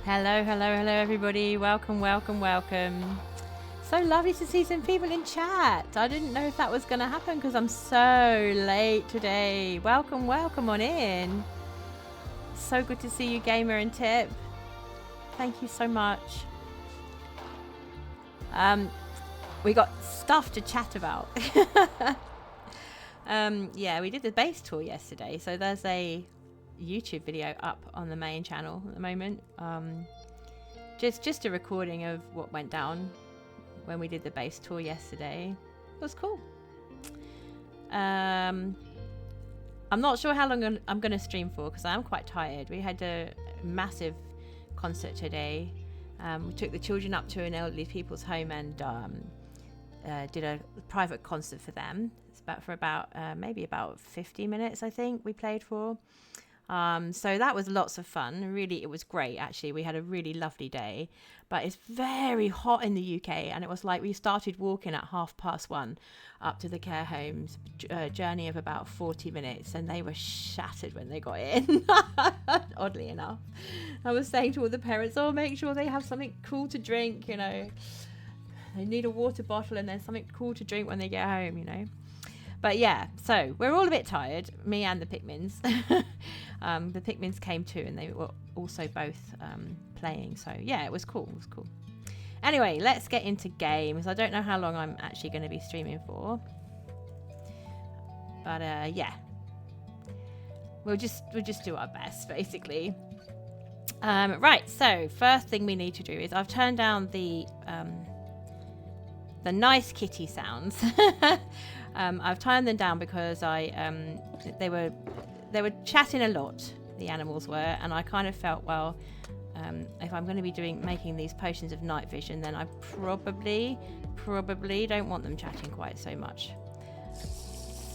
Hello, hello, hello, everybody. Welcome, welcome, welcome. So lovely to see some people in chat. I didn't know if that was going to happen because I'm so late today. Welcome, welcome on in. So good to see you, Gamer and Tip. Thank you so much. We got stuff to chat about. Yeah, we did the base tour yesterday. So there's a YouTube video up on the main channel at the moment. Just a recording of what went down when we did the base tour yesterday. It was cool. I'm not sure how long I'm going to stream for because I am quite tired. We had a massive concert today. We took the children up to an elderly people's home and did a private concert for them. It's about maybe about 50 minutes, I think we played for. So that was lots of fun. Really, it was great, actually. We had a really lovely day, but it's very hot in the UK. And it was like we started walking at 1:30 up to the care homes, a journey of about 40 minutes. And they were shattered when they got in, oddly enough. I was saying to all the parents, oh, make sure they have something cool to drink, you know. They need a water bottle and then something cool to drink when they get home, you know. But yeah, so we're all a bit tired, me and the Pikmins. The Pikmins came too, and they were also both playing. So yeah, it was cool. It was cool. Anyway, let's get into games. I don't know how long I'm actually going to be streaming for, but yeah, we'll just do our best, basically. Right. So first thing we need to do is I've turned down the nice kitty sounds. I've turned them down because they were chatting a lot, the animals were, and I kind of felt, well, if I'm going to be making these potions of night vision, then I probably don't want them chatting quite so much.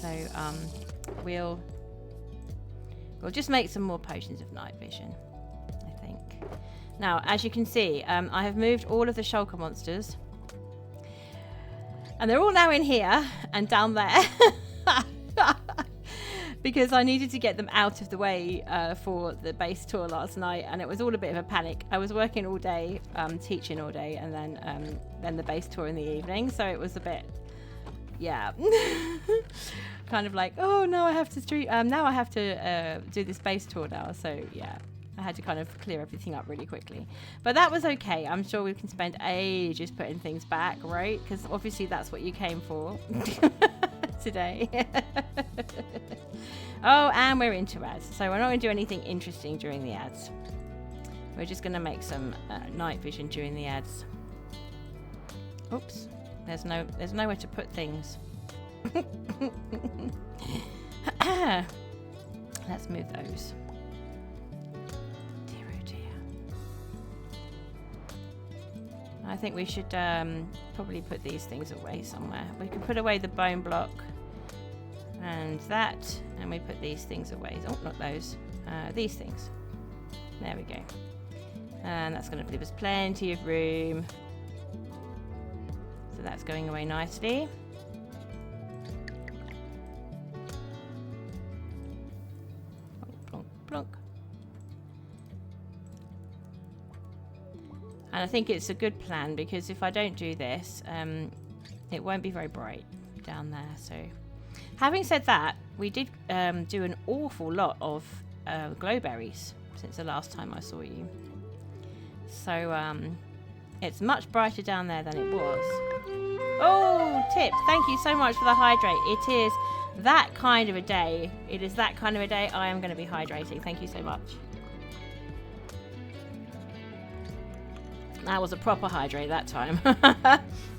So we'll just make some more potions of night vision, I think. Now, as you can see, I have moved all of the shulker monsters. And they're all now in here and down there because I needed to get them out of the way for the base tour last night, and it was all a bit of a panic. I was working all day, teaching all day, and then the base tour in the evening, so it was a bit, yeah, kind of like, oh no, I have to now I have to do this base tour now, so yeah. I had to kind of clear everything up really quickly. But that was okay. I'm sure we can spend ages putting things back, right? Because obviously that's what you came for today. Oh, and we're into ads. So we're not going to do anything interesting during the ads. We're just going to make some night vision during the ads. Oops. There's nowhere to put things. Let's move those. I think we should probably put these things away somewhere. We can put away the bone block and that, and we put these things away. Oh, not those. These things. There we go. And that's going to leave us plenty of room. So that's going away nicely. Plonk, plonk, plonk. And I think it's a good plan because if I don't do this, it won't be very bright down there. So, having said that, we did do an awful lot of glowberries since the last time I saw you. So, it's much brighter down there than it was. Oh, Tip, thank you so much for the hydrate. It is that kind of a day. It is that kind of a day. I am going to be hydrating. Thank you so much. That was a proper hydrate that time.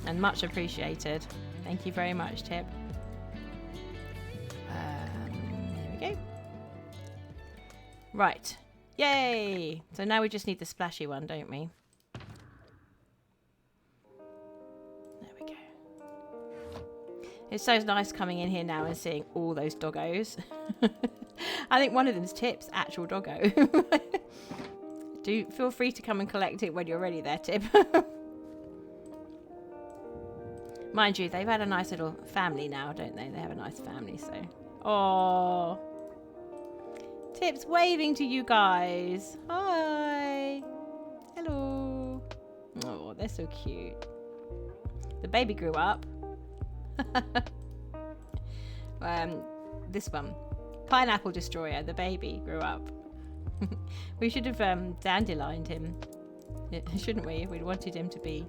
And much appreciated. Thank you very much, Tip. Here we go. Right. Yay! So now we just need the splashy one, don't we? There we go. It's so nice coming in here now and seeing all those doggos. I think one of them's Tip's actual doggo. Do feel free to come and collect it when you're ready there, Tip. Mind you, they've had a nice little family now, don't they? They have a nice family, so... Oh, Tip's waving to you guys. Hi. so cute. The baby grew up. This one, Pineapple Destroyer, the baby grew up. We should have dandelioned him, shouldn't we, if we'd wanted him to be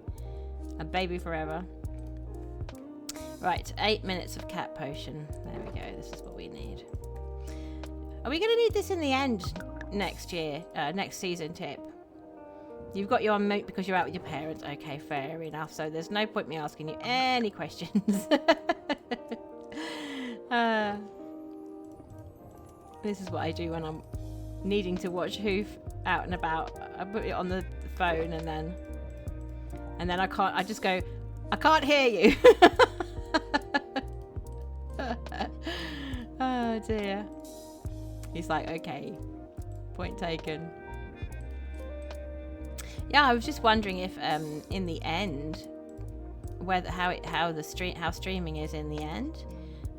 a baby forever. Right, 8 minutes of cat potion. There we go, this is what we need. Are we going to need this in the end next year, next season, Tip? You've got you on mute because you're out with your parents. Okay, fair enough. So there's no point me asking you any questions. This is what I do when I'm needing to watch Hoof out and about. I put it on the phone and then I can't. I just go, I can't hear you. Oh dear. He's like, okay, point taken. Yeah, I was just wondering if, in the end, how streaming is in the end,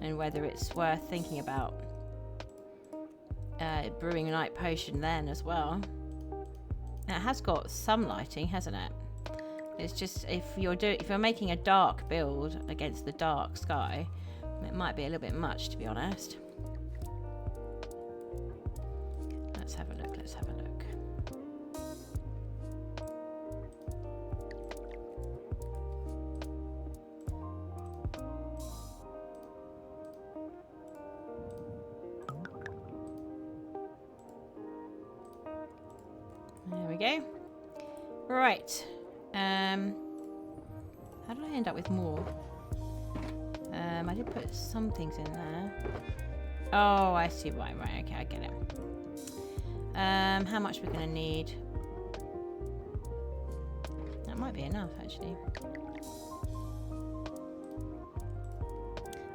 and whether it's worth thinking about brewing a night potion then as well. Now, it has got some lighting, hasn't it? It's just if you're making a dark build against the dark sky, it might be a little bit much, to be honest. Let's have a look. Let's have a look. There we go. Right. How did I end up with more? I did put some things in there. Oh, I see why. Right, okay, I get it. How much we're going to need? That might be enough, actually.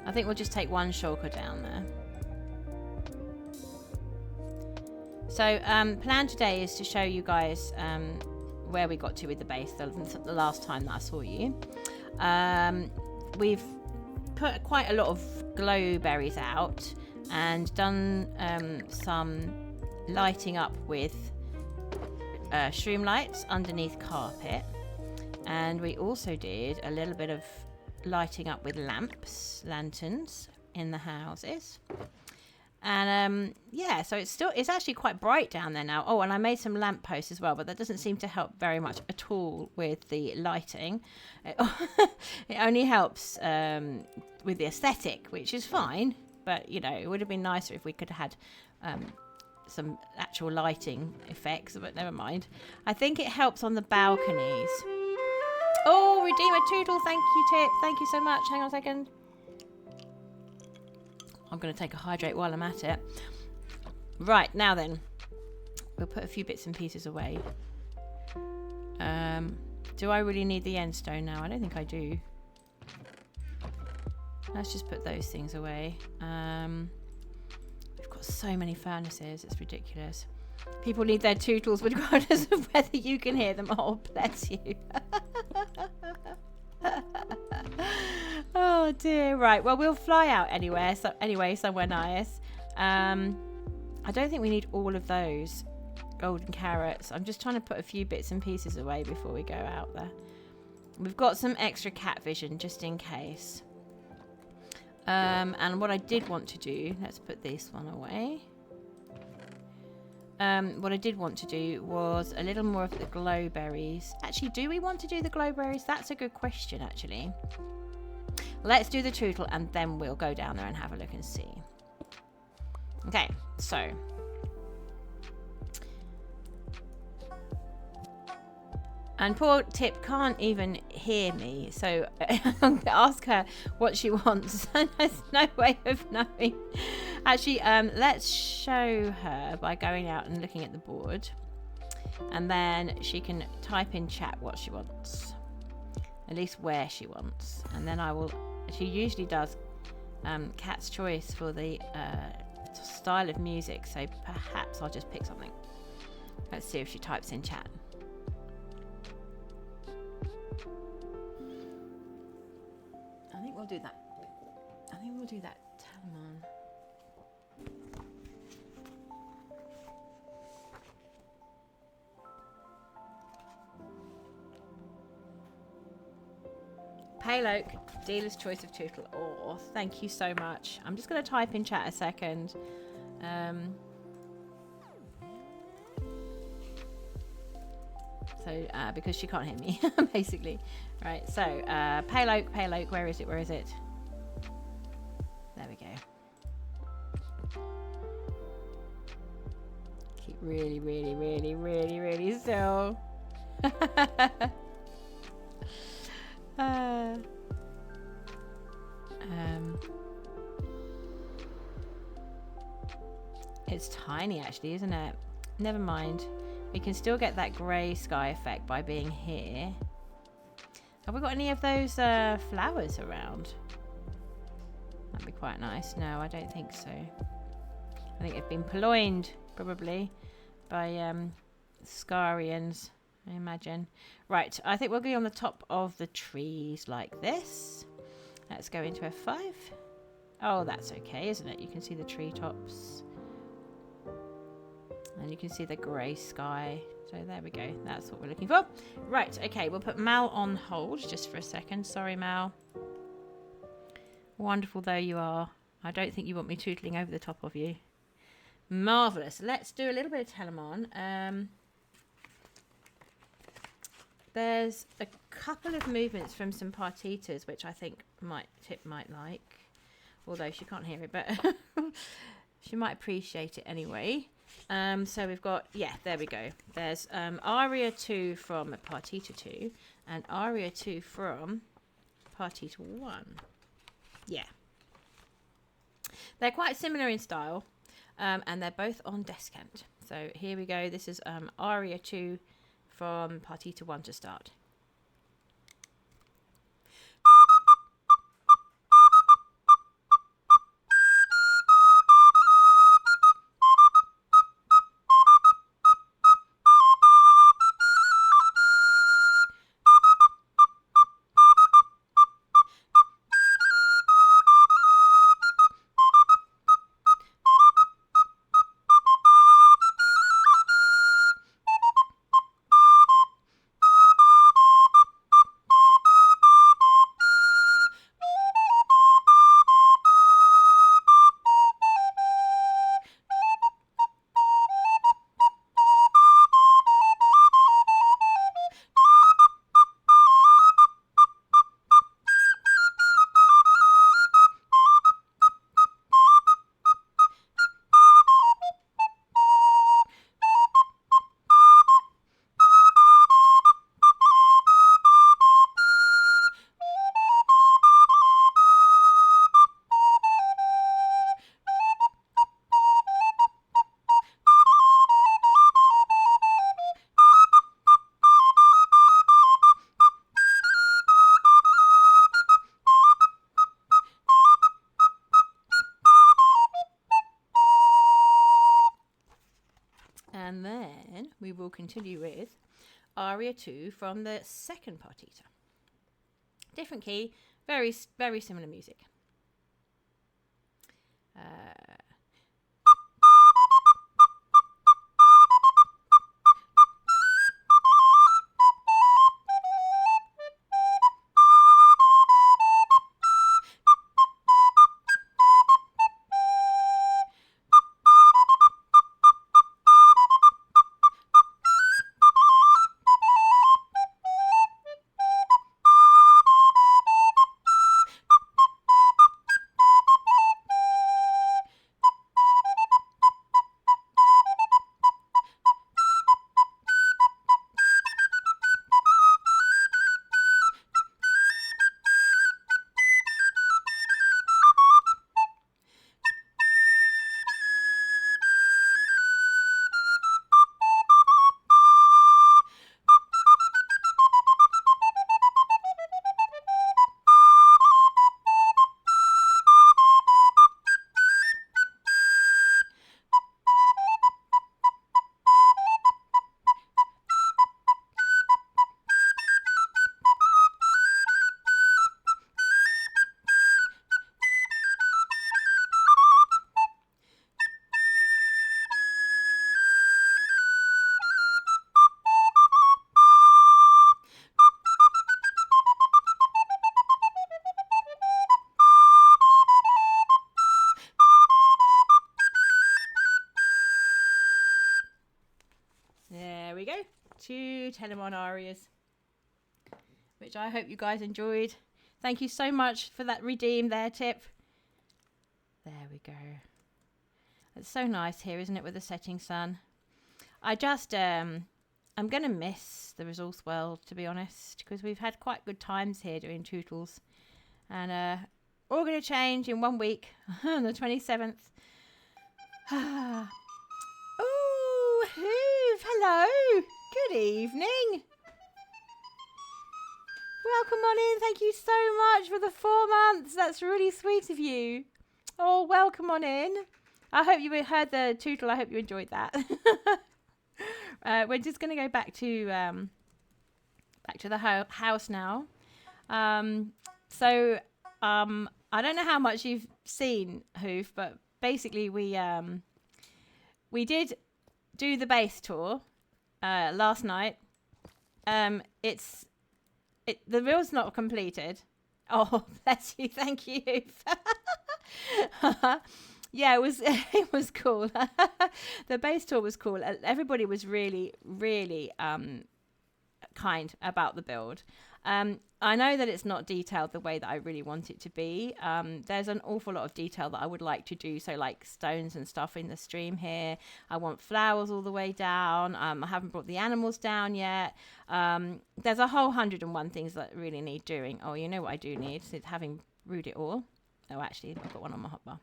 I think we'll just take one shulker down there. So, plan today is to show you guys where we got to with the base the last time that I saw you. We've put quite a lot of glow berries out and done some lighting up with shroom lights underneath carpet, and we also did a little bit of lighting up with lanterns in the houses. And yeah, so it's actually quite bright down there now. Oh, and I made some lamp posts as well, but that doesn't seem to help very much at all with the lighting. It only helps with the aesthetic, which is fine, but you know, it would have been nicer if we could have had some actual lighting effects, but never mind. I think it helps on the balconies. Oh, Redeemer Toodle, thank you, Tip. Thank you so much. Hang on a second. I'm going to take a hydrate while I'm at it. Right, now then. We'll put a few bits and pieces away. Do I really need the end stone now? I don't think I do. Let's just put those things away. We've got so many furnaces. It's ridiculous. People need their tootles regardless of whether you can hear them. Oh, bless you. Oh dear. Right, well, we'll fly out anyway, somewhere nice. I don't think we need all of those golden carrots. I'm just trying to put a few bits and pieces away before we go out there. We've got some extra cat vision just in case. And what I did want to do, let's put this one away. What I did want to do was a little more of the glow berries. Actually, do we want to do the glow berries? That's a good question, actually. Let's do the tootle and then we'll go down there and have a look and see. Okay, so. And poor Tip can't even hear me, so I'm going to ask her what she wants. There's no way of knowing. Actually, let's show her by going out and looking at the board. And then she can type in chat what she wants. At least where she wants. And then I will... She usually does Cat's Choice for the style of music, so perhaps I'll just pick something. Let's see if she types in chat. I think we'll do that. I think we'll do that Telemann. Payloak, dealer's choice of tootle. Oh, thank you so much. I'm just going to type in chat a second. Because she can't hear me, basically. Right, so, Payloak, where is it? There we go. Keep really still. It's tiny, actually, isn't it? Never mind. We can still get that grey sky effect by being here. Have we got any of those flowers around? That'd be quite nice. No, I don't think so. I think they've been purloined, probably, by Scarians, I imagine. Right, I think we'll go on the top of the trees like this. Let's go into F5. Oh, that's okay, isn't it? You can see the treetops. And you can see the grey sky. So there we go. That's what we're looking for. Right, okay, we'll put Mal on hold just for a second. Sorry, Mal. Wonderful though you are. I don't think you want me tootling over the top of you. Marvellous. Let's do a little bit of Telemann. There's a couple of movements from some partitas, which I think Tip might like. Although she can't hear it, but she might appreciate it anyway. So we've got, there we go. There's Aria 2 from Partita 2 and Aria 2 from Partita 1. Yeah. They're quite similar in style, and they're both on descant. So here we go. This is Aria 2 from Partita 1 to start. And then we will continue with Aria 2 from the second partita. Different key, very similar music. we go. 2 Telemann arias, which I hope you guys enjoyed. Thank you so much for that redeem there, Tip. There we go. It's so nice here, isn't it, with the setting sun? I just, I'm going to miss the resource world, to be honest, because we've had quite good times here doing Tootles. And all going to change in 1 week, on the 27th. Oh, Hoove, hello. Good evening. Welcome on in. Thank you so much for the 4 months. That's really sweet of you. Oh, welcome on in. I hope you heard the Tootle. I hope you enjoyed that. We're just going to go back to the house now. So I don't know how much you've seen, Hoof, but basically we did do the base tour last night. The reel's not completed. Oh, bless you. Thank you. Yeah, it was cool. The base tour was cool. Everybody was really, really kind about the build. I know that it's not detailed the way that I really want it to be. There's an awful lot of detail that I would like to do. So like stones and stuff in the stream here. I want flowers all the way down. I haven't brought the animals down yet. There's a whole 101 things that really need doing. Oh, you know what I do need? It's having brewed it all. Oh, actually, I've got one on my hotbar.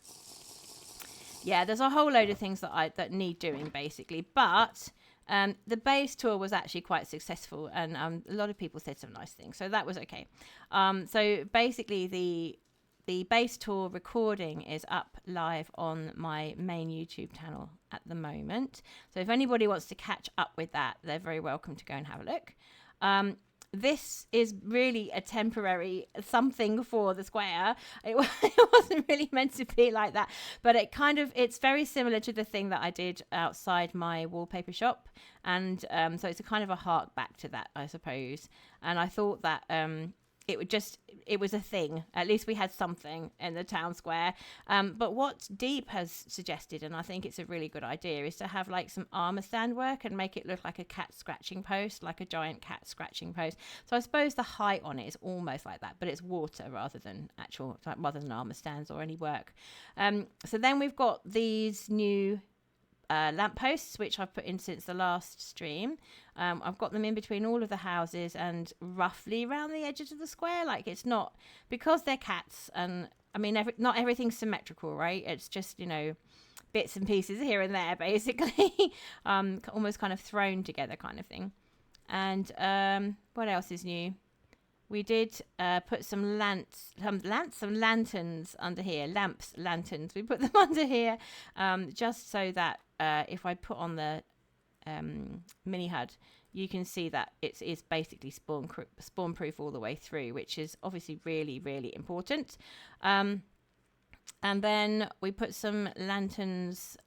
Yeah, there's a whole load of things that need doing, basically. But the base tour was actually quite successful, and a lot of people said some nice things, so that was okay. So basically, the base tour recording is up live on my main YouTube channel at the moment. So if anybody wants to catch up with that, they're very welcome to go and have a look. This is really a temporary something for the square. It wasn't really meant to be like that, but it's very similar to the thing that I did outside my wallpaper shop. And so it's a kind of a hark back to that, I suppose. And I thought that it was a thing. At least we had something in the town square. But what Deep has suggested, and I think it's a really good idea, is to have like some armor stand work and make it look like a cat scratching post, like a giant cat scratching post. So I suppose the height on it is almost like that, but it's water rather than armor stands or any work. So then we've got these new lampposts, which I've put in since the last stream. I've got them in between all of the houses and roughly around the edges of the square. Like, it's not, because they're cats, and I mean, not everything's symmetrical, right? It's just, bits and pieces here and there, basically. Almost kind of thrown together kind of thing. And what else is new? We did put some lanterns under here. Lanterns. We put them under here just so that if I put on the mini HUD, you can see that it is basically spawn proof all the way through, which is obviously really, really important. And then we put some lanterns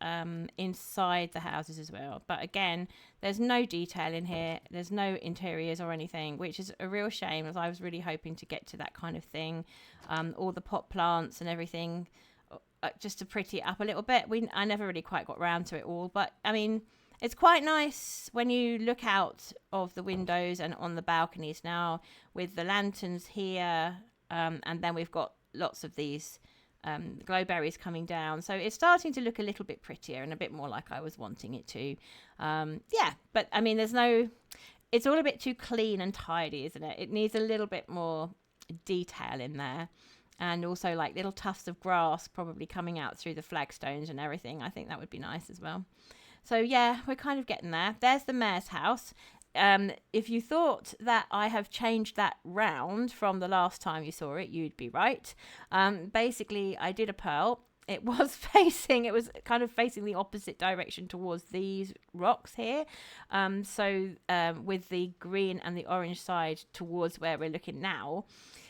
inside the houses as well. But again, there's no detail in here. There's no interiors or anything, which is a real shame, as I was really hoping to get to that kind of thing. All the pot plants and everything, just to pretty it up a little bit. I never really quite got round to it all. But, I mean, it's quite nice when you look out of the windows and on the balconies now with the lanterns here. And then we've got lots of these glowberries coming down, so it's starting to look a little bit prettier and a bit more like I was wanting it to. But I mean, it's all a bit too clean and tidy, isn't it? It needs a little bit more detail in there, and also like little tufts of grass probably coming out through the flagstones and everything. I think that would be nice as well. So yeah, we're kind of getting there. There's the mayor's house. If you thought that I have changed that round from the last time you saw it, you'd be right. Basically, I did a pearl. It was kind of facing the opposite direction towards these rocks here. With the green and the orange side towards where we're looking now.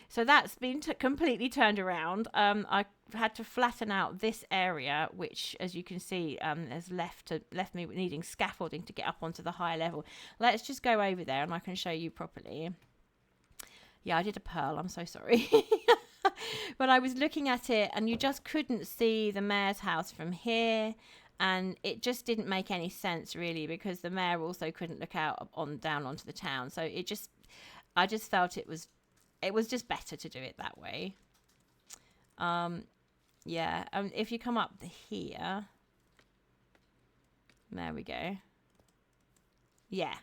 So that's been completely turned around. I had to flatten out this area, which, as you can see, has left me needing scaffolding to get up onto the higher level. Let's just go over there and I can show you properly. Yeah, I did a pearl. I'm so sorry. But I was looking at it and you just couldn't see the mayor's house from here. and it just didn't make any sense really, because the mayor also couldn't look out down onto the town. So I just felt it was just better to do it that way. Yeah, if you come up here, there we go. Yeah.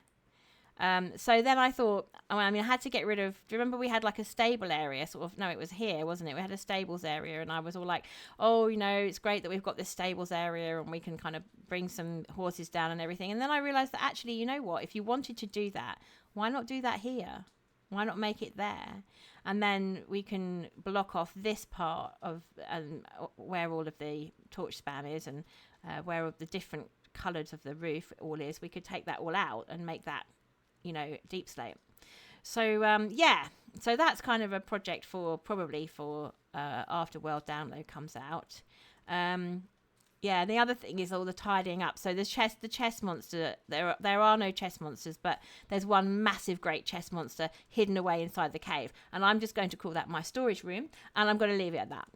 So then I thought, I had to get rid of, do you remember we had like a stable area sort of, no, it was here, wasn't it? We had a stables area, and I was all like, oh, it's great that we've got this stables area and we can kind of bring some horses down and everything. And then I realized that actually, you know what, if you wanted to do that, why not do that here? Why not make it there? And then we can block off this part of where all of the torch span is, and where the different colours of the roof all is. We could take that all out and make that, deep slate. So yeah, so that's kind of a project probably for after World Download comes out. Yeah, the other thing is all the tidying up. So the chest monster, there are no chest monsters, but there's one massive great chest monster hidden away inside the cave, and I'm just going to call that my storage room, and I'm going to leave it at that.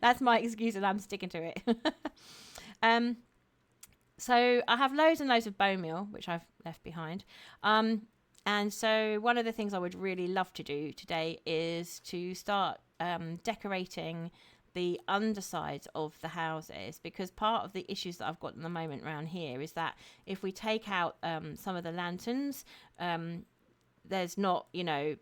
That's my excuse, and I'm sticking to it. So I have loads and loads of bone meal, which I've left behind. And so one of the things I would really love to do today is to start decorating the undersides of the houses, because part of the issues that I've got at the moment around here is that if we take out some of the lanterns, there's not, you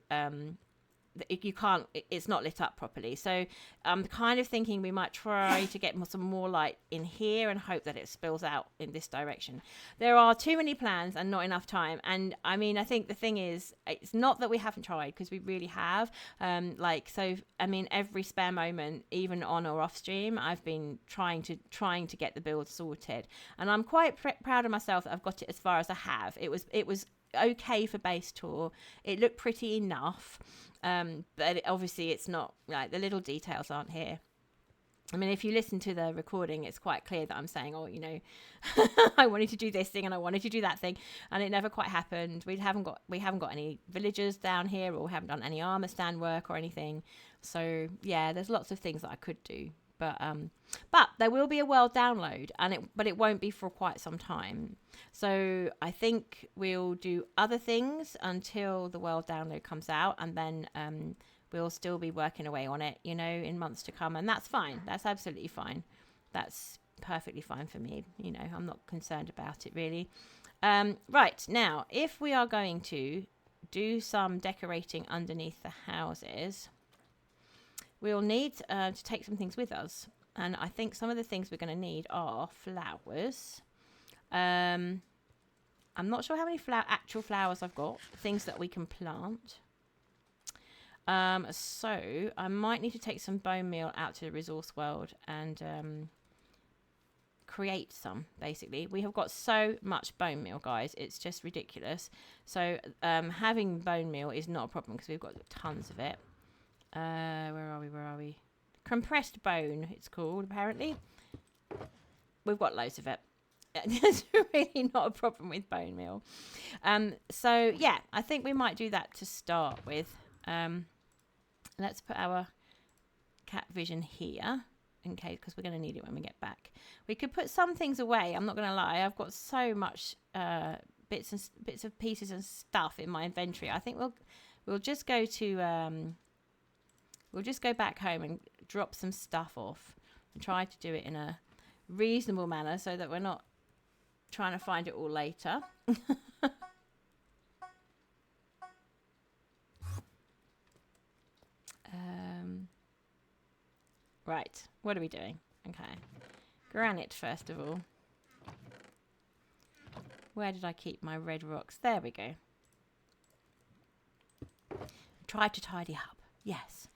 can't, it's not lit up properly. So I'm kind of thinking we might try to get some more light in here and hope that it spills out in this direction. There are too many plans and not enough time. And I think the thing is, it's not that we haven't tried, because we really have. Every spare moment, even on or off stream, I've been trying to get the build sorted. And I'm quite proud of myself that I've got it as far as I have. It was okay for base tour. It looked pretty enough. But obviously it's not, like, the little details aren't here. If you listen to the recording, it's quite clear that I'm saying, I wanted to do this thing and I wanted to do that thing, and it never quite happened. We haven't got any villagers down here, or we haven't done any armor stand work or anything. So yeah, there's lots of things that I could do. But there will be a world download, but it won't be for quite some time. So I think we'll do other things until the world download comes out, and then we'll still be working away on it, in months to come, and that's fine. That's absolutely fine. That's perfectly fine for me. I'm not concerned about it really. Right, now, if we are going to do some decorating underneath the houses, we'll need to take some things with us. And I think some of the things we're going to need are flowers. I'm not sure how many actual flowers I've got, things that we can plant. So I might need to take some bone meal out to the resource world and create some, basically. We have got so much bone meal, guys. It's just ridiculous. So having bone meal is not a problem, because we've got tons of it. Where are we? Compressed bone, it's called, apparently. We've got loads of it. There's really not a problem with bone meal. So yeah, I think we might do that to start with. Let's put our cat vision here, in case, because we're going to need it when we get back. We could put some things away. I'm not going to lie. I've got so much bits of pieces and stuff in my inventory. I think we'll just go to we'll just go back home and drop some stuff off and try to do it in a reasonable manner, so that we're not trying to find it all later. Right, what are we doing? Okay, granite first of all. Where did I keep my red rocks? There we go. Try to tidy up. Yes.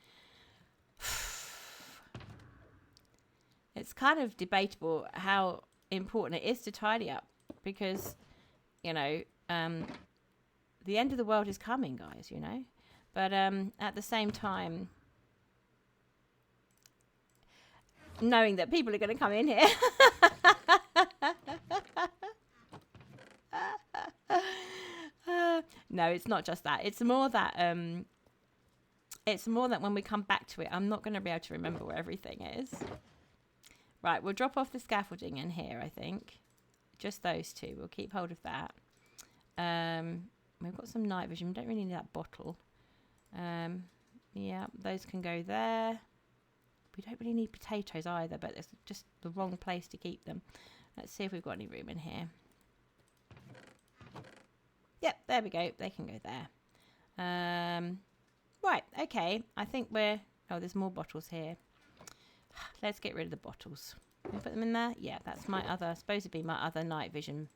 It's kind of debatable how important it is to tidy up, because, the end of the world is coming, guys, But at the same time, knowing that people are going to come in here. No, it's not just that. It's more that when we come back to it, I'm not going to be able to remember where everything is. Right, we'll drop off the scaffolding in here, I think. Just those two. We'll keep hold of that. We've got some night vision. We don't really need that bottle. Yeah, those can go there. We don't really need potatoes either, but it's just the wrong place to keep them. Let's see if we've got any room in here. Yep, there we go. They can go there. Right, okay. I think we're... Oh, there's more bottles here. Let's get rid of the bottles. Can we put them in there? Yeah, that's my other... Supposed to be my other night vision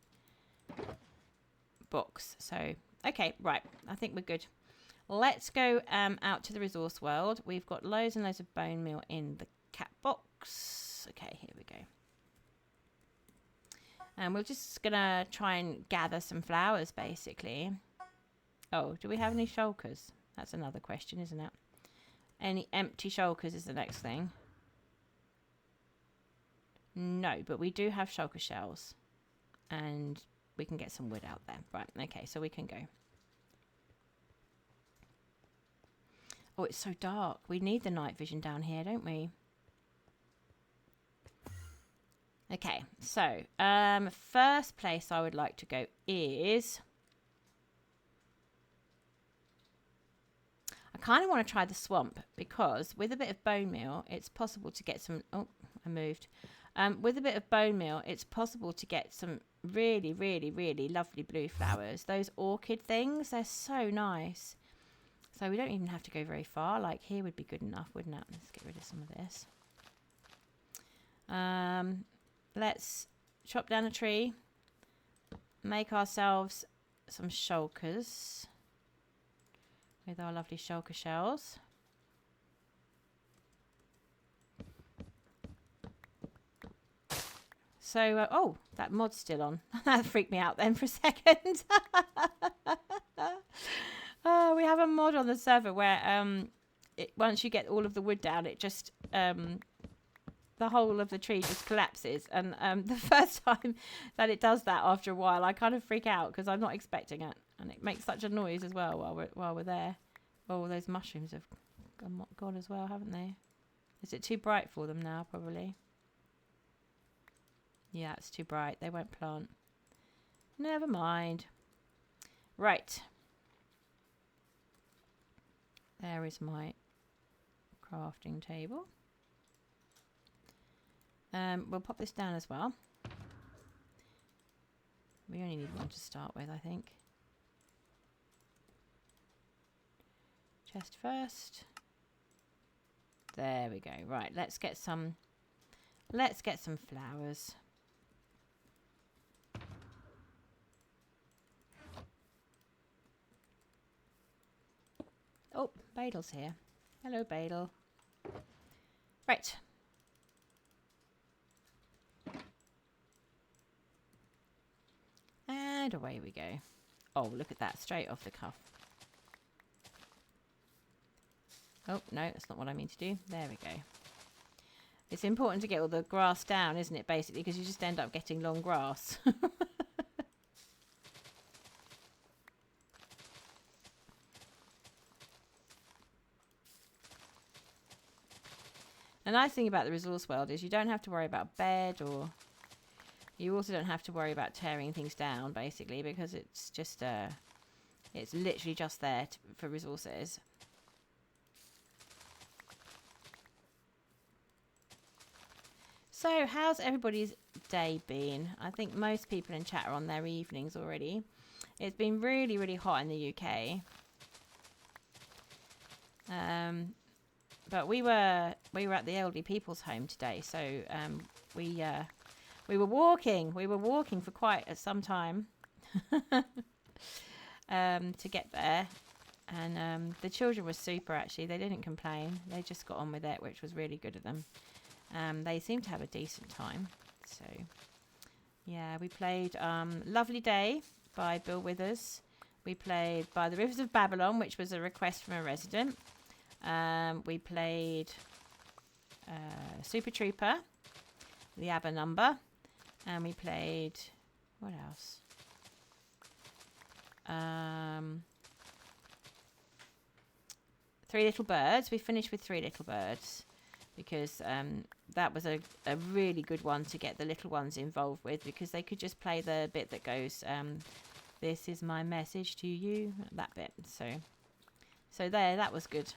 box. So, okay, right. I think we're good. Let's go out to the resource world. We've got loads and loads of bone meal in the cat box. Okay, here we go. And we're just going to try and gather some flowers, basically. Oh, do we have any shulkers? That's another question, isn't it? Any empty shulkers is the next thing. No, but we do have shulker shells. And we can get some wood out there. Right, okay, so we can go. Oh, it's so dark. We need the night vision down here, don't we? Okay, so first place I would like to go is... I kind of want to try the swamp because with a bit of bone meal, it's possible to get some... Oh, I moved. With a bit of bone meal, it's possible to get some really, really, really lovely blue flowers. Those orchid things, they're so nice. So we don't even have to go very far. Like here would be good enough, wouldn't it? Let's get rid of some of this. Let's chop down a tree. Make ourselves some shulkers. With our lovely shulker shells. So, oh, that mod's still on. That freaked me out then for a second. Oh, we have a mod on the server where once you get all of the wood down, it just the whole of the tree just collapses. And the first time that it does that, after a while, I kind of freak out because I'm not expecting it, and it makes such a noise as well while we're there. Oh, those mushrooms have gone as well, haven't they? Is it too bright for them now? Probably. Yeah, it's too bright. They won't plant. Never mind. Right. There is my crafting table. We'll pop this down as well. We only need one to start with, I think. Chest first. There we go. Right, let's get some flowers. Oh, Badel's here. Hello, Badel. Right. And away we go. Oh, look at that. Straight off the cuff. Oh, no, that's not what I mean to do. There we go. It's important to get all the grass down, isn't it, basically, because you just end up getting long grass. The nice thing about the resource world is you don't have to worry about bed, or you also don't have to worry about tearing things down, basically, because it's just it's literally just there for resources. So how's everybody's day been? I think most people in chat are on their evenings already. It's been really, really hot in the UK. But we were at the elderly people's home today, so we were walking for quite some time to get there, and the children were super. Actually, they didn't complain. They just got on with it, which was really good of them. They seemed to have a decent time. So yeah, we played Lovely Day by Bill Withers. We played By the Rivers of Babylon, which was a request from a resident. We played Super Trooper, the ABBA number, and we played, what else? Three Little Birds. We finished with Three Little Birds. because that was a really good one to get the little ones involved with, because they could just play the bit that goes, this is my message to you, that bit. So there, that was good.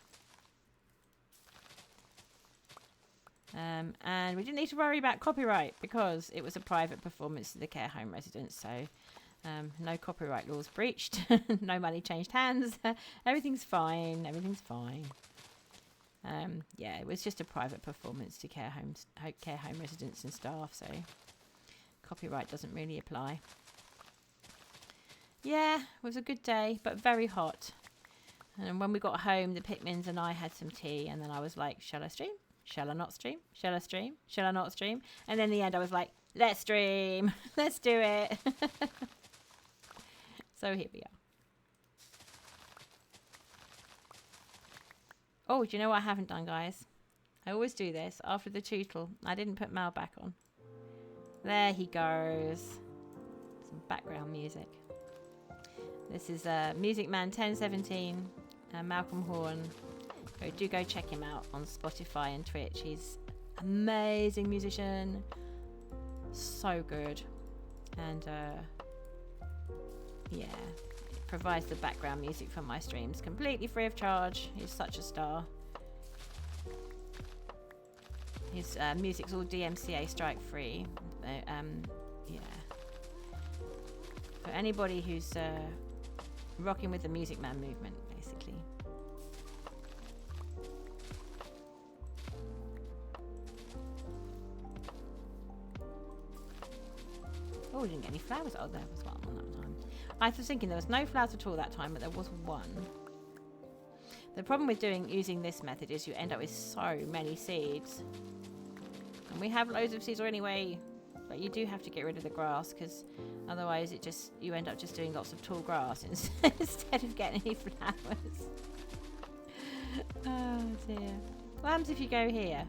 And we didn't need to worry about copyright because it was a private performance to the care home residents. So no copyright laws breached, no money changed hands. Everything's fine. Everything's fine. Yeah, it was just a private performance to care home residents and staff. So copyright doesn't really apply. Yeah, it was a good day, but very hot. And when we got home, the Pikmins and I had some tea, and then I was like, shall I stream? Shall I not stream? Shall I stream? Shall I not stream? And then in the end, I was like, let's stream. Let's do it. So here we are. Oh, do you know what I haven't done, guys? I always do this after the tootle. I didn't put Mal back on. There he goes. Some background music. This is Music Man 1017, Malcolm Horn. Do go check him out on Spotify and Twitch. He's an amazing musician, so good, and yeah, provides the background music for my streams completely free of charge. He's such a star. His music's all DMCA strike free. Yeah, for anybody who's rocking with the Music Man movement, basically. Oh, we didn't get any flowers. Oh, there was one that time. I was thinking there was no flowers at all that time, but there was one. The problem with using this method is you end up with so many seeds. And we have loads of seeds anyway, but you do have to get rid of the grass, because otherwise you end up just doing lots of tall grass instead of getting any flowers. Oh dear. What happens if you go here?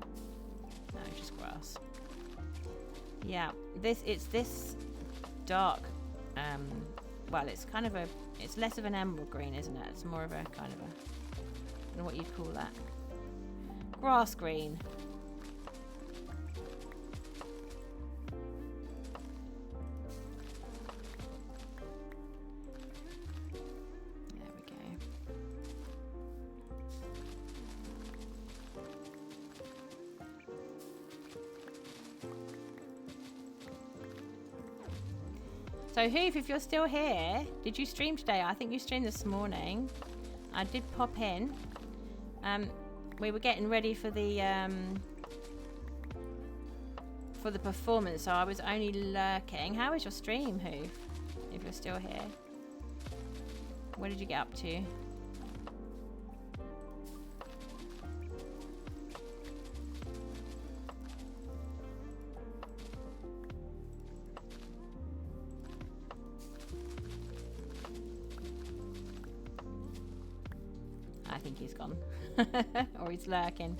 No, just grass. Yeah, it's this dark, well, it's kind of it's less of an emerald green, isn't it? It's more of a kind of I don't know what you'd call that. Grass green. There we go. So Hoof, if you're still here, did you stream today? I think you streamed this morning. I did pop in. We were getting ready for the performance, so I was only lurking. How was your stream, Hoof? If you're still here, what did you get up to? I think he's gone. Or he's lurking.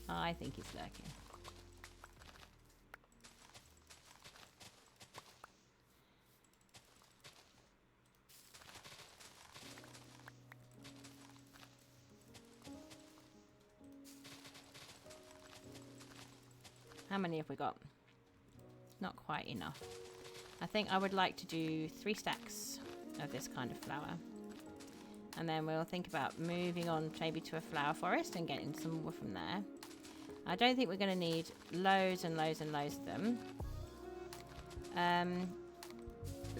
I think he's lurking. How many have we got? Not quite enough. I think I would like to do 3 stacks of this kind of flower. And then we'll think about moving on maybe to a flower forest and getting some more from there. I don't think we're going to need loads and loads and loads of them.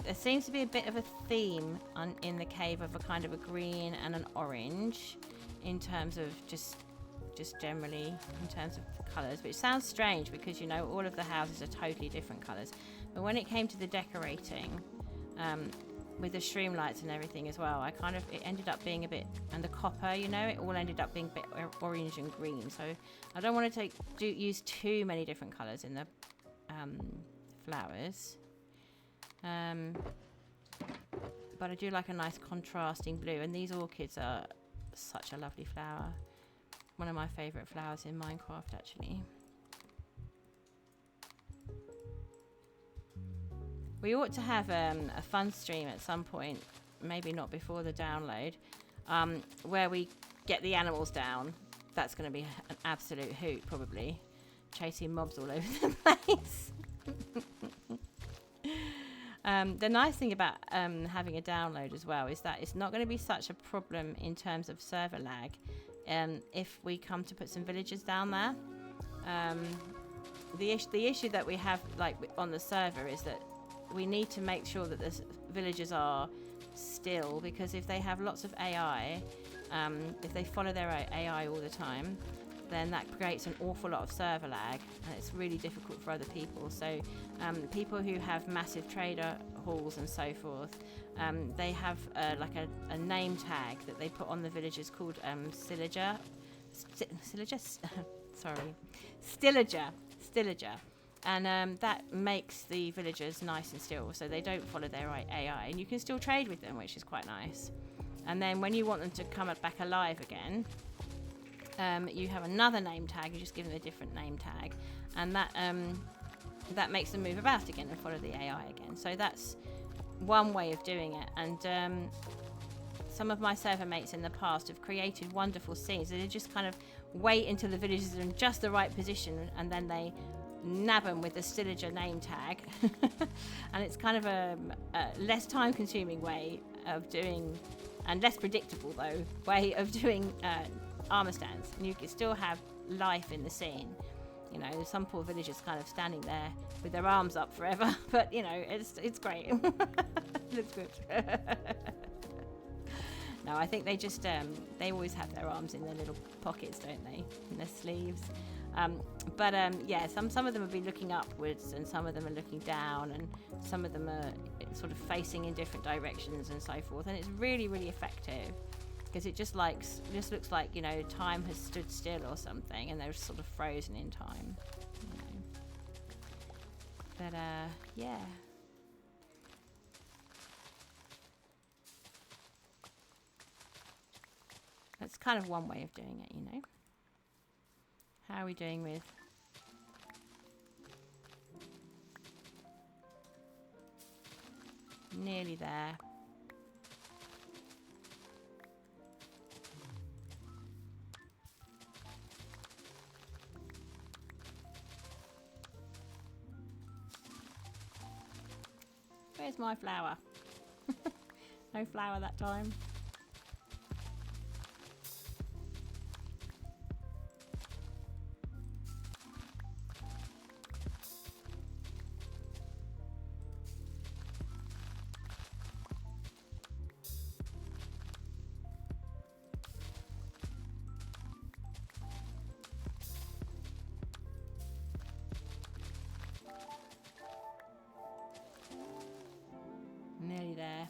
There seems to be a bit of a theme in the cave of a kind of a green and an orange in terms of just generally in terms of colours, which sounds strange because, you know, all of the houses are totally different colours. But when it came to the decorating, with the stream lights and everything as well, it ended up being a bit, and the copper, you know, it all ended up being a bit orange and green. So I don't want to use too many different colours in the flowers. But I do like a nice contrasting blue, and these orchids are such a lovely flower. One of my favourite flowers in Minecraft, actually. We ought to have a fun stream at some point, maybe not before the download, where we get the animals down. That's going to be an absolute hoot, probably. Chasing mobs all over the place. The nice thing about having a download as well is that it's not going to be such a problem in terms of server lag if we come to put some villagers down there. The issue that we have like on the server is that we need to make sure that the villagers are still, because if they have lots of AI, if they follow their AI all the time, then that creates an awful lot of server lag, and it's really difficult for other people. So people who have massive trader halls and so forth, they have like a name tag that they put on the villagers called Stillager. And that makes the villagers nice and still, so they don't follow their AI, and you can still trade with them, which is quite nice. And then when you want them to come back alive again, you have another name tag. You just give them a different name tag, and that makes them move about again and follow the AI again. So that's one way of doing it. And some of my server mates in the past have created wonderful scenes. They just kind of wait until the villagers are in just the right position, and then they nab them with the Stillager name tag. And it's kind of a less time-consuming way of doing, and less predictable though, way of doing armor stands, and you can still have life in the scene. You know, some poor villagers kind of standing there with their arms up forever, but you know, it's great. Looks good. No, I think they just they always have their arms in their little pockets, don't they, in their sleeves. But yeah, some of them will be looking upwards, and some of them are looking down, and some of them are sort of facing in different directions and so forth, and it's really, really effective. Because it just looks like, you know, time has stood still or something, and they're sort of frozen in time. You know. But yeah. That's kind of one way of doing it, you know. How are we doing with? Nearly there. Where's my flower? No flower that time. Nearly there.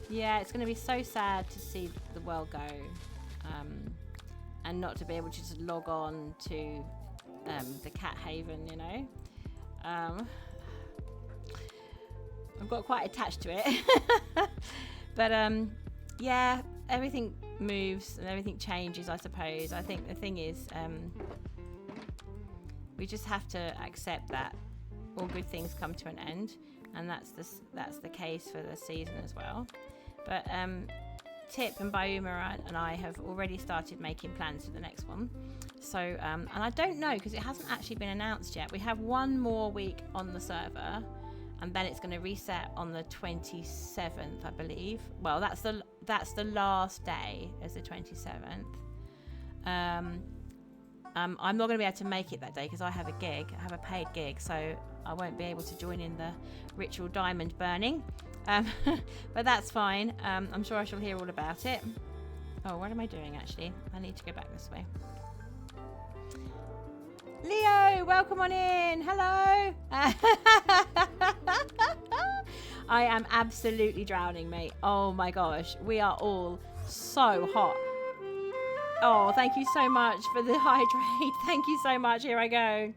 Yeah, it's going to be so sad to see the world go, and not to be able to just log on to the Cat Haven, you know. I've got quite attached to it. But yeah, everything moves and everything changes, I suppose. I think the thing is, we just have to accept that all good things come to an end, and that's the case for the season as well. But Tip and Bayuma and I have already started making plans for the next one. So and I don't know, because it hasn't actually been announced yet. We have one more week on the server, and then it's going to reset on the 27th, I believe. Well, that's the last day, is the 27th. I'm not going to be able to make it that day because I have a gig. I have a paid gig, so I won't be able to join in the ritual diamond burning. But that's fine. I'm sure I shall hear all about it. Oh, what am I doing actually? I need to go back this way. Leo, welcome on in. Hello. I am absolutely drowning, mate. Oh my gosh, we are all so hot. Oh, thank you so much for the hydrate. Thank you so much. Here I go.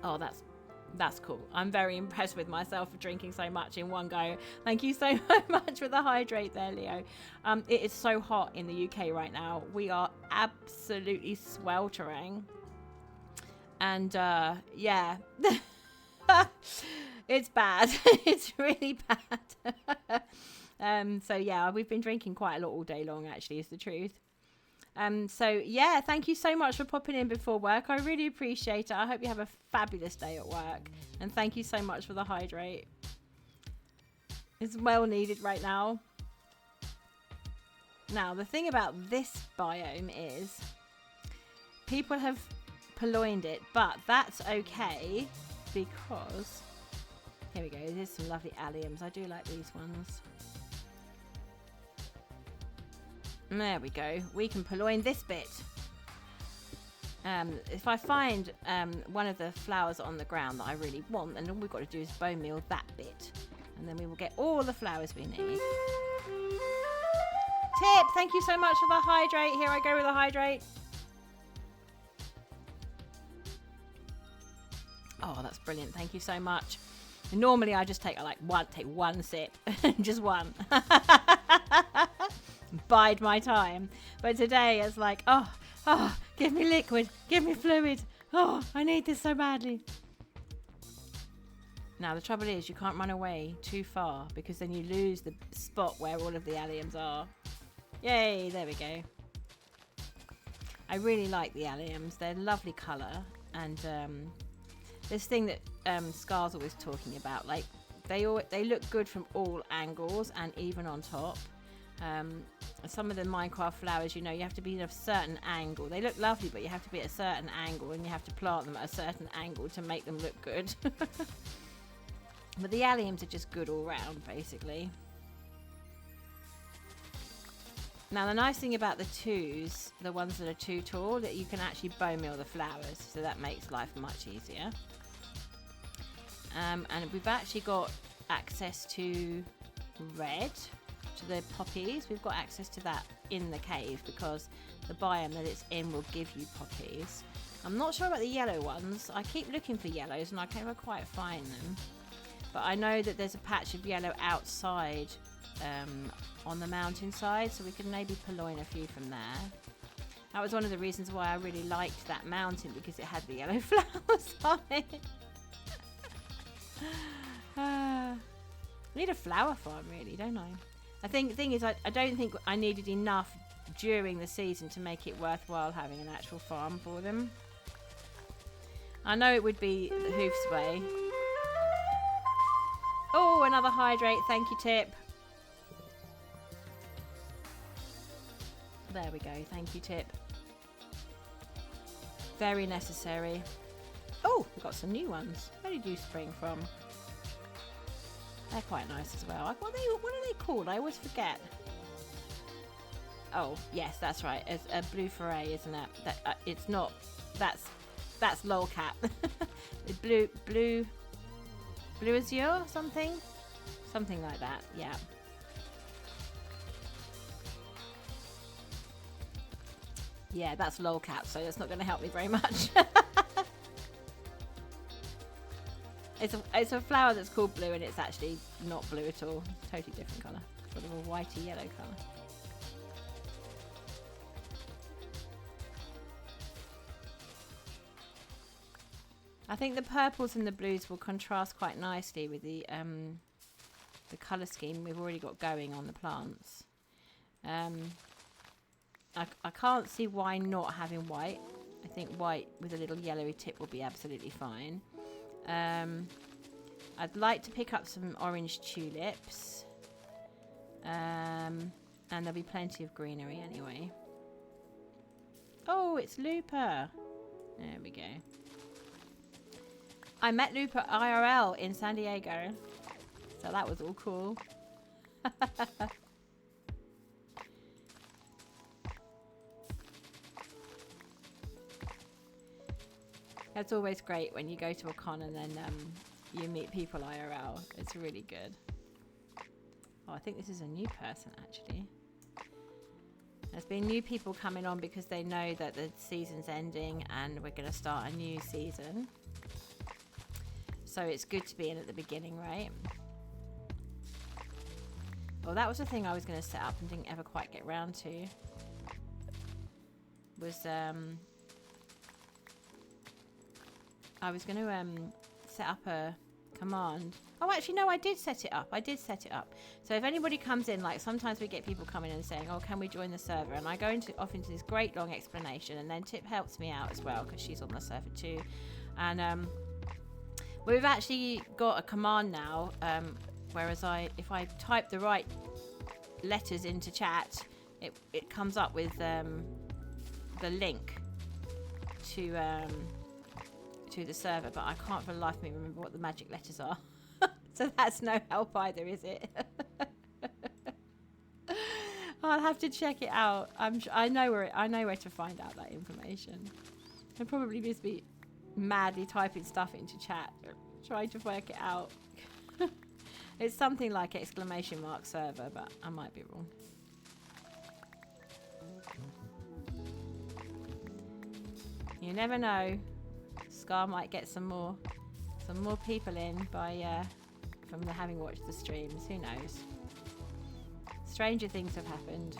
Oh, that's That's cool. I'm very impressed with myself for drinking so much in one go. Thank you so much for the hydrate there, Leo. It is so hot in the UK right now. We are absolutely sweltering. And yeah, it's bad. It's really bad. So yeah, we've been drinking quite a lot all day long, actually, is the truth. So yeah, thank you so much for popping in before work. I really appreciate it. I hope you have a fabulous day at work, and thank you so much for the hydrate. It's well needed right now. Now, the thing about this biome is people have purloined it, but that's okay because here we go. There's some lovely alliums. I do like these ones. There we go. We can purloin this bit. If I find one of the flowers on the ground that I really want, then all we've got to do is bone meal that bit. And then we will get all the flowers we need. Tip, thank you so much for the hydrate. Here I go with the hydrate. Oh, that's brilliant. Thank you so much. And normally I just take one sip. Just one. Bide my time. But today it's like, oh, give me liquid, give me fluid. Oh, I need this so badly. Now the trouble is you can't run away too far because then you lose the spot where all of the alliums are. Yay, there we go. I really like the alliums. They're lovely colour, and this thing that Scar's always talking about, like they look good from all angles and even on top. Some of the Minecraft flowers, you know, you have to be at a certain angle. They look lovely, but you have to be at a certain angle, and you have to plant them at a certain angle to make them look good. But the alliums are just good all round, basically. Now, the nice thing about the twos, the ones that are too tall, that you can actually bone meal the flowers, so that makes life much easier. And we've actually got access to red, to the poppies. We've got access to that in the cave because the biome that it's in will give you poppies. I'm not sure about the yellow ones. I keep looking for yellows and I can't quite find them. But I know that there's a patch of yellow outside on the mountainside, so we can maybe purloin a few from there. That was one of the reasons why I really liked that mountain, because it had the yellow flowers on it. I need a flower farm, really, don't I? I think the thing is, I don't think I needed enough during the season to make it worthwhile having an actual farm for them. I know it would be the Hoof's way. Oh, another hydrate. Thank you, Tip. There we go. Thank you, Tip. Very necessary. Oh, we've got some new ones. Where did you spring from? They're quite nice as well. What are they called? I always forget. Oh, yes, that's right. It's a blue foray, isn't it? That it's not. That's lolcat. blue azure, something like that. Yeah. Yeah, that's lolcat, so that's not going to help me very much. It's a flower that's called blue, and it's actually not blue at all. Totally different colour. Sort of a whitey yellow colour. I think the purples and the blues will contrast quite nicely with the colour scheme we've already got going on the plants. I can't see why not having white. I think white with a little yellowy tip will be absolutely fine. I'd like to pick up some orange tulips. And there'll be plenty of greenery anyway. Oh, it's Looper. There we go. I met Looper IRL in San Diego. So that was all cool. It's always great when you go to a con and then you meet people IRL. It's really good. Oh, I think this is a new person, actually. There's been new people coming on because they know that the season's ending and we're going to start a new season. So it's good to be in at the beginning, right? Well, that was the thing I was going to set up and didn't ever quite get round to. Was I was going to set up a command. Oh, actually, no, I did set it up. So if anybody comes in, like sometimes we get people coming in and saying, oh, can we join the server? And I go off into this great long explanation, and then Tip helps me out as well because she's on the server too. And we've actually got a command now, whereas if I type the right letters into chat, it comes up with the link to the server, but I can't for the life of me remember what the magic letters are. So that's no help either, is it? I'll have to check it out. I know where to find out that information. I'll probably just be madly typing stuff into chat, trying to work it out. It's something like exclamation mark server, but I might be wrong. You never know. Scar might get some more people in by from having watched the streams. Who knows? Stranger things have happened.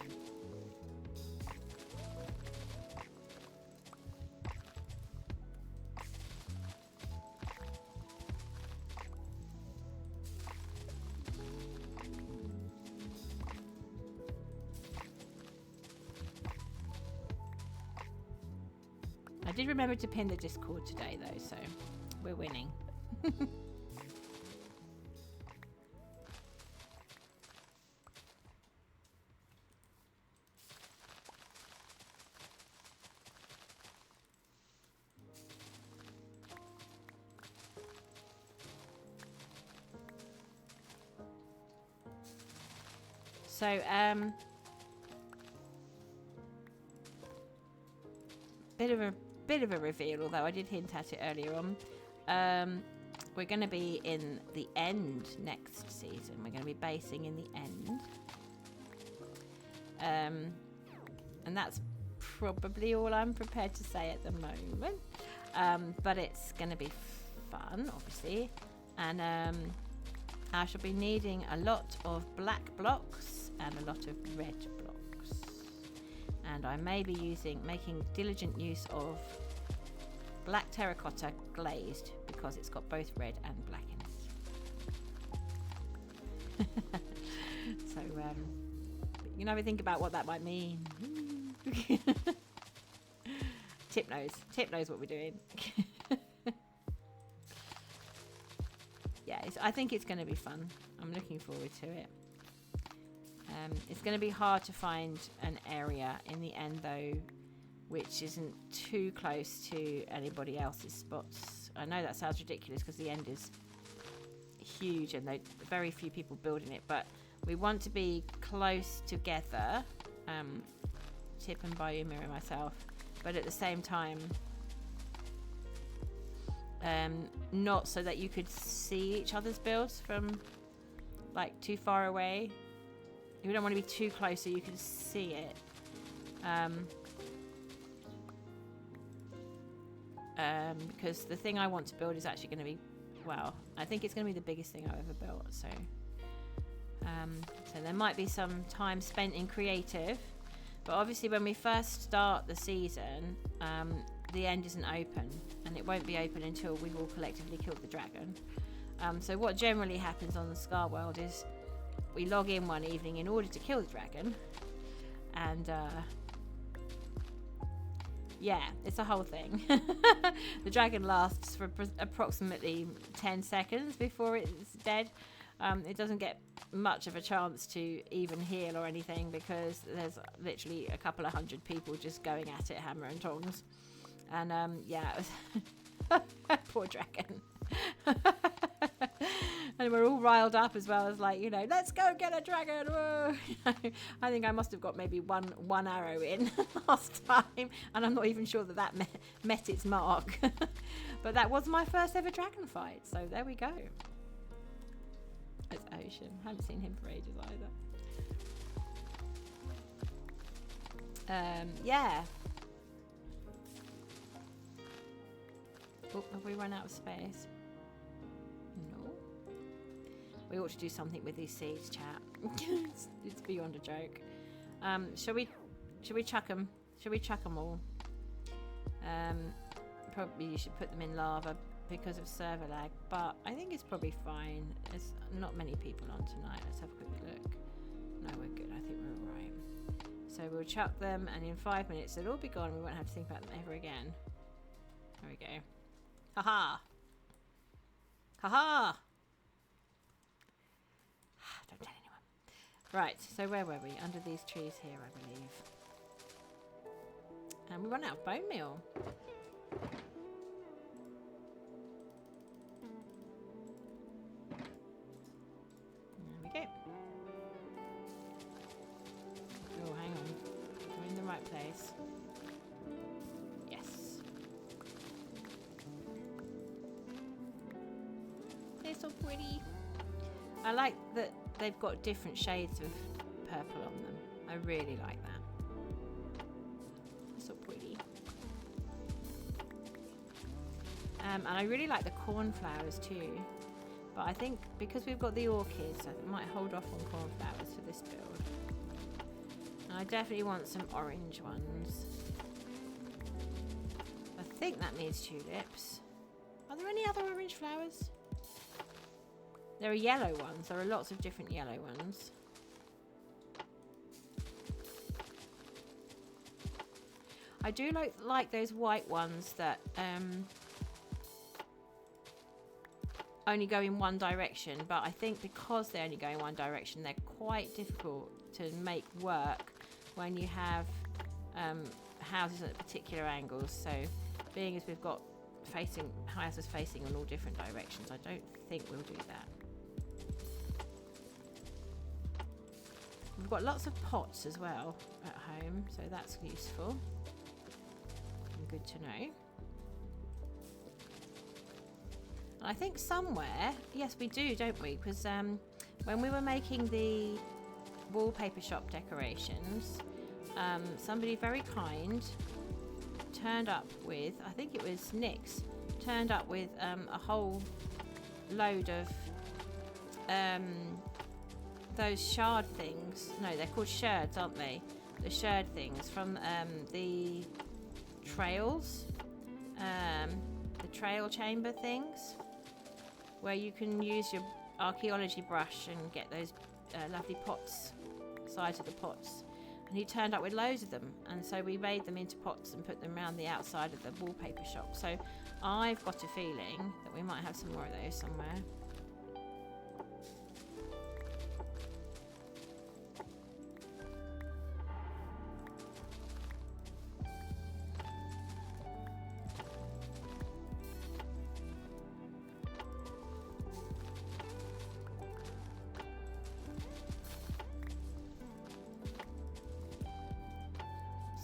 I did remember to pin the Discord today though, so we're winning. So, bit of a reveal, although I did hint at it earlier on. We're going to be in the end next season. We're going to be basing in the end. And that's probably all I'm prepared to say at the moment. But it's going to be fun, obviously. And I shall be needing a lot of black blocks and a lot of red blocks. And I may be making diligent use of black terracotta glazed because it's got both red and black in it. So you know, think about what that might mean. Tip knows what we're doing. Yeah, I think it's going to be fun. I'm looking forward to it. It's going to be hard to find an area in the end, though, which isn't too close to anybody else's spots. I know that sounds ridiculous because the end is huge and very few people building it, but we want to be close together, Tip and Bayumir and myself, but at the same time, not so that you could see each other's builds from like too far away. You don't want to be too close so you can see it. Because the thing I want to build is actually going to be, well, I think it's going to be the biggest thing I've ever built. So there might be some time spent in creative, but obviously when we first start the season, the end isn't open, and it won't be open until we've all collectively killed the dragon. So what generally happens on the ScarWorld is we log in one evening in order to kill the dragon, and yeah, it's a whole thing. The dragon lasts for approximately 10 seconds before it's dead. It doesn't get much of a chance to even heal or anything because there's literally a couple of hundred people just going at it hammer and tongs. And yeah, it was poor dragon. And we're all riled up as well as, like, you know, let's go get a dragon. Whoa. I think I must have got maybe one arrow in last time, and I'm not even sure that met its mark. But that was my first ever dragon fight, so there we go. It's Ocean. Haven't seen him for ages either. Yeah. Oh, have we run out of space? We ought to do something with these seeds, chat. It's beyond a joke. Shall we chuck them? Shall we chuck them all? Probably you should put them in lava because of server lag, but I think it's probably fine. There's not many people on tonight. Let's have a quick look. No, we're good. I think we're all right. So we'll chuck them, and in 5 minutes they'll all be gone. We won't have to think about them ever again. There we go. Haha! Haha! Don't tell anyone. Right, so where were we? Under these trees here, I believe. And we run out of bone meal. There we go. Oh, hang on. We're in the right place. Yes. They're so pretty. I like that they've got different shades of purple on them. I really like that. They're so pretty. And I really like the cornflowers too. But I think because we've got the orchids, I might hold off on cornflowers for this build. And I definitely want some orange ones. I think that needs tulips. Are there any other orange flowers? There are yellow ones. There are lots of different yellow ones. I do like those white ones that only go in one direction, but I think because they only go in one direction, they're quite difficult to make work when you have houses at particular angles. So being as we've got houses facing in all different directions, I don't think we'll do that. We've got lots of pots as well at home, so that's useful and good to know. And I think somewhere, yes we do, don't we? Because when we were making the wallpaper shop decorations, somebody very kind turned up with, I think it was Nick's, turned up with a whole load of those shard things. No, they're called sherds, aren't they? The sherd things from the trails, the trail chamber things, where you can use your archaeology brush and get those lovely pots, sides of the pots. And he turned up with loads of them, and so we made them into pots and put them around the outside of the wallpaper shop. So I've got a feeling that we might have some more of those somewhere.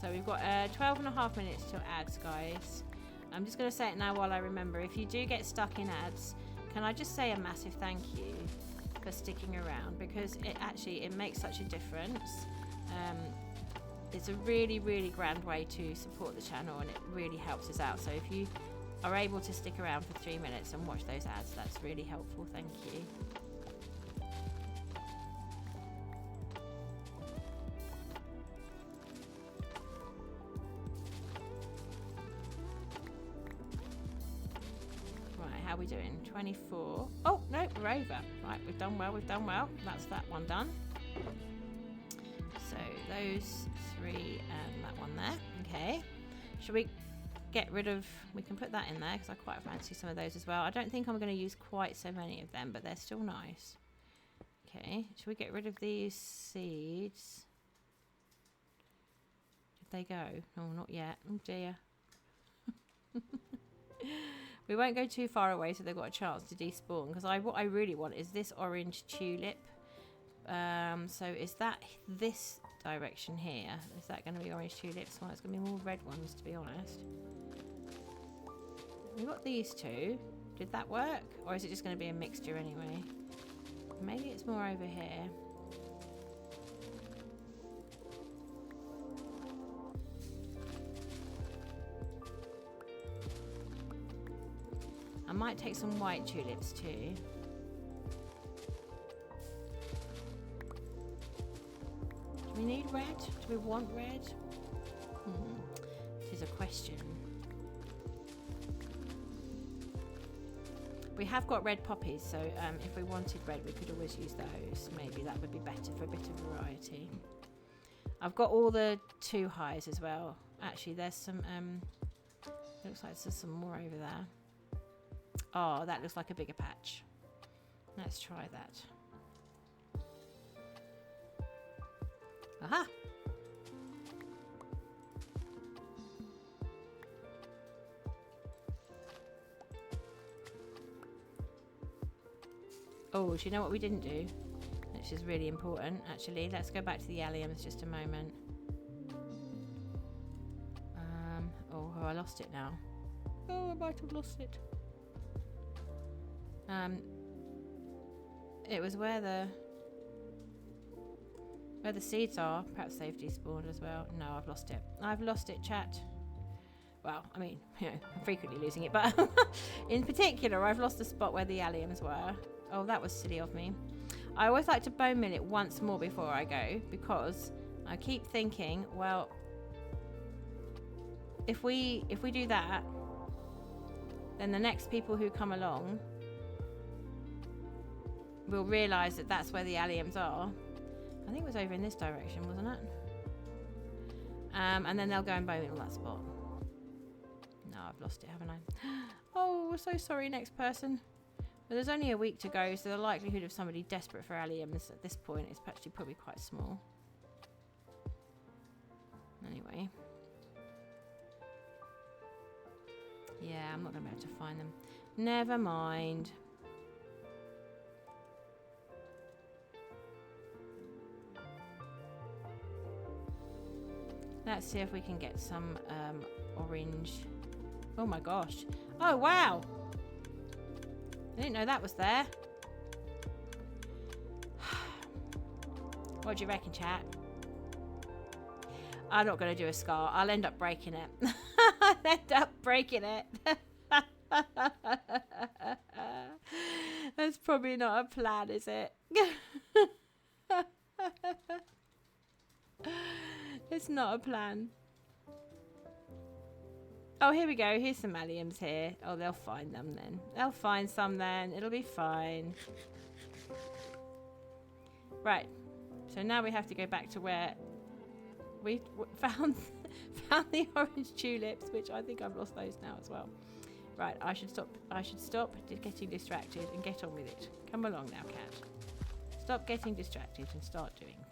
So we've got 12 and a half minutes till ads, guys. I'm just going to say it now while I remember. If you do get stuck in ads, can I just say a massive thank you for sticking around, because it makes such a difference. It's a really, really grand way to support the channel, and it really helps us out. So if you are able to stick around for 3 minutes and watch those ads, that's really helpful. Thank you. How are we doing? 24. Oh, no, we're over. Right, we've done well, we've done well. That's that one done. So those three and that one there. Okay. Should we get rid of... We can put that in there because I quite fancy some of those as well. I don't think I'm going to use quite so many of them, but they're still nice. Okay. Should we get rid of these seeds? Did they go? No, not yet. Oh, dear. We won't go too far away so they've got a chance to despawn, because what I really want is this orange tulip. So is that this direction here? Is that going to be orange tulips? Well, it's going to be more red ones, to be honest. We've got these two. Did that work? Or is it just going to be a mixture anyway? Maybe it's more over here. I might take some white tulips too. we need red? Do we want red? This is a question. We have got red poppies, so if we wanted red, we could always use those. Maybe that would be better for a bit of variety. I've got all the 2 highs as well. Actually, there's some, looks like there's some more over there. Oh, that looks like a bigger patch. Let's try that. Aha! Oh, do you know what we didn't do? Which is really important, actually. Let's go back to the alliums just a moment. Oh, I lost it now. Oh, I might have lost it. It was where the seeds are. Perhaps they've despawned as well. No, I've lost it. I've lost it, chat. Well, I mean, you know, I'm frequently losing it, but in particular, I've lost the spot where the alliums were. Oh, that was silly of me. I always like to bone mill it once more before I go, because I keep thinking, well, if we do that, then the next people who come along will realise that that's where the alliums are. I think it was over in this direction, wasn't it? And then they'll go and bone mill that spot. No, I've lost it, haven't I? Oh, we're so sorry, next person. But there's only a week to go, so the likelihood of somebody desperate for alliums at this point is actually probably quite small. Anyway. Yeah, I'm not going to be able to find them. Never mind. Let's see if we can get some orange. Oh my gosh. Oh, wow. I didn't know that was there. What do you reckon, chat? I'm not going to do a scar. I'll end up breaking it. I'll end up breaking it. That's probably not a plan, is it? It's not a plan. Oh, here we go. Here's some alliums here. Oh, they'll find them then. They'll find some then. It'll be fine. Right. So now we have to go back to where we found the orange tulips, which I think I've lost those now as well. Right. I should stop getting distracted and get on with it. Come along now, cat. Stop getting distracted and start doing things.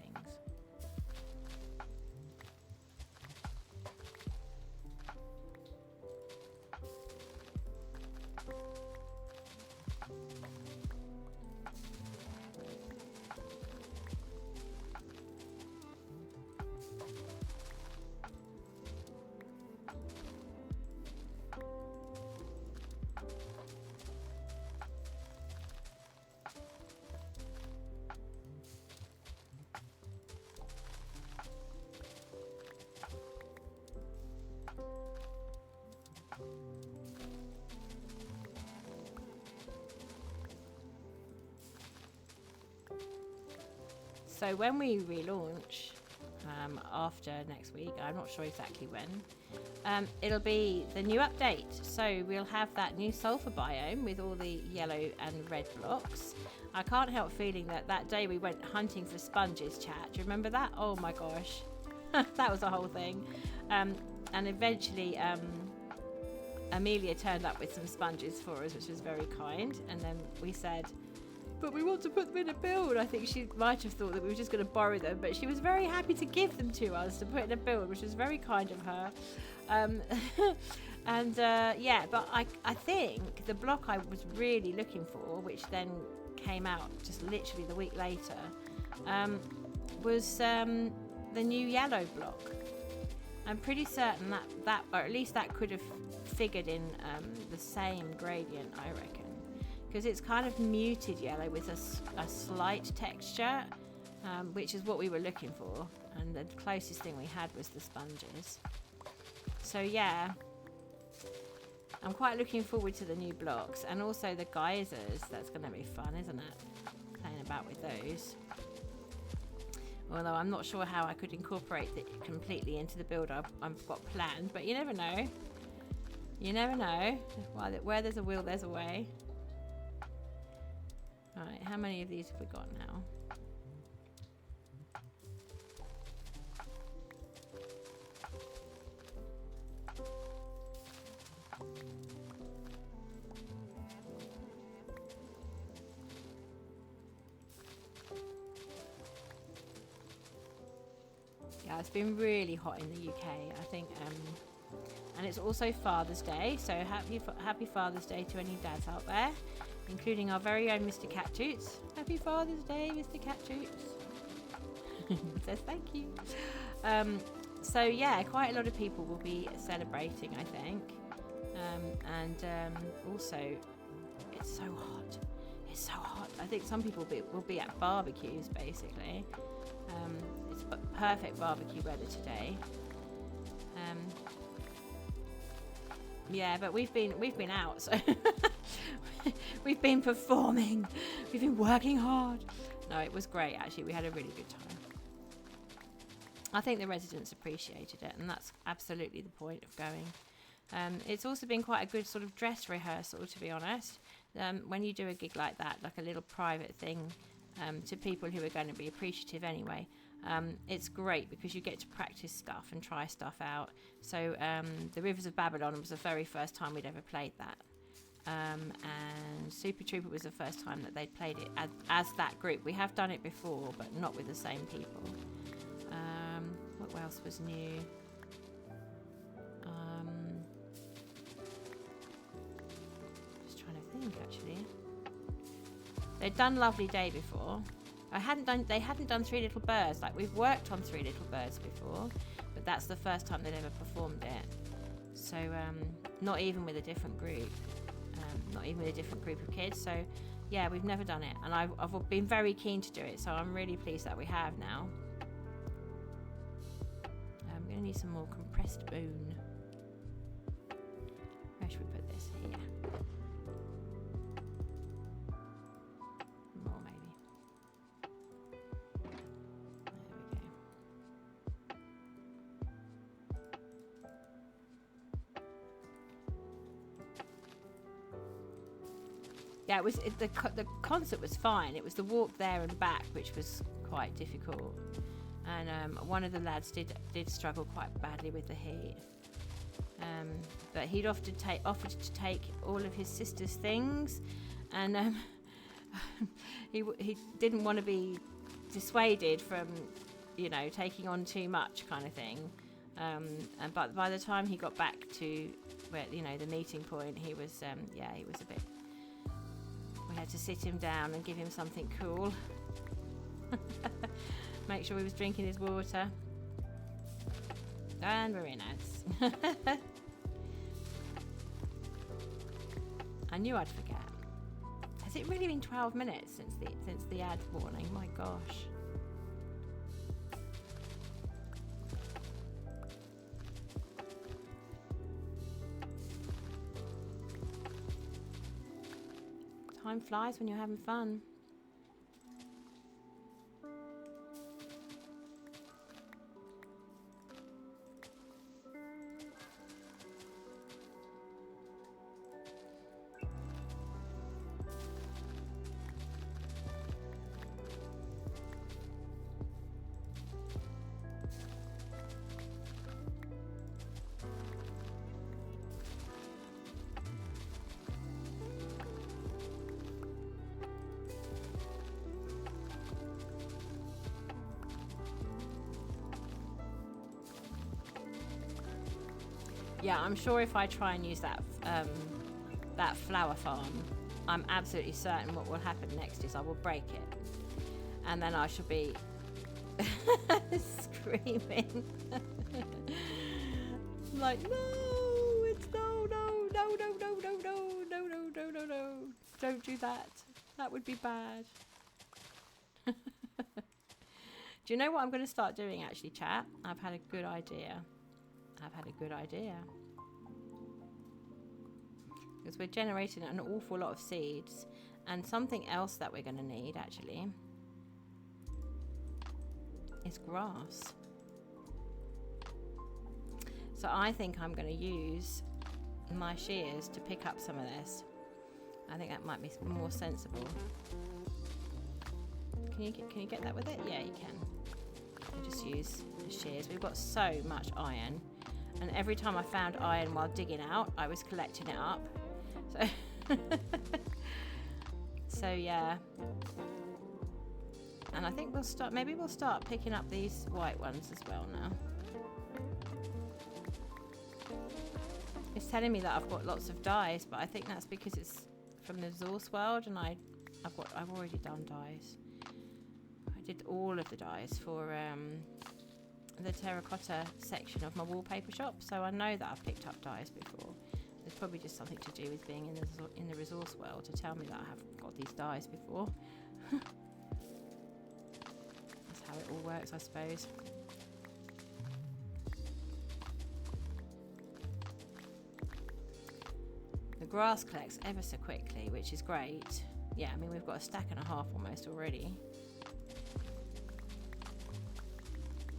So when we relaunch after next week, I'm not sure exactly when, it'll be the new update. So we'll have that new sulfur biome with all the yellow and red blocks. I can't help feeling that day we went hunting for sponges, chat. Do you remember that? Oh my gosh. That was the whole thing. And eventually Amelia turned up with some sponges for us, which was very kind. And then we said, but we want to put them in a build. I think she might have thought that we were just going to borrow them, but she was very happy to give them to us to put in a build, which was very kind of her. Yeah, but I think the block I was really looking for, which then came out just literally the week later, was the new yellow block. I'm pretty certain that or at least that could have figured in the same gradient, I reckon. Because it's kind of muted yellow with a slight texture, which is what we were looking for. And the closest thing we had was the sponges. So yeah, I'm quite looking forward to the new blocks. And also the geysers. That's going to be fun, isn't it? Playing about with those. Although I'm not sure how I could incorporate it completely into the build I've got planned, but you never know. You never know. Where there's a will, there's a way. Right, how many of these have we got now? Yeah, it's been really hot in the UK, I think, and it's also Father's Day, so happy Father's Day to any dads out there, including our very own Mr. Cattoots. Happy Father's Day, Mr. Cattoots. Says thank you. So yeah, quite a lot of people will be celebrating, I think, and also it's so hot. It's so hot. I think some people will be at barbecues basically. It's perfect barbecue weather today. Yeah, but we've been out, so we've been performing. We've been working hard. No, it was great actually. We had a really good time. I think the residents appreciated it, and that's absolutely the point of going. It's also been quite a good sort of dress rehearsal, to be honest. When you do a gig like that, like a little private thing, to people who are going to be appreciative anyway, it's great because you get to practice stuff and try stuff out. So the Rivers of Babylon was the very first time we'd ever played that, and Super Trooper was the first time that they'd played it as that group. We have done it before, but not with the same people. What else was new? Just trying to think actually. They'd done Lovely Day before. They hadn't done Three Little Birds. Like, we've worked on Three Little Birds before, but that's the first time they'd ever performed it. So not even with a different group, not even with a different group of kids. So yeah, we've never done it, and I've been very keen to do it. So I'm really pleased that we have now. I'm going to need some more compressed bone. Where should we put this? Here. More maybe. There we go. Yeah, the concert was fine. It was the walk there and back which was quite difficult, and one of the lads did struggle quite badly with the heat. But he'd offered to take all of his sister's things, and he didn't want to be dissuaded from, taking on too much kind of thing. But by the time he got back to where the meeting point, he was he was a bit. We had to sit him down and give him something cool. Make sure he was drinking his water. And very nice. I knew I'd forget. Has it really been 12 minutes since the ad warning? My gosh. Time flies when you're having fun. Yeah, I'm sure if I try and use that flower farm, I'm absolutely certain what will happen next is I will break it, and then I shall be screaming like, no, it's no, don't do that. That would be bad. Do you know what I'm going to start doing actually, chat? I've had a good idea. Because we're generating an awful lot of seeds, and something else that we're going to need actually is grass. So I think I'm going to use my shears to pick up some of this. I think that might be more sensible. Can you get that with it? Yeah, you can. I just use the shears. We've got so much iron, and every time I found iron while digging out, I was collecting it up. So, so yeah. And I think maybe we'll start picking up these white ones as well now. It's telling me that I've got lots of dyes, but I think that's because it's from the resource world, and I've already done dyes. I did all of the dyes for the terracotta section of my wallpaper shop, so I know that I've picked up dyes before. There's probably just something to do with being in the resource world to tell me that I have got these dyes before. That's how it all works, I suppose. The grass collects ever so quickly, which is great. Yeah, I mean, we've got a stack and a half almost already.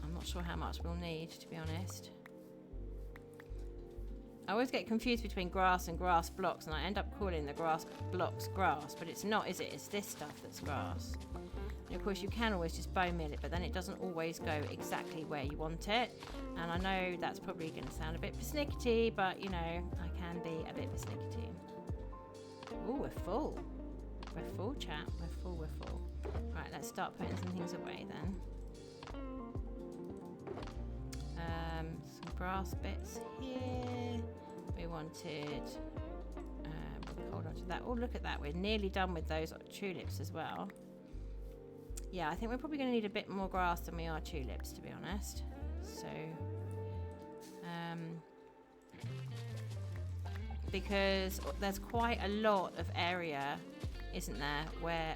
I'm not sure how much we'll need, to be honest. I always get confused between grass and grass blocks, and I end up calling the grass blocks grass, but it's not, is it? It's this stuff that's grass. And of course, you can always just bone meal it, but then it doesn't always go exactly where you want it. And I know that's probably going to sound a bit persnickety, but you know, I can be a bit persnickety. Oh, we're full. We're full, chat. We're full. Right, let's start putting some things away then. Some grass bits here. We wanted... we'll hold on to that. Oh, look at that. We're nearly done with those tulips as well. Yeah, I think we're probably going to need a bit more grass than we are tulips, to be honest. So... because there's quite a lot of area, isn't there, where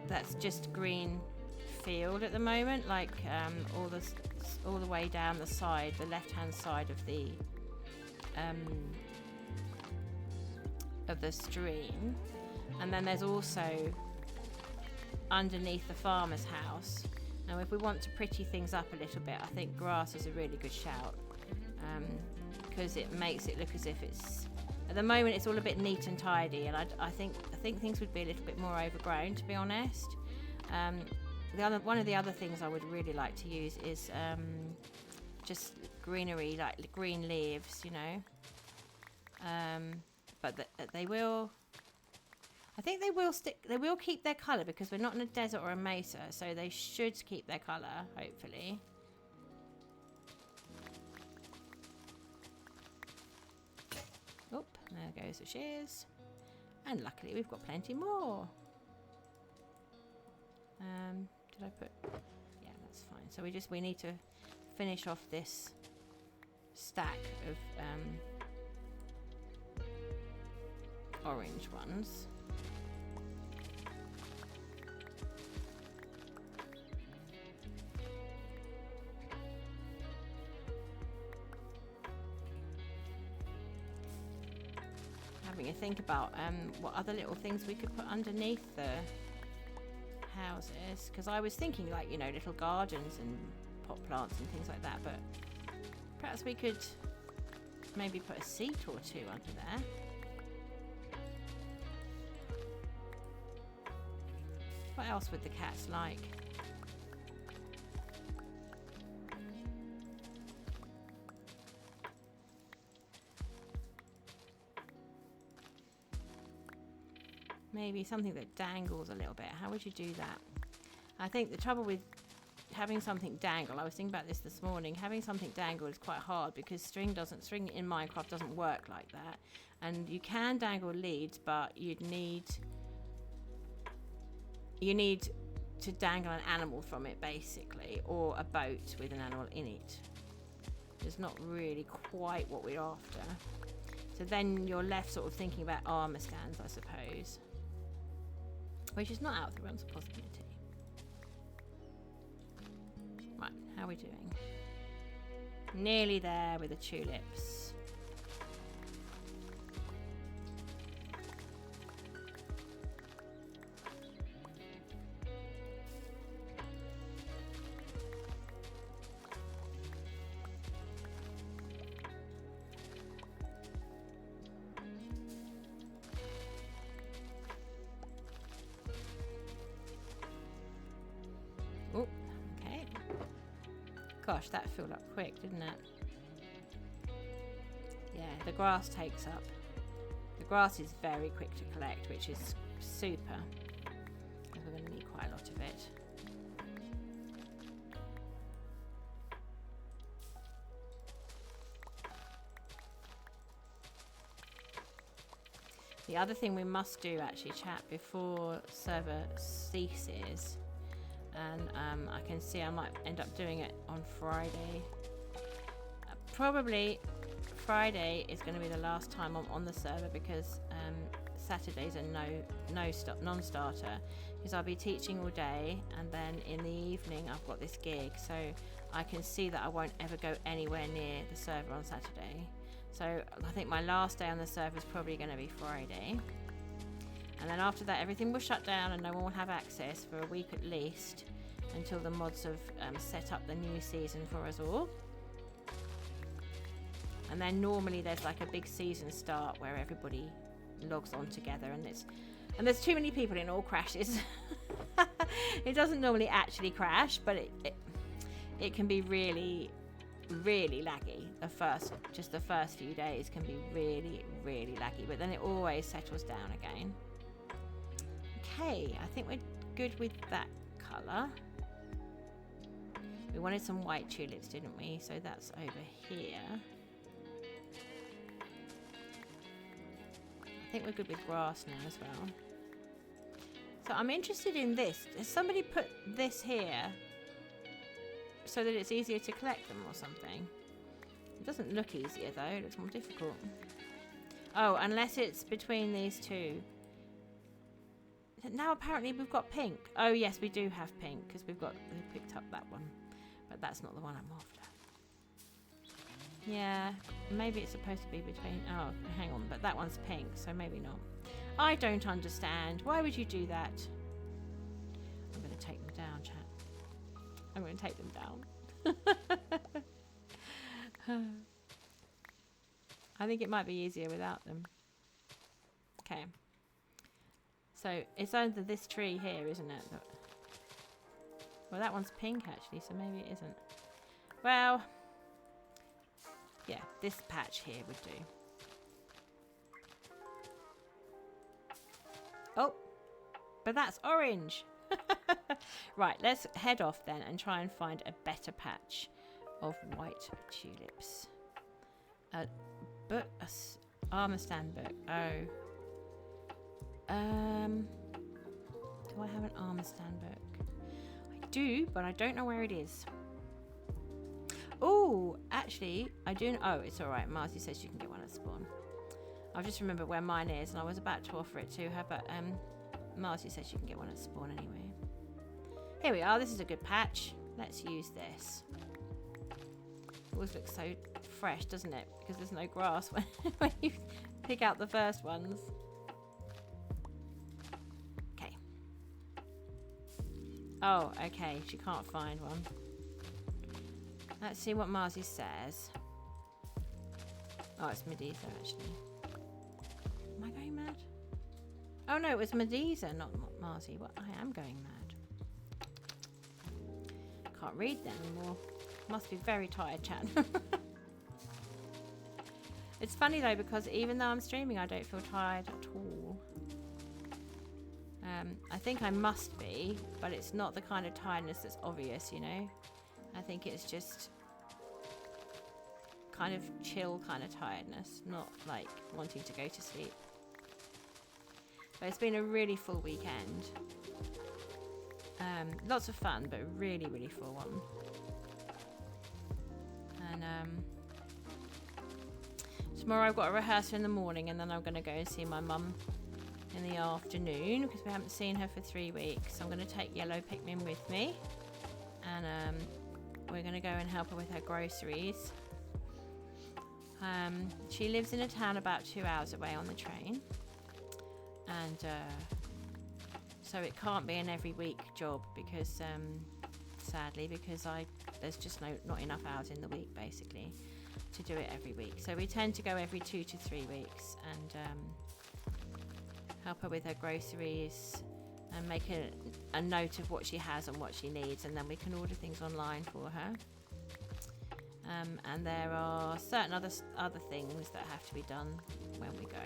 that's just green field at the moment, like all the way down the side, the left-hand side of the stream, and then there's also underneath the farmer's house. Now, if we want to pretty things up a little bit, I think grass is a really good shout. Because it makes it look as if it's... At the moment, it's all a bit neat and tidy, and I think things would be a little bit more overgrown, to be honest. One of the other things I would really like to use is just greenery, like green leaves, you know. But they will... I think they will stick. They will keep their colour because we're not in a desert or a mesa, so they should keep their colour, hopefully. Oh, there goes the shears. And luckily we've got plenty more. Did I put... Yeah, that's fine. So we need to finish off this stack of orange ones. Having a think about what other little things we could put underneath the houses, because I was thinking, like, you know, little gardens and pot plants and things like that, but perhaps we could maybe put a seat or two under there. What else would the cats like? Maybe something that dangles a little bit. How would you do that? I think the trouble with having something dangle, I was thinking about this morning, having something dangle is quite hard because string in Minecraft doesn't work like that. And you can dangle leads, but you need to dangle an animal from it, basically, or a boat with an animal in it. It's not really quite what we're after. So then you're left sort of thinking about armour stands, I suppose. Which is not out of the realms of possibility. Right, how are we doing? Nearly there with the tulips. Gosh, that filled up quick, didn't it? Yeah, the grass takes up. The grass is very quick to collect, which is super. We're going to need quite a lot of it. The other thing we must do, actually, chat, before server ceases, and I can see I might end up doing it on Friday. Probably Friday is going to be the last time I'm on the server, because Saturdays are non-starter, because I'll be teaching all day, and then in the evening I've got this gig, so I can see that I won't ever go anywhere near the server on Saturday. So I think my last day on the server is probably going to be Friday. And then after that, everything will shut down and no one will have access for a week at least, until the mods have set up the new season for us all. And then normally there's like a big season start where everybody logs on together, and there's too many people, it all crashes. It doesn't normally actually crash, but it can be really laggy. The first few days can be really laggy, but then it always settles down again. Okay, I think we're good with that colour. We wanted some white tulips, didn't we? So that's over here. I think we're good with grass now as well. So I'm interested in this. Has somebody put this here so that it's easier to collect them or something? It doesn't look easier though, it looks more difficult. Oh, unless it's between these two. Now apparently we've got pink. Oh yes, we do have pink, because we picked up that one. But that's not the one I'm after. Yeah, maybe it's supposed to be between... Oh, hang on, but that one's pink, so maybe not. I don't understand. Why would you do that? I'm going to take them down, chat. I'm going to take them down. I think it might be easier without them. Okay. So it's under this tree here, isn't it? Well, that one's pink actually, so maybe it isn't. Well, yeah, this patch here would do. Oh, but that's orange. Right, let's head off then and try and find a better patch of white tulips. A book, armor stand book. Oh. Do I have an armor stand book? I do, but I don't know where it is. Oh, actually, I do. Oh, it's all right. Marcy says you can get one at spawn. I've just remembered where mine is, and I was about to offer it to her, but Marcy says you can get one at spawn anyway. Here we are. This is a good patch. Let's use this. It always looks so fresh, doesn't it? Because there's no grass when you pick out the first ones. Okay. Oh, okay. She can't find one. Let's see what Marcy says. Oh, it's Medusa, actually. Am I going mad? Oh, no, it was Medusa, not Marcy. What? I am going mad. Can't read them anymore. Must be very tired, chat. It's funny, though, because even though I'm streaming, I don't feel tired at all. I think I must be, but it's not the kind of tiredness that's obvious, you know? I think it's just kind of chill kind of tiredness, not like wanting to go to sleep. But it's been a really full weekend. Lots of fun, but really, really full one. And tomorrow I've got a rehearsal in the morning, and then I'm going to go and see my mum in the afternoon, because we haven't seen her for 3 weeks. So I'm going to take Yellow Pikmin with me, and we're going to go and help her with her groceries. She lives in a town about 2 hours away on the train, and so it can't be an every week job, because sadly, because there's just not enough hours in the week basically to do it every week. So we tend to go every 2 to 3 weeks and help her with her groceries and make a note of what she has and what she needs, and then we can order things online for her. And there are certain other things that have to be done when we go.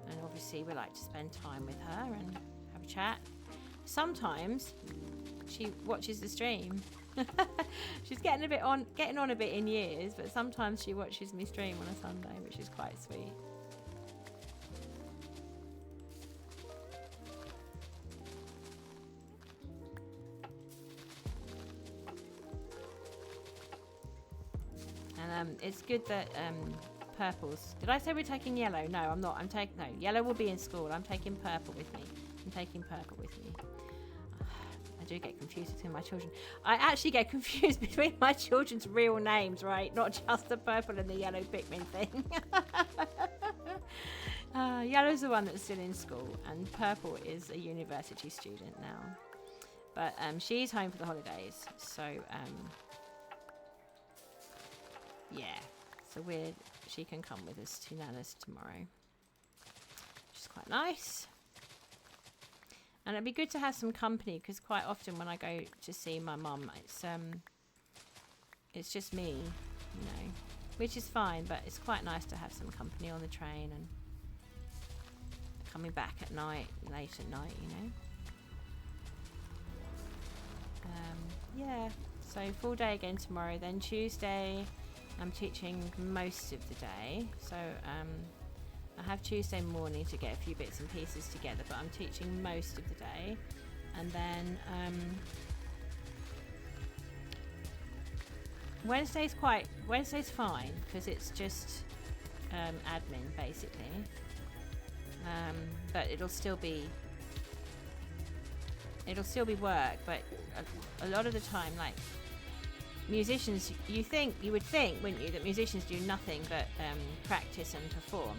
And obviously we like to spend time with her and have a chat. Sometimes she watches the stream. She's getting on a bit in years, but sometimes she watches me stream on a Sunday, which is quite sweet. And it's good that purples. Did I say we're taking yellow? No, I'm not. No, yellow will be in school. I'm taking purple with me. I'm taking purple with me. I do get confused between my children. I actually get confused between my children's real names, right? Not just the purple and the yellow Pikmin thing. Yellow's the one that's still in school, and purple is a university student now. But she's home for the holidays, so yeah. So she can come with us to Nana's tomorrow, which is quite nice. And it'd be good to have some company, because quite often when I go to see my mum, it's just me, you know, which is fine, but it's quite nice to have some company on the train and coming back at night, late at night, you know. Yeah, so full day again tomorrow. Then Tuesday, I'm teaching most of the day, so I have Tuesday morning to get a few bits and pieces together, but I'm teaching most of the day. And then Wednesday's fine, because it's just admin basically, but it'll still be work. But a lot of the time, like musicians, you would think, wouldn't you, that musicians do nothing but practice and perform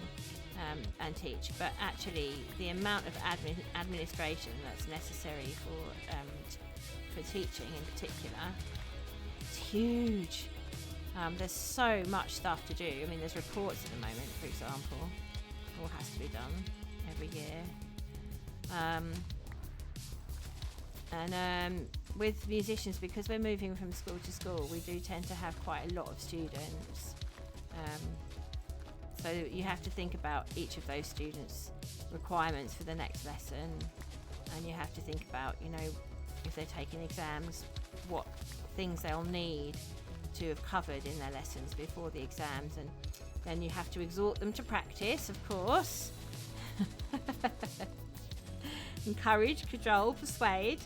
and teach, but actually the amount of administration that's necessary for teaching in particular, it's huge. There's so much stuff to do. I mean, there's reports at the moment, for example, all has to be done every year. And with musicians, because we're moving from school to school, we do tend to have quite a lot of students. So you have to think about each of those students' requirements for the next lesson, and you have to think about, you know, if they're taking exams, what things they'll need to have covered in their lessons before the exams, and then you have to exhort them to practice, of course. Encourage, cajole, persuade,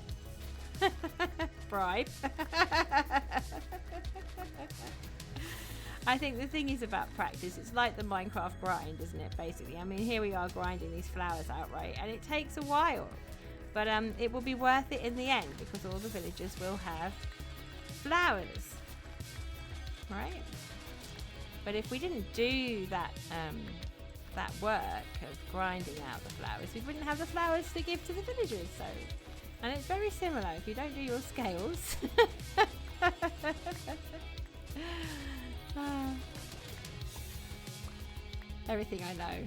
bribe. I think the thing is about practice, it's like the Minecraft grind, isn't it, basically? I mean, here we are grinding these flowers out, right? And it takes a while, but it will be worth it in the end, because all the villagers will have flowers, right? But if we didn't do that work of grinding out the flowers, we wouldn't have the flowers to give to the villagers. So, and it's very similar if you don't do your scales. Everything I know,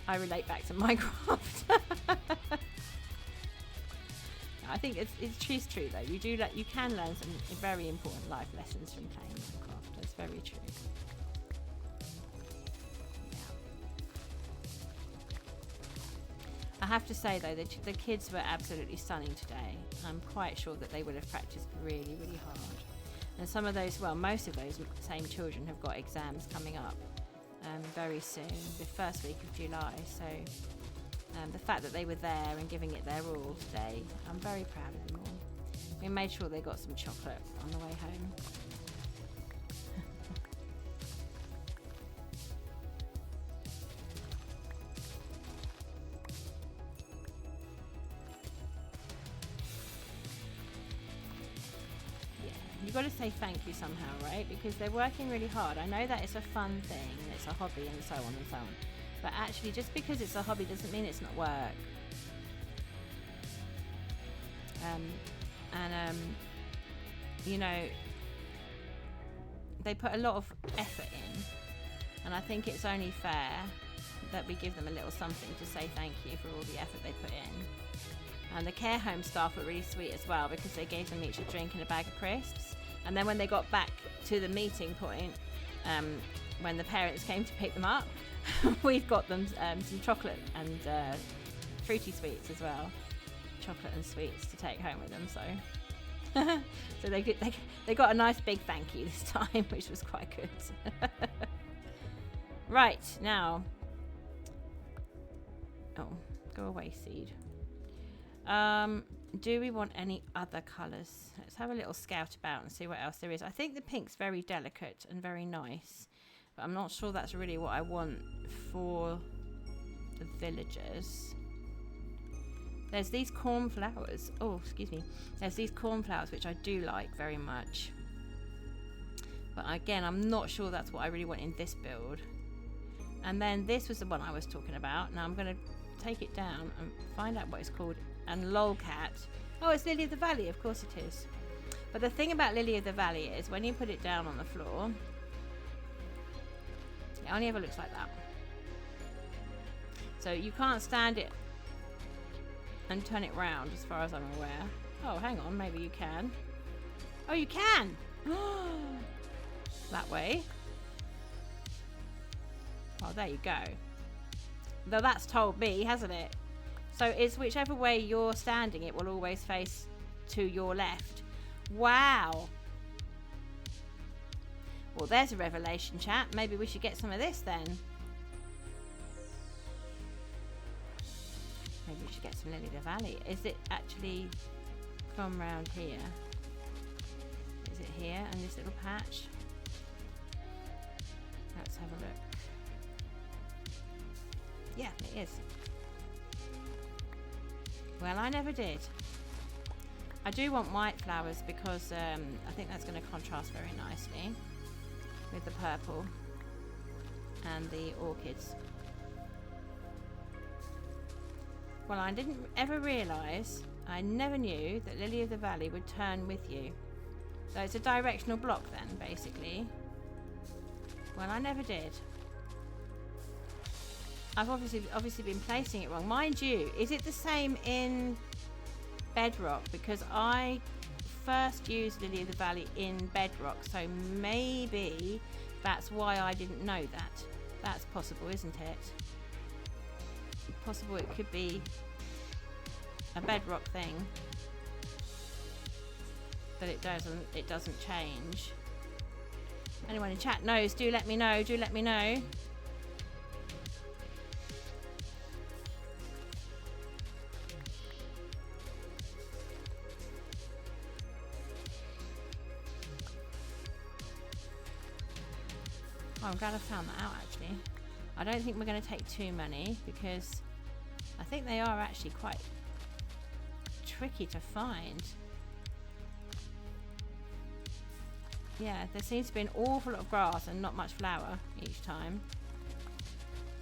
I relate back to Minecraft. I think it's true though. You can learn some very important life lessons from playing Minecraft. That's very true. I have to say though, the kids were absolutely stunning today. I'm quite sure that they would have practiced really, really hard. And some of those, well, most of those same children have got exams coming up very soon, the first week of July. So the fact that they were there and giving it their all today, I'm very proud of them all. We made sure they got some chocolate on the way home. You've got to say thank you somehow, right? Because they're working really hard. I know that it's a fun thing, and it's a hobby, and so on and so on. But actually, just because it's a hobby doesn't mean it's not work. You know, they put a lot of effort in, and I think it's only fair that we give them a little something to say thank you for all the effort they put in. And the care home staff were really sweet as well, because they gave them each a drink and a bag of crisps. And then when they got back to the meeting point, when the parents came to pick them up, we've got them some chocolate and fruity sweets as well. Chocolate and sweets to take home with them. So they got a nice big thank you this time, which was quite good. Right, now. Oh, go away, seed. Do we want any other colours? Let's have a little scout about and see what else there is. I think the pink's very delicate and very nice, but I'm not sure that's really what I want for the villagers. There's these cornflowers. Oh, excuse me. There's these cornflowers, which I do like very much. But again, I'm not sure that's what I really want in this build. And then this was the one I was talking about. Now I'm going to take it down and find out what it's called. And lolcat. Oh, it's Lily of the Valley. Of course it is. But the thing about Lily of the Valley is when you put it down on the floor, it only ever looks like that. So you can't stand it and turn it round, as far as I'm aware. Oh, hang on, maybe you can. Oh, you can! That way. Oh, there you go. Though that's told me, hasn't it? So it's whichever way you're standing, it will always face to your left. Wow. Well, there's a revelation, chat. Maybe we should get some of this then. Maybe we should get some Lily of the Valley. Is it actually from round here? Is it here in this little patch? Let's have a look. Yeah, it is. Well, I never did. I do want white flowers because I think that's going to contrast very nicely with the purple and the orchids. Well, I didn't ever realise, I never knew that Lily of the Valley would turn with you. So it's a directional block then, basically. Well, I never did. I've obviously been placing it wrong. Mind you, is it the same in Bedrock? Because I first used Lily of the Valley in Bedrock, so maybe that's why I didn't know that. That's possible, isn't it? Possible it could be a Bedrock thing, but it doesn't change. Anyone in chat knows, do let me know, do let me know. Oh, I'm glad I found that out actually. I don't think we're going to take too many because I think they are actually quite tricky to find. Yeah, there seems to be an awful lot of grass and not much flower each time.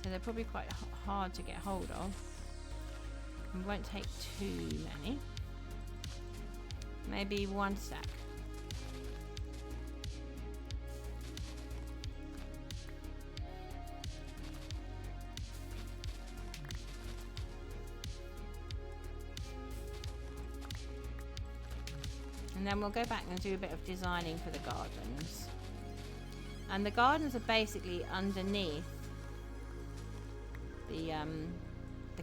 So they're probably quite hard to get hold of. We won't take too many. Maybe one stack. And then we'll go back and do a bit of designing for the gardens. And the gardens are basically underneath the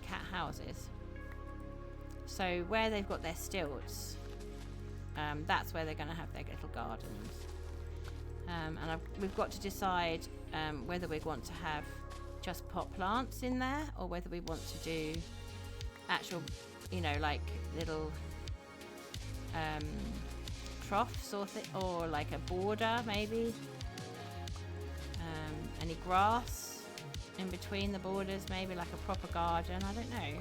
cat houses. So where they've got their stilts, that's where they're going to have their little gardens. And we've got to decide whether we want to have just pot plants in there or whether we want to do actual, you know, like little troughs or like a border maybe. Any grass in between the borders, maybe like a proper garden, I don't know.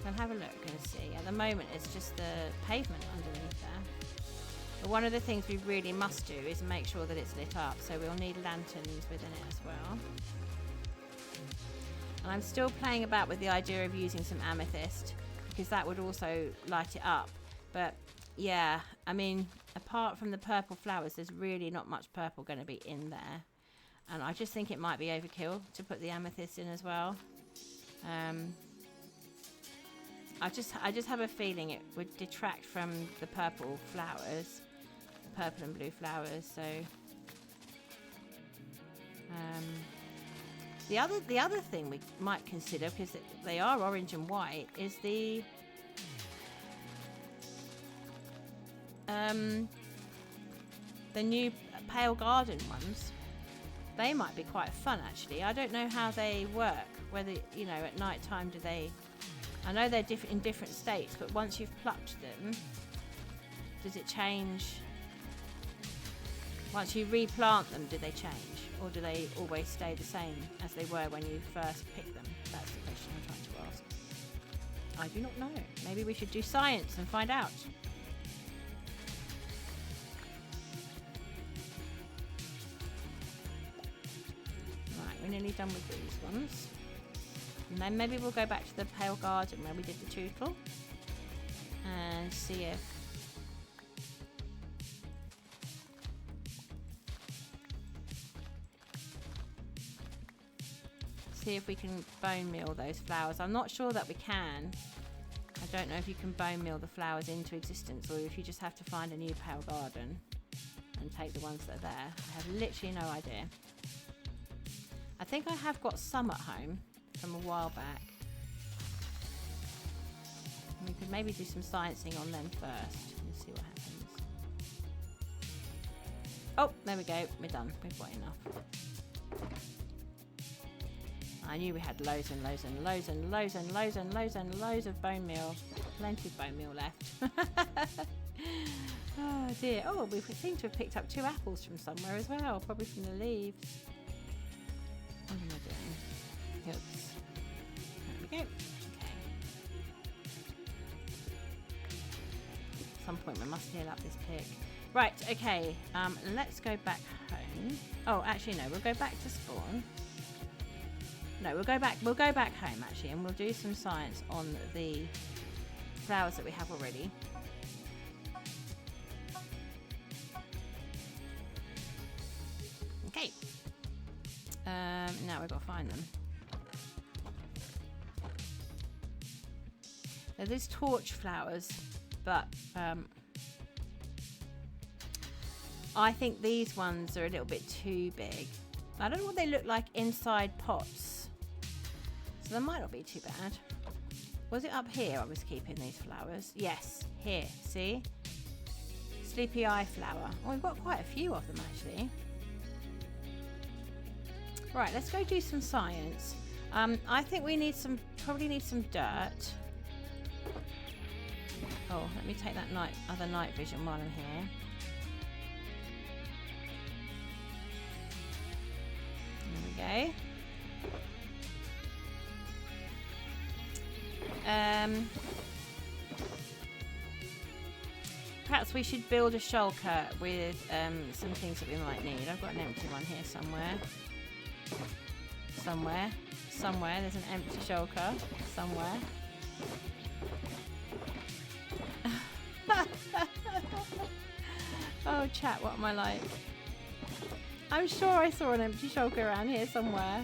We'll have a look and see. At the moment it's just the pavement underneath there. But one of the things we really must do is make sure that it's lit up, so we'll need lanterns within it as well. And I'm still playing about with the idea of using some amethyst because that would also light it up. But yeah, I mean, apart from the purple flowers, there's really not much purple going to be in there. And I just think it might be overkill to put the amethyst in as well. I just have a feeling it would detract from the purple flowers purple and blue flowers. So the other thing we might consider, because they are orange and white, is the new pale garden ones. They might be quite fun, actually. I don't know how they work. Whether, you know, at night time do they... I know they're in different states, but once you've plucked them, does it change? Once you replant them, do they change? Or do they always stay the same as they were when you first picked them? That's the question I'm trying to ask. I do not know. Maybe we should do science and find out. Right, we're nearly done with these ones. And then maybe we'll go back to the pale garden where we did the tootle and see if we can bone meal those flowers. I'm not sure that we can. I don't know if you can bone meal the flowers into existence, or if you just have to find a new pale garden and take the ones that are there. I have literally no idea. I think I have got some at home from a while back. We could maybe do some sciencing on them first and see what happens. Oh, there we go. We're done. We've got enough. I knew we had loads and loads and loads and loads and loads and loads and loads of bone meal. Plenty of bone meal left. Oh dear. Oh, we seem to have picked up 2 apples from somewhere as well. Probably from the leaves. What am I doing? Oops. There we go. Okay. At some point we must heal up this pig. Right, okay. Let's go back home. Oh, actually no, we'll go back to spawn. No, we'll go back home actually, and we'll do some science on the flowers that we have already. Okay. Now we've got to find them. They're these torch flowers, but I think these ones are a little bit too big. I don't know what they look like inside pots. So they might not be too bad. Was it up here I was keeping these flowers? Yes, here, see? Sleepy eye flower. Oh, we've got quite a few of them actually. Right, let's go do some science. I think we need probably need some dirt. Oh, let me take that other night vision while I'm here. There we go. Perhaps we should build a shulker with some things that we might need. I've got an empty one here somewhere. Somewhere there's an empty shulker somewhere. Oh chat, what am I like? I'm sure I saw an empty shulker around here somewhere.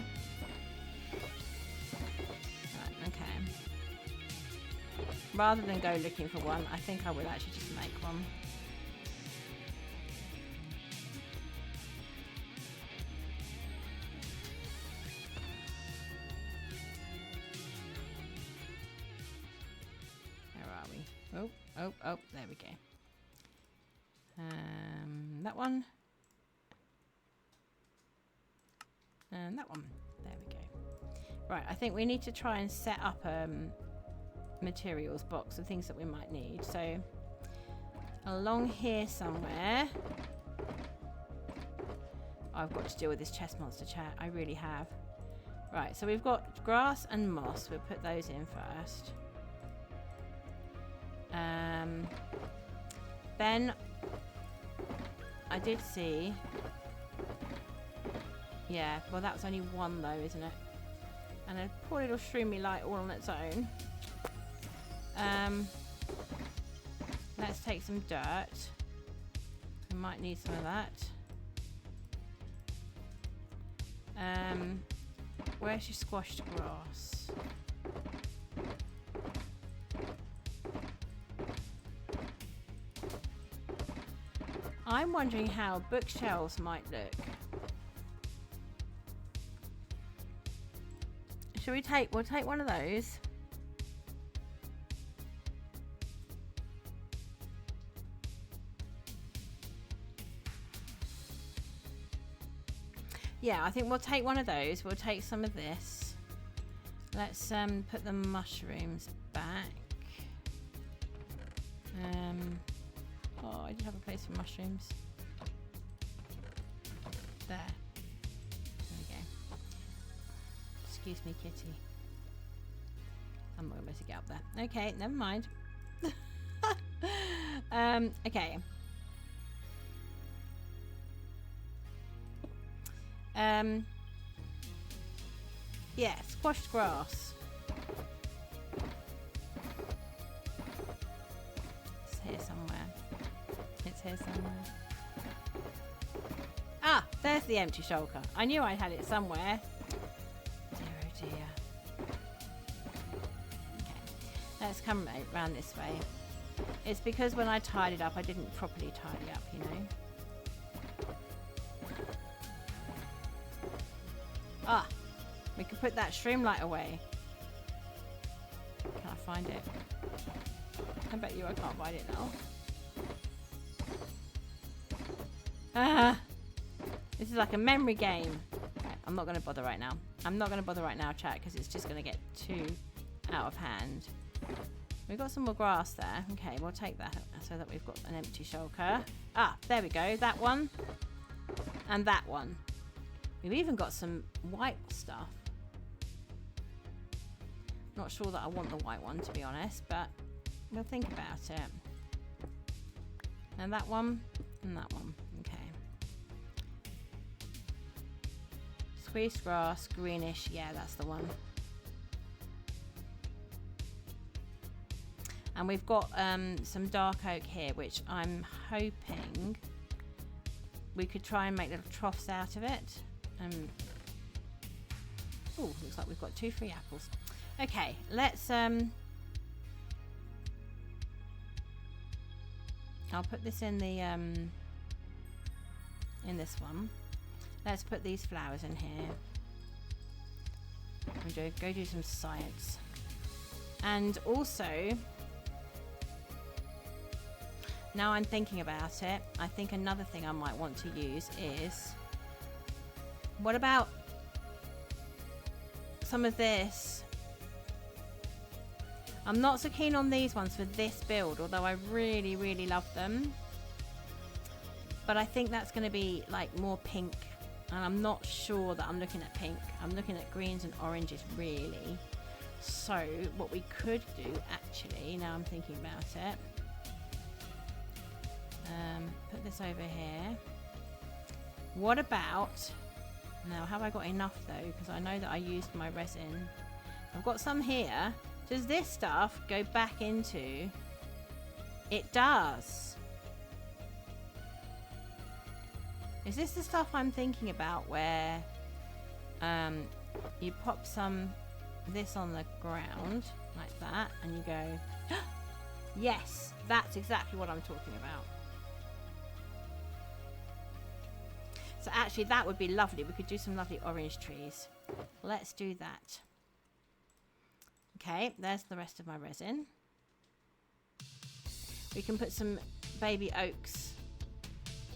Right, okay. Rather than go looking for one, I think I will actually just make one. Oh, there we go. That one. And that one. There we go. Right, I think we need to try and set up a materials box of things that we might need. So, along here somewhere. I've got to deal with this chest monster chat. I really have. Right, so we've got grass and moss. We'll put those in first. Then I did see, yeah, well that was only one though, isn't it? And a poor little shroomy light all on its own. Let's take some dirt. We might need some of that. Where's your squashed grass? I'm wondering how bookshelves might look. Should we take, we'll take one of those. Yeah, I think we'll take one of those. We'll take some of this. Let's put the mushrooms back. Oh, I did have a place for mushrooms. There. There we go. Excuse me, kitty. I'm not going to get up there. Okay, never mind. Okay. Yeah, squashed grass. It's here somewhere. It's here somewhere. Ah, there's the empty shulker. I knew I had it somewhere. Dear, oh dear. Okay, let's come round this way. It's because when I tied it up, I didn't properly tidy up, you know. Ah, we can put that streamlight away. Can I find it? I bet you I can't find it now. Ah, this is like a memory game. Right, I'm not going to bother right now. I'm not going to bother right now, chat, because it's just going to get too out of hand. We've got some more grass there. Okay, we'll take that so that we've got an empty shulker. Ah, there we go. That one. And that one. We've even got some white stuff. Not sure that I want the white one, to be honest, but we'll think about it. And that one, and that one. Okay. Squeezed grass, greenish. Yeah, that's the one. And we've got some dark oak here, which I'm hoping we could try and make little troughs out of it. Oh, looks like we've got 2 free apples. Okay, let's I'll put this in the in this one. Let's put these flowers in here. We'll go do some science. And also, now I'm thinking about it, I think another thing I might want to use is, what about some of this? I'm not so keen on these ones for this build, although I really, really love them. But I think that's going to be like more pink, and I'm not sure that I'm looking at pink. I'm looking at greens and oranges, really. So what we could do, actually, now I'm thinking about it, put this over here. What about... Now, have I got enough though? Because I know that I used my resin. I've got some here. Does this stuff go back into... It does. Is this the stuff I'm thinking about where you pop some this on the ground like that and you go... Yes, that's exactly what I'm talking about. So actually that would be lovely. We could do some lovely orange trees. Let's do that. Okay, there's the rest of my resin. We can put some baby oaks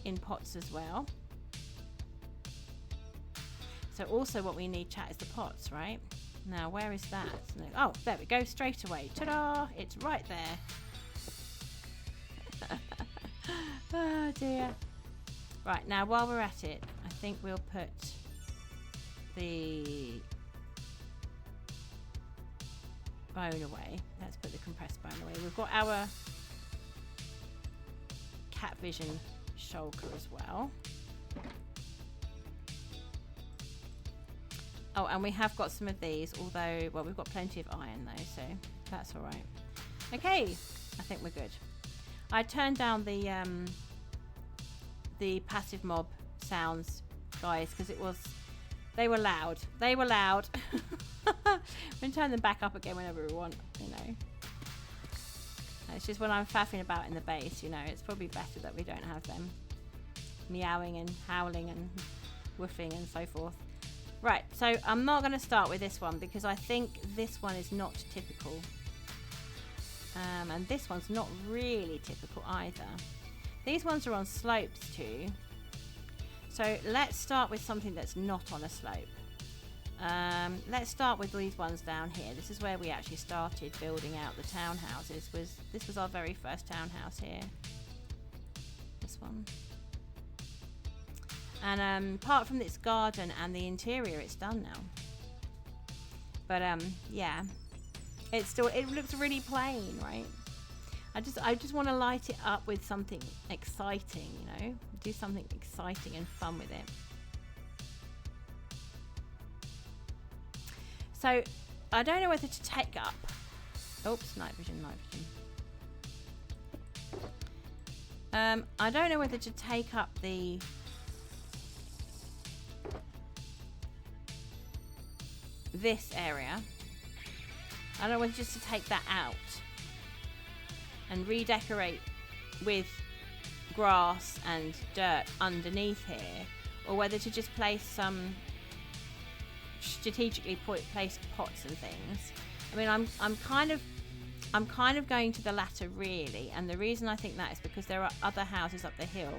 in pots as well. So also what we need, chat, is the pots, right? Now, where is that? Oh, there we go, straight away. Ta-da! It's right there. Oh dear. Right, now while we're at it, I think we'll put the bone away. Let's put the compressed bone away. We've got our cat vision shulker as well. Oh, and we have got some of these, although, well, we've got plenty of iron though, so that's all right. Okay, I think we're good. I turned down the passive mob sounds, guys, because they were loud. They were loud. We can turn them back up again whenever we want, you know. It's just when I'm faffing about in the base, you know, it's probably better that we don't have them. meowing and howling and woofing and so forth. Right, so I'm not going to start with this one because I think this one is not typical. And this one's not really typical either. These ones are on slopes too. So let's start with something that's not on a slope. Let's start with these ones down here. This is where we actually started building out the townhouses. This was our very first townhouse here. This one. And apart from its garden and the interior, it's done now. But yeah, it looks really plain, right? I just want to light it up with something exciting, you know, do something exciting and fun with it. So I don't know whether to take up. Oops, night vision. I don't know whether to take up this area. I don't know whether just to take that out and redecorate with grass and dirt underneath here, or whether to just place some strategically placed pots and things. I mean, I'm kind of going to the latter really, and the reason I think that is because there are other houses up the hill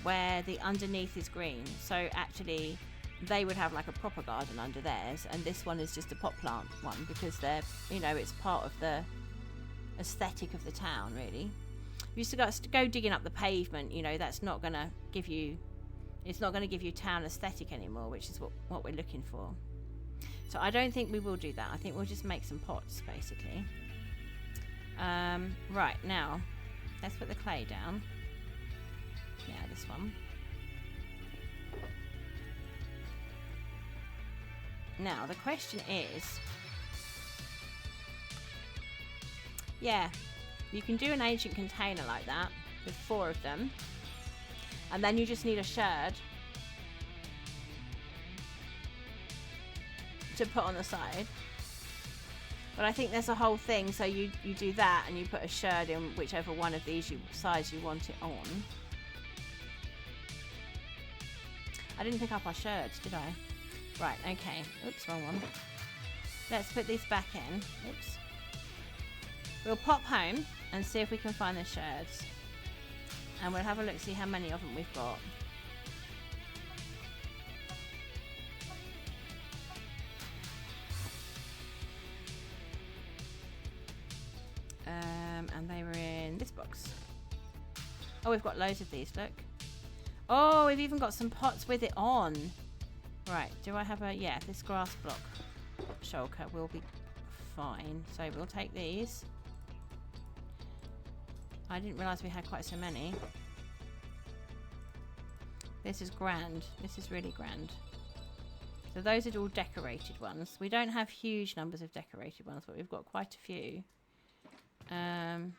where the underneath is green, so actually they would have like a proper garden under theirs, and this one is just a pot plant one because they're, you know, it's part of the aesthetic of the town really. You used to go digging up the pavement, you know, that's not going to give you, it's not going to give you town aesthetic anymore, which is what we're looking for. So I don't think we will do that. I think we'll just make some pots basically. Right, now let's put the clay down. Yeah, this one. Now the question is, yeah, you can do an ancient container like that with 4 of them, and then you just need a sherd to put on the side. But I think there's a whole thing, so you do that and you put a sherd in whichever one of these size you want it on. I didn't pick up our sherds, did I? Right, okay. Oops, wrong one. Let's put these back in. Oops. We'll pop home and see if we can find the sherds. And we'll have a look, see how many of them we've got. And they were in this box. Oh, we've got loads of these, look. Oh, we've even got some pots with it on. Right, do I have a... Yeah, this grass block shulker will be fine. So we'll take these. I didn't realise we had quite so many. This is grand. This is really grand. So those are all decorated ones. We don't have huge numbers of decorated ones, but we've got quite a few.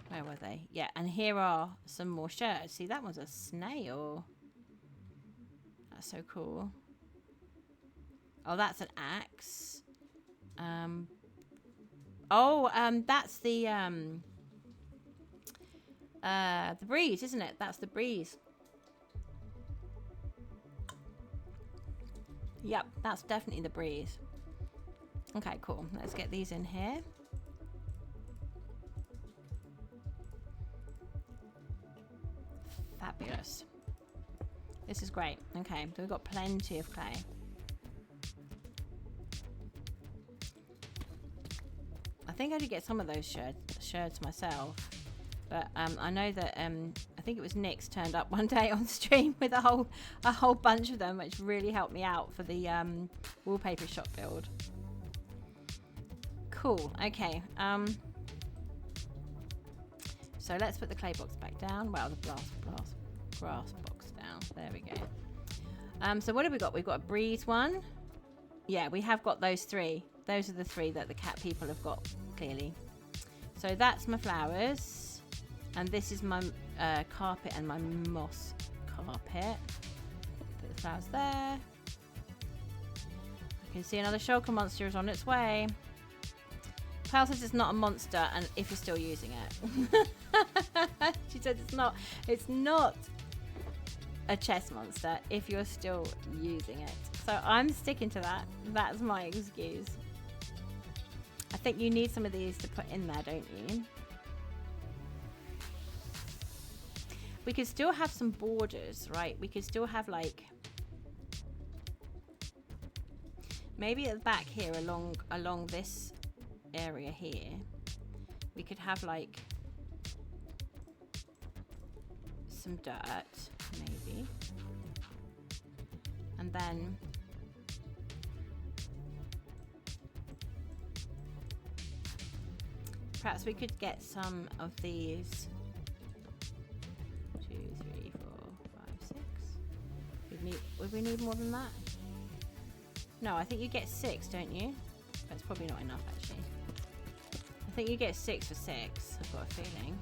Where were they? Yeah, and here are some more shirts. See, that one's a snail. That's so cool. Oh, that's an axe. That's the breeze, isn't it? That's the breeze. Yep, that's definitely the breeze. Okay, cool. Let's get these in here. Fabulous. This is great. Okay, so we've got plenty of clay. I think I did get some of those sherds myself, but I know that I think it was Nick's turned up one day on stream with a whole bunch of them, which really helped me out for the wallpaper shop build. Cool. Okay. So let's put the clay box back down. Well, the grass box down. There we go. So what have we got? We've got a breeze one. Yeah, we have got those 3. Those are the 3 that the cat people have got, clearly. So that's my flowers. And this is my carpet and my moss carpet. Put the flowers there. You can see another shulker monster is on its way. Pal says it's not a monster, and if you're still using it. She said it's not. It's not. a chest monster if you're still using it. So I'm sticking to that. That's my excuse. I think you need some of these to put in there, don't you? We could still have some borders, right? We could still have like, maybe at the back here along this area here, we could have like some dirt, maybe. And then perhaps we could get some of these. 2, 3, 4, 5, 6. Would we need more than that? No, I think you get 6, don't you? That's probably not enough, actually. I think you get 6 for 6. I've got a feeling.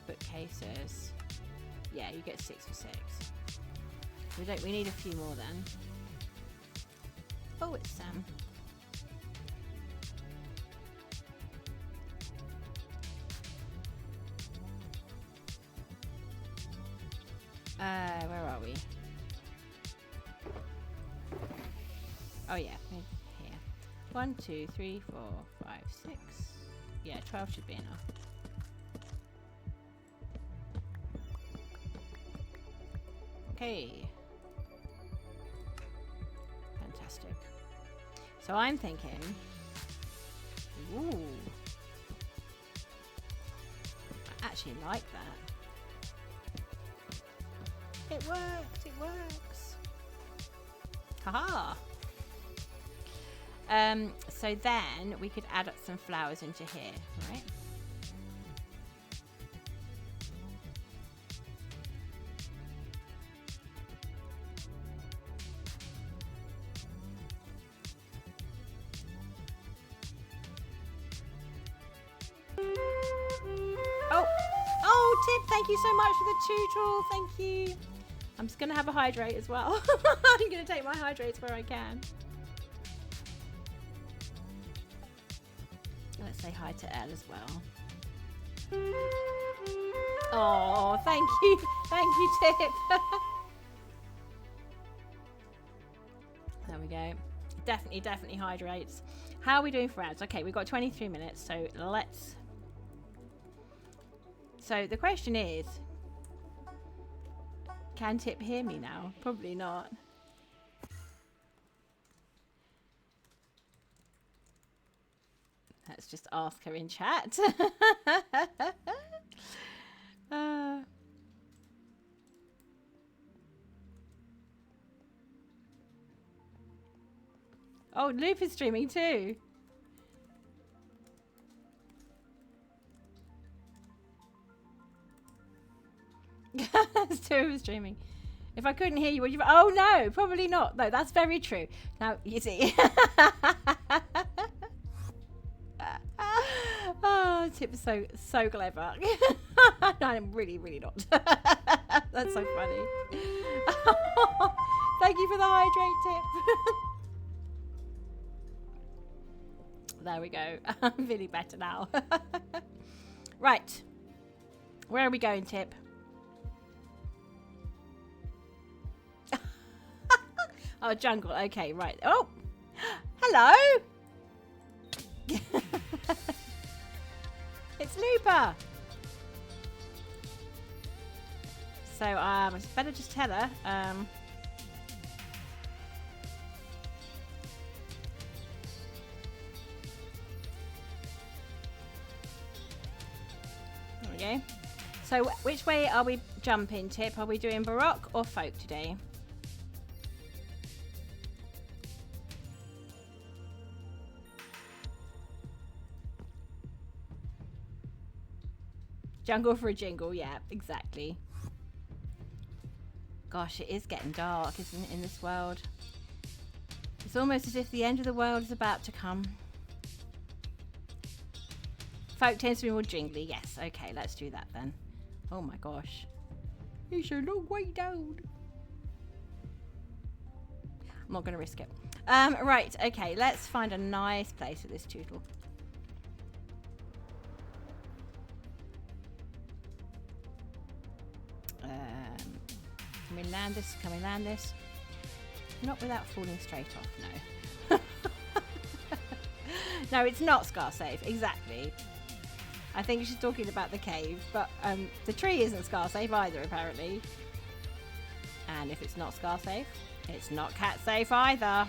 Bookcases. Yeah, you get 6 for 6. We need a few more then. Oh, it's Sam. Where are we? Oh yeah, here. 1, 2, 3, 4, 5, 6. Yeah, 12 should be enough. Okay. Fantastic. So I'm thinking, ooh, I actually like that. It works, it works. Haha. So then we could add up some flowers into here, right? Oh, Tip, thank you so much for the tutorial. Thank you. I'm just going to have a hydrate as well. I'm going to take my hydrates where I can. Let's say hi to Elle as well. Oh, thank you. Thank you, Tip. There we go. Definitely hydrates. How are we doing for ads? Okay, we've got 23 minutes, so let's... So the question is, can Tip hear me now? Probably not. Let's just ask her in chat. Oh, Loop is streaming too. There's 2 of us streaming. If I couldn't hear you, would you? Oh no, probably not. No, that's very true. Now you see. Oh, Tip is so clever. No, I'm really not. That's so funny. Thank you for the hydrate, Tip. There we go. I'm feeling better now. Right. Where are we going, Tip? Oh, jungle. Okay, right. Oh, hello. It's Looper. So I better just tell her. There we go. So which way are we jumping, Tip? Are we doing Baroque or folk today? Jungle for a jingle, yeah, exactly. Gosh, it is getting dark, isn't it, in this world? It's almost as if the end of the world is about to come. Folk tends to be more jingly, yes. Okay, let's do that then. Oh my gosh. It's a long way down. I'm not going to risk it. Right, okay, let's find a nice place for this tutorial. Can we land this? Can we land this? Not without falling straight off, no. No, it's not Scar safe, exactly. I think she's talking about the cave, but the tree isn't Scar safe either, apparently. And if it's not Scar safe, it's not cat safe either.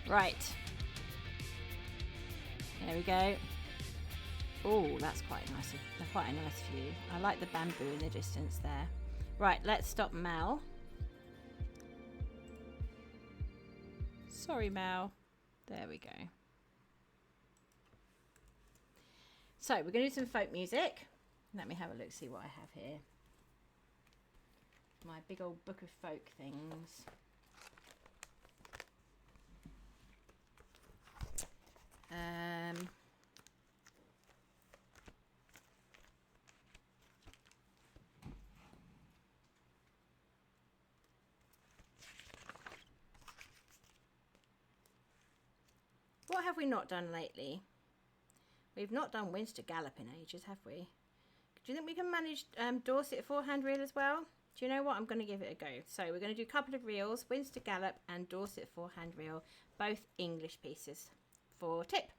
Right. There we go. Oh, that's quite a nice view. I like the bamboo in the distance there. Right, let's stop Mal. Sorry, Mal. There we go. So we're going to do some folk music. Let me have a look, see what I have here. My big old book of folk things. What have we not done lately? We've not done Winster Gallop in ages, have we? Do you think we can manage Dorset forehand reel as well? Do you know what? I'm going to give it a go. So we're going to do a couple of reels, Winster Gallop and Dorset forehand reel, both English pieces for tip.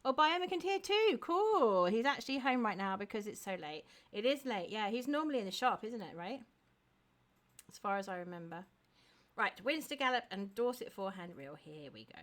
Oh, Biomic can hear too. Cool. He's actually home right now because it's so late. It is late. Yeah, he's normally in the shop, isn't it, right? As far as I remember. Right, Winster Gallop and Dorset forehand reel. Here we go.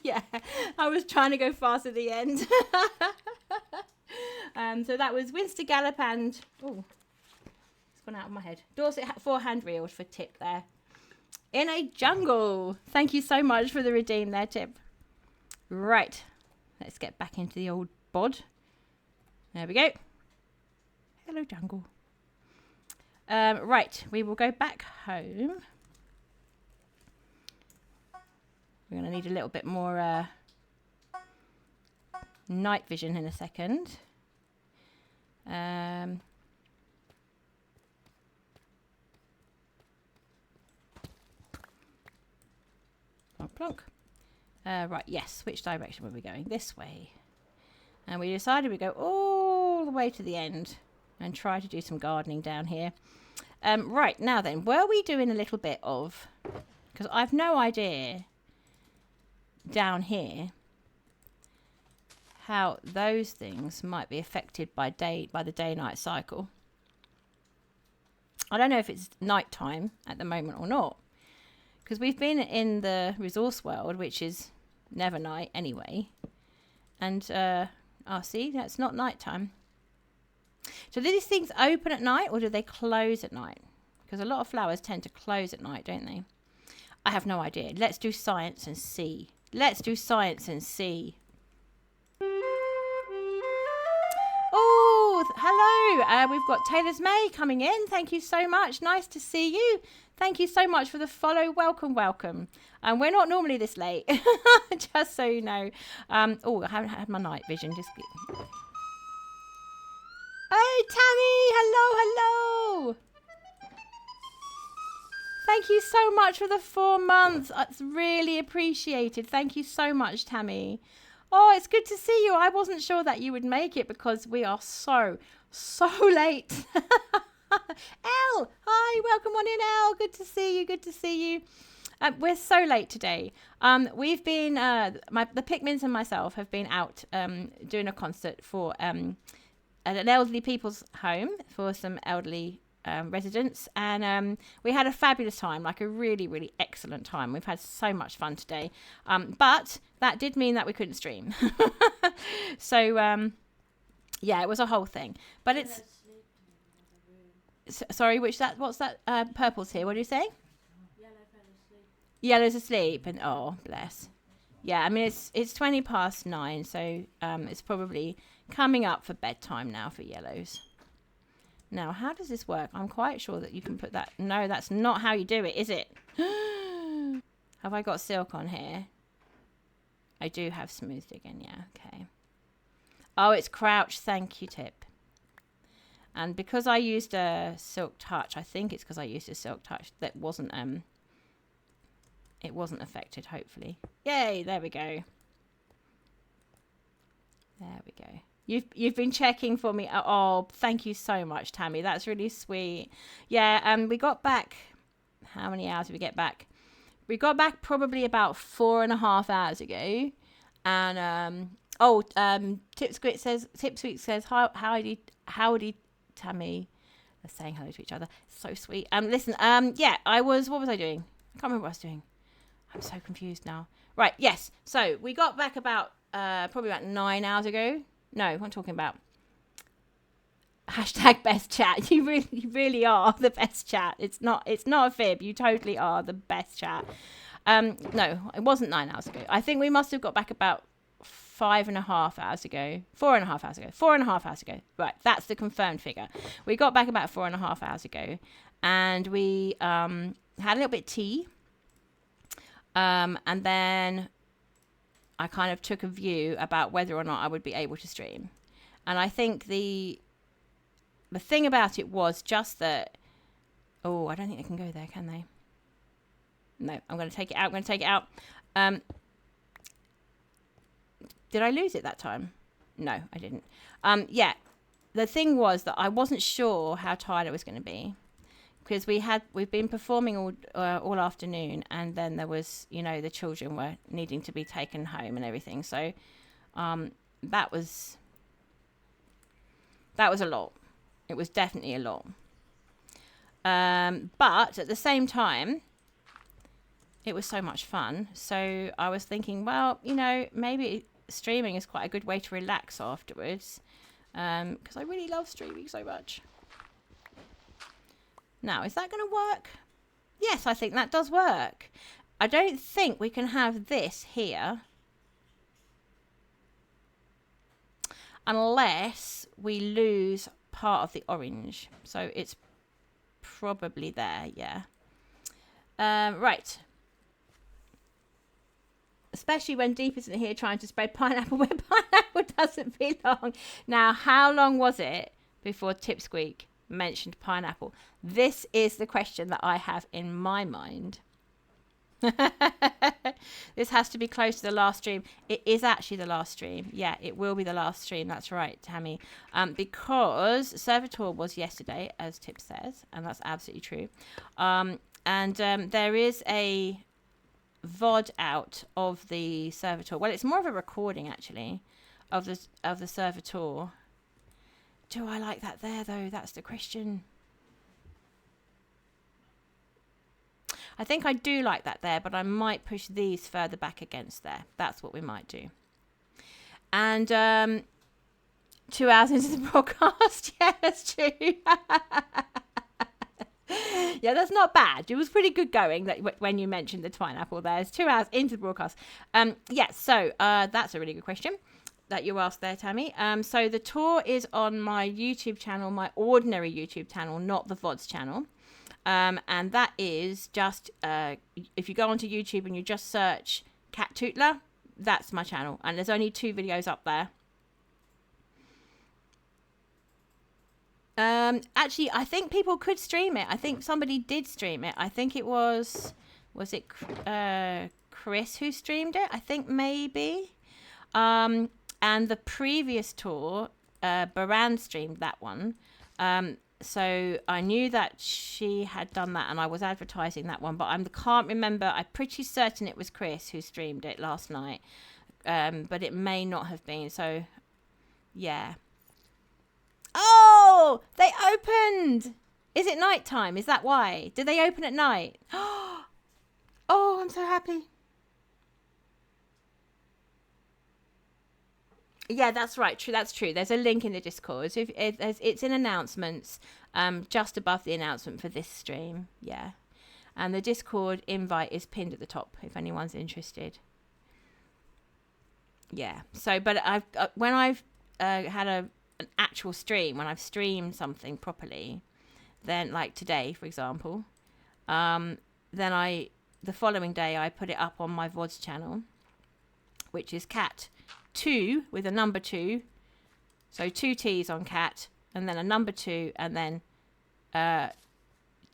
Yeah, I was trying to go fast at the end. So that was Winster Gallop and... Oh, it's gone out of my head. Dorset forehand reels for tip there. In a Jungle. Thank you so much for the redeem there, Tip. Right, let's get back into the old bod. There we go. Hello, jungle. Right, we will go back home. We're going to need a little bit more night vision in a second. Plonk, plonk. Right, yes. Which direction were we going? This way. And we decided we'd go all the way to the end and try to do some gardening down here. Right, now then, were we doing a little bit of... Because I've no idea down here how those things might be affected by the day-night cycle. I don't know if it's nighttime at the moment or not. Because we've been in the resource world, which is never night anyway. And, see, that's not nighttime. So do these things open at night or do they close at night? Because a lot of flowers tend to close at night, don't they? I have no idea. Let's do science and see. Let's do science and see. Oh, hello. We've got Taylor's May coming in. Thank you so much. Nice to see you. Thank you so much for the follow. Welcome, welcome. We're not normally this late, just so you know. Oh, I haven't had my night vision. Just. Oh, Tammy. Hello, hello. Thank you so much for the 4 months. It's really appreciated. Thank you so much, Tammy. Oh, it's good to see you. I wasn't sure that you would make it because we are so late. Elle, hi, welcome on in, Elle. Good to see you. Good to see you. We're so late today. We've been, the Pikmins and myself have been out doing a concert for an elderly people's home for some elderly residents, and we had a fabulous time, like a really excellent time. We've had so much fun today, but that did mean that we couldn't stream. So yeah, it was a whole thing, but it's sorry, what's that purple's here, what do you say? Yellow's asleep, and oh bless. Yeah, I mean it's 9:20, so it's probably coming up for bedtime now for Yellows. Now, how does this work? I'm quite sure that you can put that... No, that's not how you do it, is it? Have I got silk on here? I do have smoothed again, yeah, okay. Oh, it's crouch, thank you, Tip. And because I used a silk touch, I think it's because I used a silk touch that wasn't... it wasn't affected, hopefully. Yay, there we go. There we go. You've been checking for me. Oh, thank you so much, Tammy. That's really sweet. Yeah, we got back. How many hours did we get back? We got back probably about 4.5 hours ago. And Tipsweet says howdy, Tammy. They're saying hello to each other. So sweet. Listen. Yeah, what was I doing? I can't remember what I was doing. I'm so confused now. Right. Yes. So we got back about probably about 9 hours ago. No, I'm talking about hashtag best chat. You really are the best chat. It's not a fib. You totally are the best chat. No, it wasn't 9 hours ago. I think we must have got back about 5.5 hours ago. 4.5 hours ago. 4.5 hours ago. Right, that's the confirmed figure. We got back about 4.5 hours ago, and we had a little bit of tea, and then I kind of took a view about whether or not I would be able to stream. And I think the thing about it was just that... Oh, I don't think they can go there, can they? No, I'm going to take it out. Did I lose it that time? No, I didn't. Yeah, the thing was that I wasn't sure how tired I was going to be. Because we've been performing all afternoon, and then there was, the children were needing to be taken home and everything. So that was a lot. It was definitely a lot. But at the same time, it was so much fun. So I was thinking, well, maybe streaming is quite a good way to relax afterwards, because I really love streaming so much. Now, is that going to work? Yes, I think that does work. I don't think we can have this here. unless we lose part of the orange. So it's probably there, yeah. Right. Especially when Deep isn't here trying to spread pineapple where pineapple doesn't belong. Now, how long was it before Tipsqueak mentioned pineapple? This is the question that I have in my mind. This has to be close to the last stream. It is actually the last stream. Yeah, it will be the last stream. That's right, Tammy. Because Servitor was yesterday, as Tip says, and that's absolutely true. There is a VOD out of the Servitor. Well, it's more of a recording actually of the Servitor. Do I like that there though? That's the question. I think I do like that there, but I might push these further back against there. That's what we might do. And 2 hours into the broadcast. Yeah, that's true. Yeah, that's not bad. It was pretty good going that when you mentioned the pineapple there. It's 2 hours into the broadcast. So that's a really good question that you asked there, Tammy. So the tour is on my YouTube channel, my ordinary YouTube channel, not the VODs channel. And that is just, if you go onto YouTube and you just search Cattootler, that's my channel. And there's only 2 videos up there. Actually, I think people could stream it. I think somebody did stream it. I think it was it Chris who streamed it? I think maybe. And the previous tour, Baran streamed that one. So I knew that she had done that and I was advertising that one, but I can't remember. I'm pretty certain it was Chris who streamed it last night. But it may not have been. So, yeah. Oh, they opened. Is it night time? Is that why? Did they open at night? Oh, I'm so happy. Yeah, that's right. True, that's true. There's a link in the Discord. So it's in announcements, just above the announcement for this stream. Yeah, and the Discord invite is pinned at the top if anyone's interested. Yeah. So, but when I've had an actual stream, when I've streamed something properly, then like today, for example, then the following day I put it up on my VODs channel, which is Cat 2 with a number 2, so 2 T's on Cat, and then a number 2, and then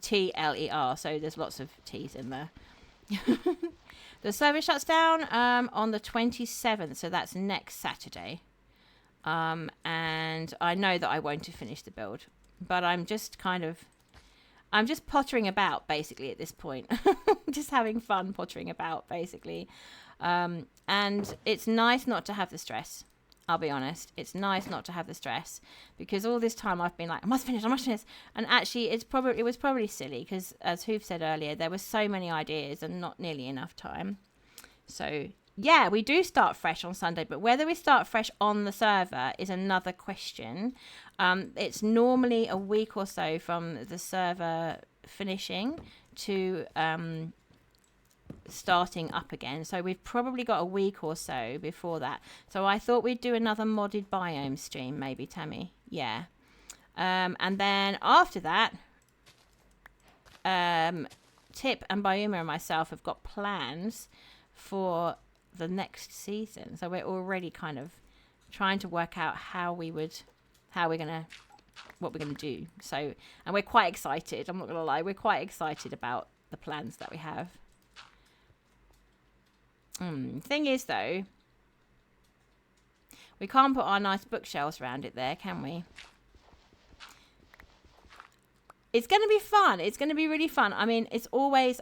TLER. So there's lots of T's in there. The server shuts down on the 27th, so that's next Saturday. And I know that I won't have finished the build, but I'm just pottering about basically at this point. Just having fun pottering about basically. And it's nice not to have the stress. I'll be honest. It's nice not to have the stress because all this time I've been like, I must finish. And actually it was probably silly because as Hoof said earlier, there were so many ideas and not nearly enough time. So yeah, we do start fresh on Sunday, but whether we start fresh on the server is another question. It's normally a week or so from the server finishing to starting up again, so we've probably got a week or so before that. So I thought we'd do another modded biome stream, maybe, Tammy. Yeah. And then after that, Tip and Bioma and myself have got plans for the next season, so we're already kind of trying to work out what we're gonna do. So, and we're quite excited. I'm not gonna lie, we're quite excited about the plans that we have. Thing is, though, we can't put our nice bookshelves around it there, can we? It's going to be fun. It's going to be really fun. I mean,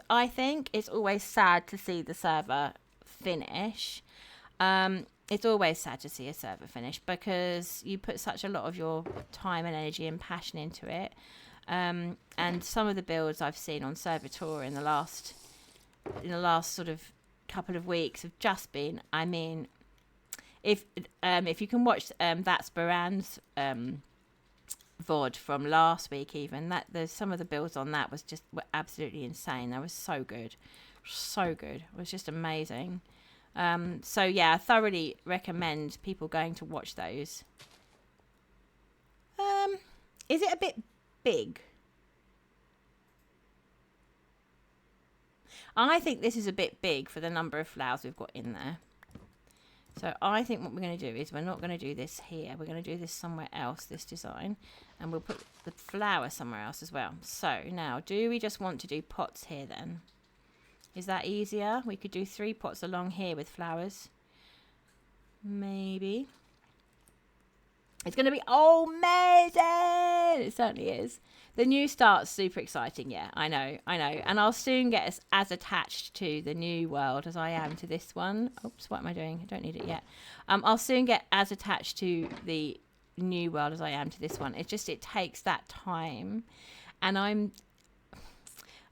I think it's always sad to see the server finish. It's always sad to see a server finish because you put such a lot of your time and energy and passion into it. And some of the builds I've seen on Servitor in the last sort of couple of weeks have just been, I mean, if you can watch that's Baran's VOD from last week, even that there's some of the builds on that were absolutely insane. That was so good. It was just amazing. So yeah, I thoroughly recommend people going to watch those. Is it a bit big? I think this is a bit big for the number of flowers we've got in there. So I think what we're going to do is we're not going to do this here. We're going to do this somewhere else, this design. And we'll put the flower somewhere else as well. So now, do we just want to do pots here then? Is that easier? We could do 3 pots along here with flowers. Maybe. It's going to be amazing! It certainly is. The new start's super exciting, yeah, I know. And I'll soon get as attached to the new world as I am to this one. Oops, what am I doing? I don't need it yet. I'll soon get as attached to the new world as I am to this one. It's just, it takes that time. And I'm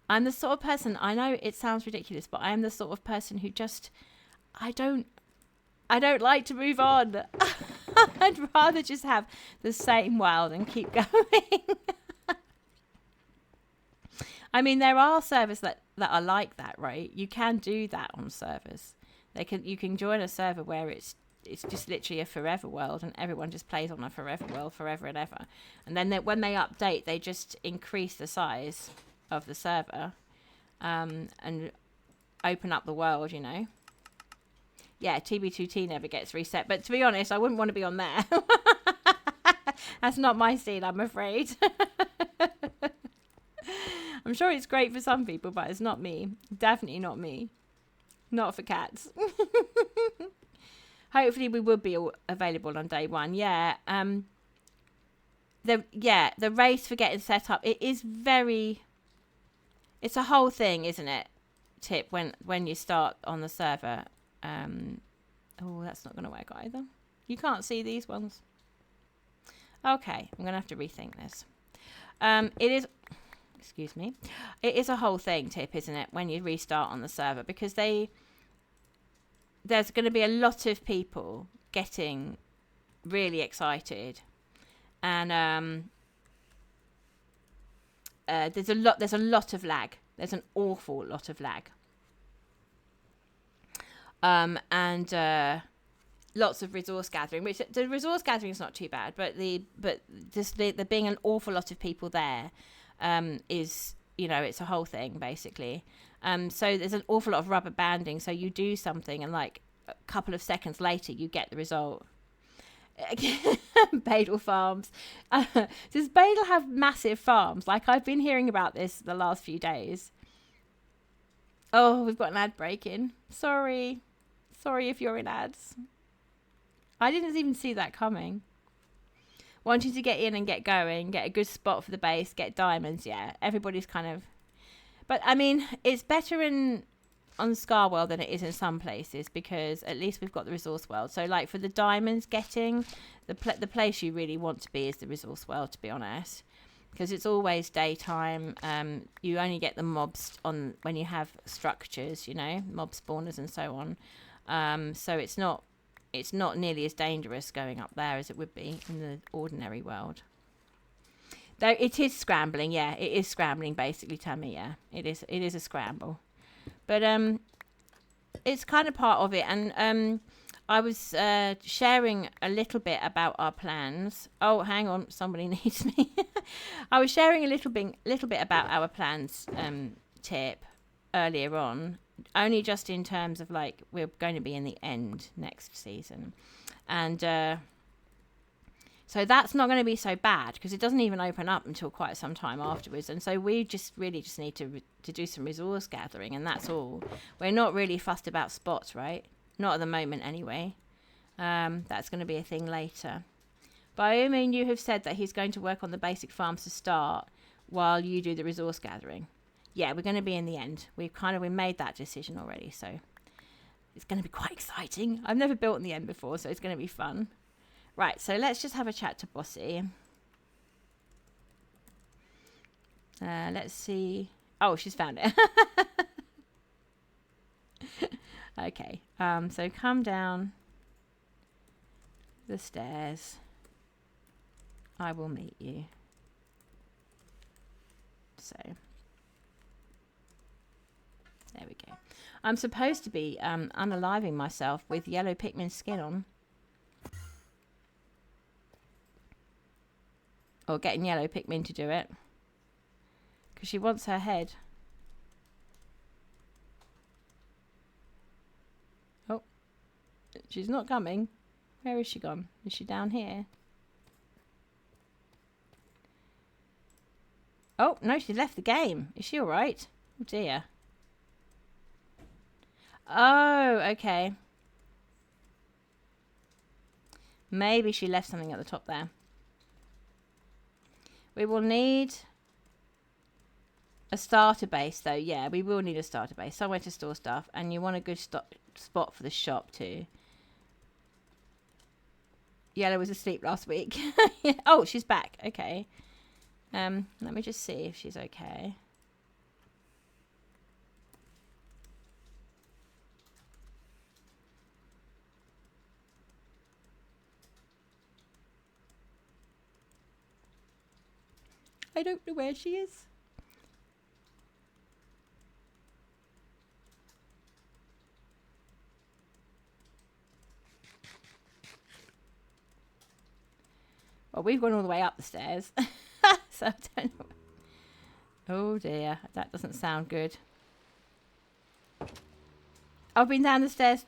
the sort of person, I know it sounds ridiculous, but I am the sort of person who just, I don't like to move on. I'd rather just have the same world and keep going. I mean, there are servers that are like that, right? You can do that on servers. You can join a server where it's just literally a forever world, and everyone just plays on a forever world forever and ever. And then when they update, they just increase the size of the server, and open up the world, you know. Yeah, TB2T never gets reset, but to be honest, I wouldn't want to be on there. That's not my scene, I'm afraid. I'm sure it's great for some people, but it's not me. Definitely not me. Not for cats. Hopefully we will be available on day 1. Yeah. The race for getting set up, it's a whole thing, isn't it? Tip when you start on the server. Oh, that's not going to work either. You can't see these ones. Okay, I'm going to have to rethink this. Excuse me. It is a whole thing, Tip, isn't it, when you restart on the server, because there's going to be a lot of people getting really excited, and there's a lot of lag. There's an awful lot of lag. And lots of resource gathering, which the resource gathering is not too bad, but there being an awful lot of people there is, you know, it's a whole thing basically. So there's an awful lot of rubber banding. So you do something, and like a couple of seconds later, you get the result. Badal farms. Does Badal have massive farms? Like, I've been hearing about this the last few days. Oh, we've got an ad break in. Sorry if you're in ads. I didn't even see that coming. Wanting to get in and get going, get a good spot for the base, get diamonds, yeah. Everybody's kind of... But, I mean, it's better on ScarWorld than it is in some places, because at least we've got the resource world. So, like, for the diamonds getting, the place you really want to be is the resource world, to be honest. Because it's always daytime. You only get the mobs on when you have structures, you know, mob spawners and so on. So it's not nearly as dangerous going up there as it would be in the ordinary world. Though it is scrambling, yeah, it is scrambling basically, Tammy, yeah. It is a scramble. But it's kind of part of it, and I was sharing a little bit about our plans. Oh, hang on, somebody needs me. I was sharing a little bit about our plans, Tip, earlier on, only just in terms of, like, we're going to be in the end next season, and so that's not going to be so bad, because it doesn't even open up until quite some time afterwards. And so we really just need to do some resource gathering, and that's all. We're not really fussed about spots, right? Not at the moment, anyway. That's going to be a thing later. By all means, you have said that he's going to work on the basic farms to start while you do the resource gathering. Yeah, we're going to be in the end. We made that decision already, so it's going to be quite exciting. I've never built in the end before, so it's going to be fun. Right, so let's just have a chat to Bossy. Let's see. Oh, she's found it. Okay, so come down the stairs. I will meet you. So, there we go. I'm supposed to be unaliving myself with yellow Pikmin skin on. Or getting yellow Pikmin to do it. Because she wants her head. Oh. She's not coming. Where is she gone? Is she down here? Oh, no, she's left the game. Is she alright? Oh, dear. Oh, okay. Maybe she left something at the top there. We will need a starter base, though. Yeah, we will need a starter base. Somewhere to store stuff. And you want a good spot for the shop, too. Yellow was asleep last week. Oh, she's back. Okay. Let me just see if she's okay. I don't know where she is. Well, we've gone all the way up the stairs. So I don't know. Oh dear, that doesn't sound good. I've been down the stairs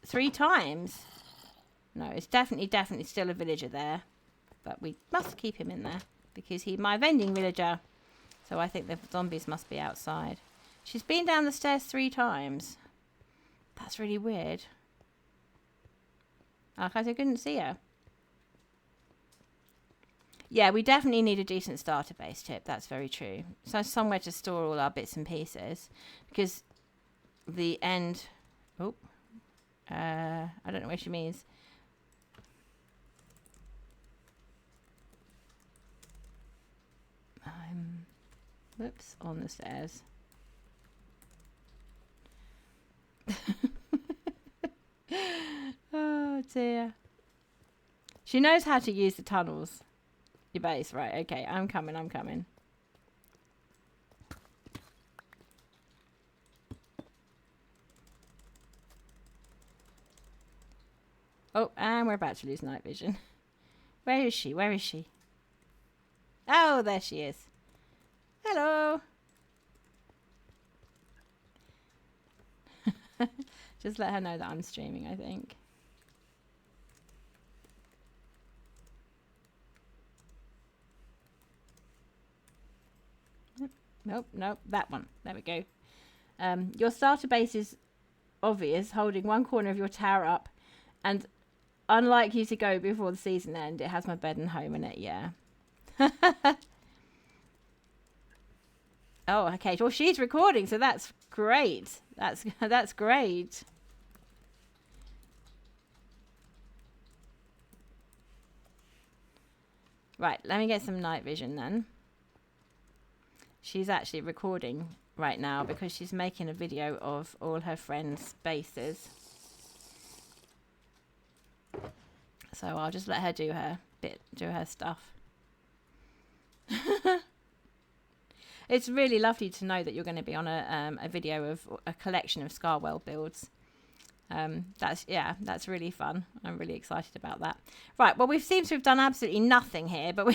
3 times. No, it's definitely still a villager there. But we must keep him in there. Because he's my vending villager. So I think the zombies must be outside. She's been down the stairs 3 times. That's really weird. Because I couldn't see her. Yeah, we definitely need a decent starter base, Tip. That's very true. So somewhere to store all our bits and pieces. Because the end... Oh. I don't know where she means. I'm... Whoops, on the stairs. Oh, dear. She knows how to use the tunnels. Your base, right, okay. I'm coming. Oh, and we're about to lose night vision. Where is she? Oh, there she is. Hello. Just let her know that I'm streaming, I think. Nope, that one. There we go. Your starter base is obvious, holding one corner of your tower up, and unlike you to go before the season end, it has my bed and home in it, yeah. Oh, okay. Well, she's recording, so that's great. That's great. Right, let me get some night vision then. She's actually recording right now because she's making a video of all her friends' bases. So I'll just let her do her stuff. It's really lovely to know that you're going to be on a video of a collection of ScarWorld builds. That's really fun. I'm really excited about that. Right, well, we seem to have done absolutely nothing here, but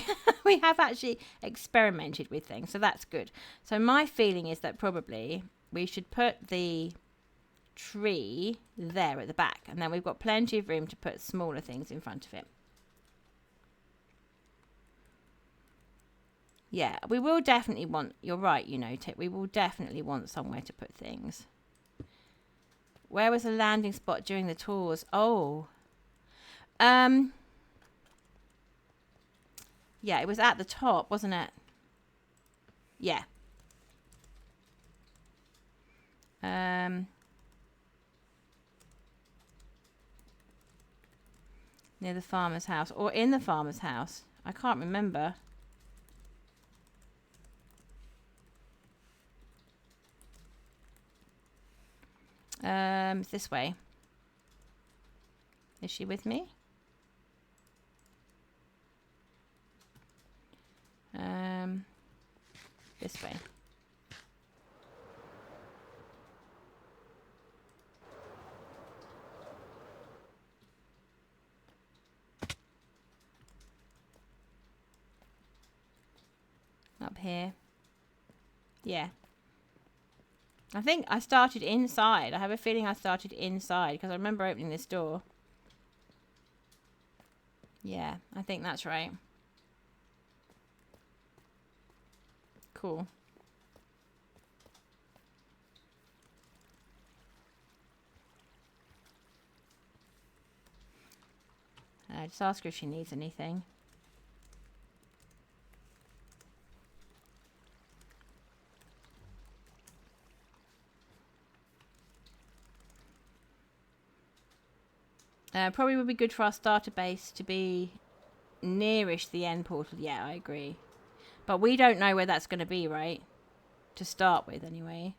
we have actually experimented with things, so that's good. So my feeling is that probably we should put the tree there at the back, and then we've got plenty of room to put smaller things in front of it. Yeah, we will definitely want, you're right, Tip, we will definitely want somewhere to put things. Where was the landing spot during the tours? Oh. Yeah, it was at the top, wasn't it? Yeah. Near the farmer's house. Or in the farmer's house. I can't remember. It's this way. Is she with me? This way. Up here. Yeah. I think I started inside. I have a feeling I started inside because I remember opening this door. Yeah, I think that's right. Cool. Just ask her if she needs anything. Probably would be good for our starter base to be nearish the end portal. Yeah, I agree. But we don't know where that's going to be, right? To start with, anyway.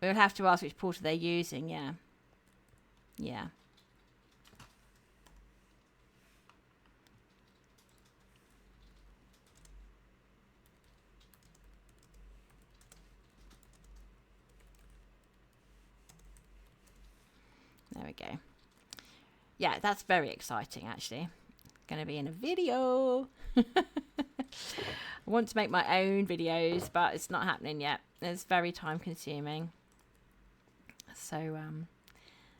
We'll have to ask which portal they're using, yeah. Yeah. There we go. Yeah, that's very exciting, actually. Going to be in a video. I want to make my own videos, but it's not happening yet. It's very time consuming. So,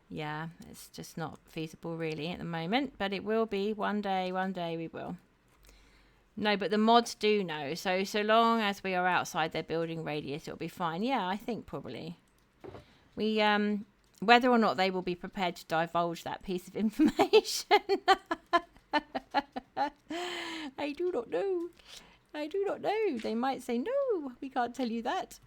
yeah, it's just not feasible really at the moment, but it will be one day we will. No, but the mods do know. So long as we are outside their building radius, it'll be fine. Yeah, I think probably. We, whether or not they will be prepared to divulge that piece of information. I do not know. I do not know. They might say, no, we can't tell you that.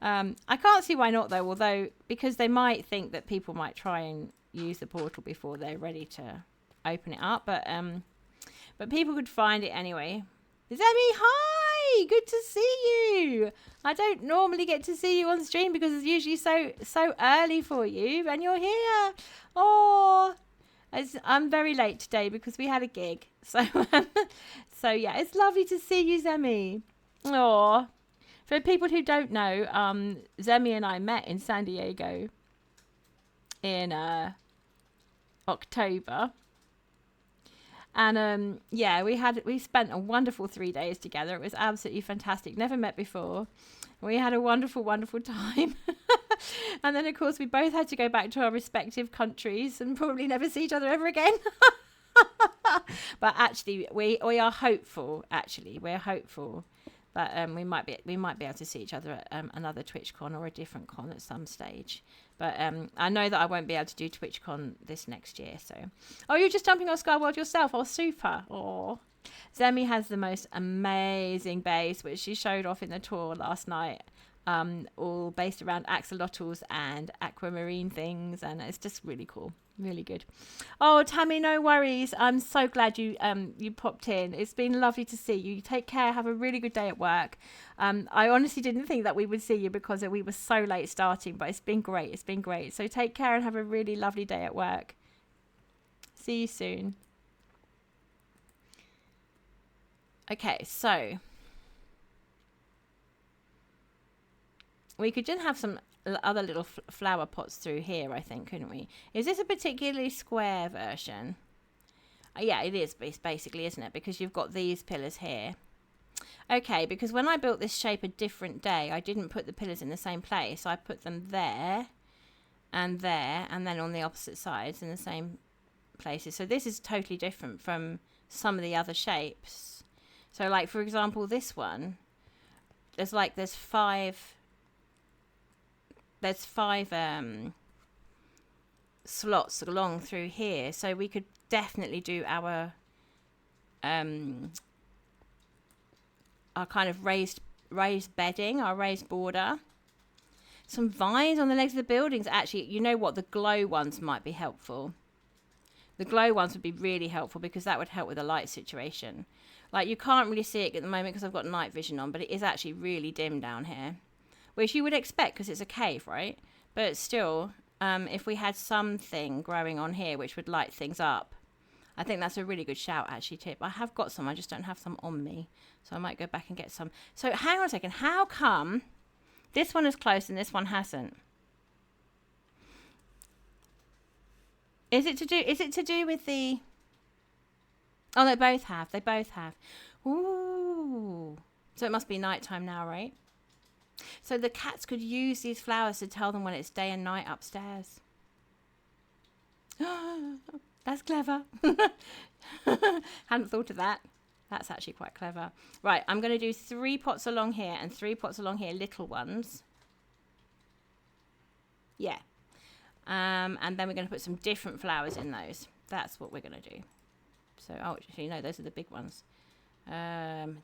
I can't see why not, though, although, because they might think that people might try and use the portal before they're ready to open it up. But people could find it anyway. Zemi, hi! Good to see you. I don't normally get to see you on stream because it's usually so early for you, and you're here. Oh, I'm very late today because we had a gig. So, so yeah, it's lovely to see you, Zemi. Oh, for people who don't know, Zemi and I met in San Diego in October. And yeah, we spent a wonderful 3 days together. It was absolutely fantastic. Never met before. We had a wonderful, wonderful time. And then, of course, we both had to go back to our respective countries and probably never see each other ever again. But actually, we are hopeful. Actually, we're hopeful that we might be able to see each other at another TwitchCon or a different con at some stage. But I know that I won't be able to do TwitchCon this next year. So, oh, you're just jumping on ScarWorld yourself? Oh, super! Oh, Zemi has the most amazing base, which she showed off in the tour last night. All based around axolotls and aquamarine things, and it's just really cool, really good. Oh, Tammy, no worries. I'm so glad you popped in. It's been lovely to see you. Take care. Have a really good day at work. I honestly didn't think that we would see you because we were so late starting, but it's been great. It's been great. So take care and have a really lovely day at work. See you soon. Okay, so we could just have some other little flower pots through here, I think, couldn't we? Is this a particularly square version? Yeah, it is basically, isn't it? Because you've got these pillars here. Okay, because when I built this shape a different day, I didn't put the pillars in the same place. I put them there, and then on the opposite sides in the same places. So this is totally different from some of the other shapes. So, like, for example, this one, there's five slots along through here, so we could definitely do our kind of raised bedding, our raised border. Some vines on the legs of the buildings. Actually, you know what? The glow ones might be helpful. The glow ones would be really helpful because that would help with the light situation. Like, you can't really see it at the moment because I've got night vision on, but it is actually really dim down here, which you would expect because it's a cave, right? But still, if we had something growing on here which would light things up, I think that's a really good shout, actually, Tip. I have got some. I just don't have some on me. So I might go back and get some. So hang on a second. How come this one is close and this one hasn't? Is it to do with the... Oh, they both have. They both have. Ooh. So it must be nighttime now, right? So the cats could use these flowers to tell them when it's day and night upstairs. That's clever. Hadn't thought of that. That's actually quite clever. Right, I'm going to do 3 pots along here and 3 pots along here, little ones. Yeah. And then we're going to put some different flowers in those. That's what we're going to do. So, oh, actually, no, those are the big ones.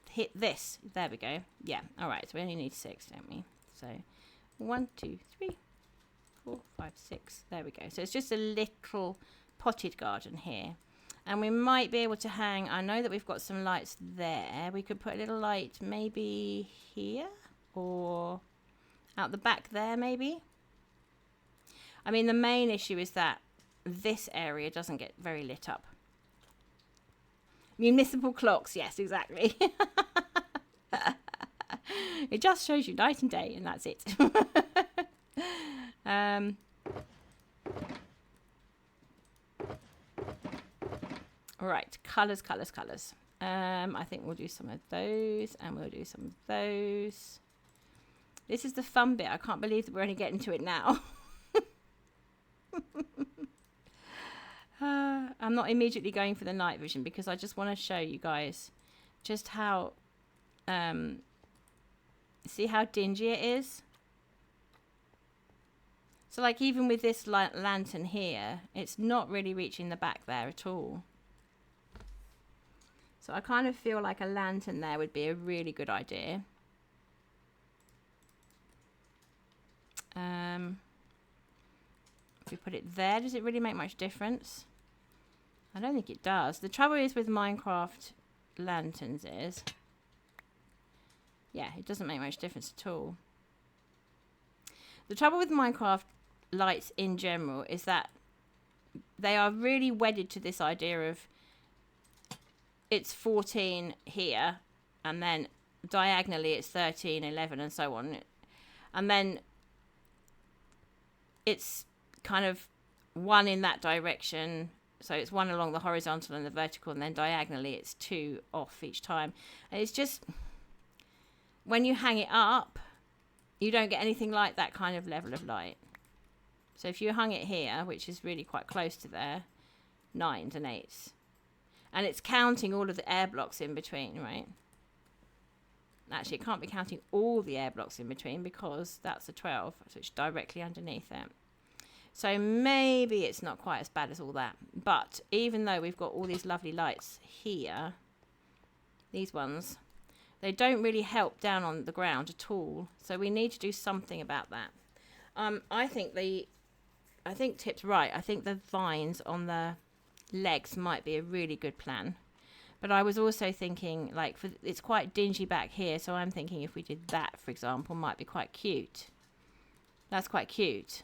Hit this. There we go. Yeah. All right. So we only need 6, don't we? So 1, 2, 3, 4, 5, 6. There we go. So it's just a little potted garden here. And we might be able to hang, I know that we've got some lights there. We could put a little light maybe here or out the back there maybe. I mean, the main issue is that this area doesn't get very lit up. Municipal clocks, yes, exactly. It just shows you night and day, and that's it. Right, colours. I think we'll do some of those, and we'll do some of those. This is the fun bit. I can't believe that we're only getting to it now. I'm not immediately going for the night vision because I just want to show you guys just how see how dingy it is. So like even with this lantern here, it's not really reaching the back there at all. So I kind of feel like a lantern there would be a really good idea. If we put it there, does it really make much difference? I don't think it does. The trouble is with Minecraft lanterns is, yeah, it doesn't make much difference at all. The trouble with Minecraft lights in general is that they are really wedded to this idea of it's 14 here and then diagonally it's 13, 11 and so on. And then it's kind of 1 in that direction. So it's 1 along the horizontal and the vertical, and then diagonally it's 2 off each time. And it's just, when you hang it up, you don't get anything like that kind of level of light. So if you hung it here, which is really quite close to there, 9s and 8s. And it's counting all of the air blocks in between, right? Actually, it can't be counting all the air blocks in between because that's a 12, so it's directly underneath it. So maybe it's not quite as bad as all that. But even though we've got all these lovely lights here, these ones, they don't really help down on the ground at all. So we need to do something about that. I think Tip's right. I think the vines on the legs might be a really good plan. But I was also thinking, like, it's quite dingy back here, so I'm thinking if we did that, for example, might be quite cute. That's quite cute.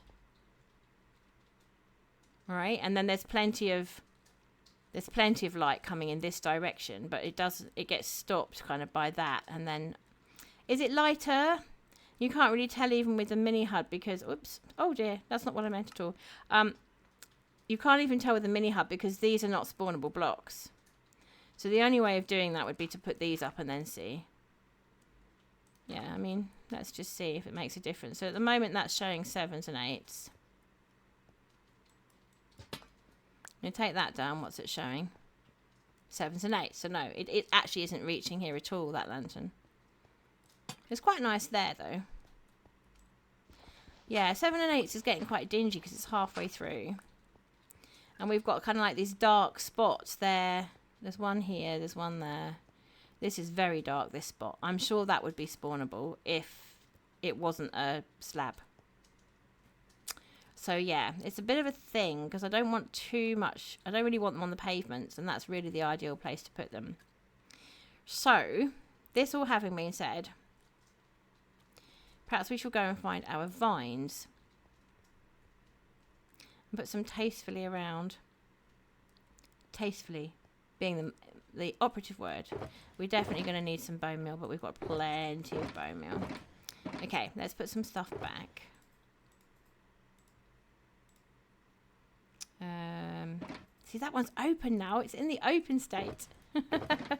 All right, and then there's plenty of light coming in this direction, but it gets stopped kind of by that. And then, is it lighter? You can't really tell even with the mini HUD because, oops, oh dear, that's not what I meant at all. You can't even tell with the mini HUD because these are not spawnable blocks. So the only way of doing that would be to put these up and then see. Yeah, I mean, let's just see if it makes a difference. So at the moment that's showing 7s and 8s. I'm going to take that down. What's it showing? 7s and 8s. So no, it actually isn't reaching here at all, that lantern. It's quite nice there, though. Yeah, 7 and 8s is getting quite dingy because it's halfway through. And we've got kind of like these dark spots there. There's one here, there's one there. This is very dark, this spot. I'm sure that would be spawnable if it wasn't a slab. So yeah, it's a bit of a thing because I don't want too much. I don't really want them on the pavements, and that's really the ideal place to put them. So, this all having been said, perhaps we shall go and find our vines and put some tastefully around. Tastefully being the operative word. We're definitely going to need some bone meal, but we've got plenty of bone meal. Okay, let's put some stuff back. See, that one's open now. It's in the open state. There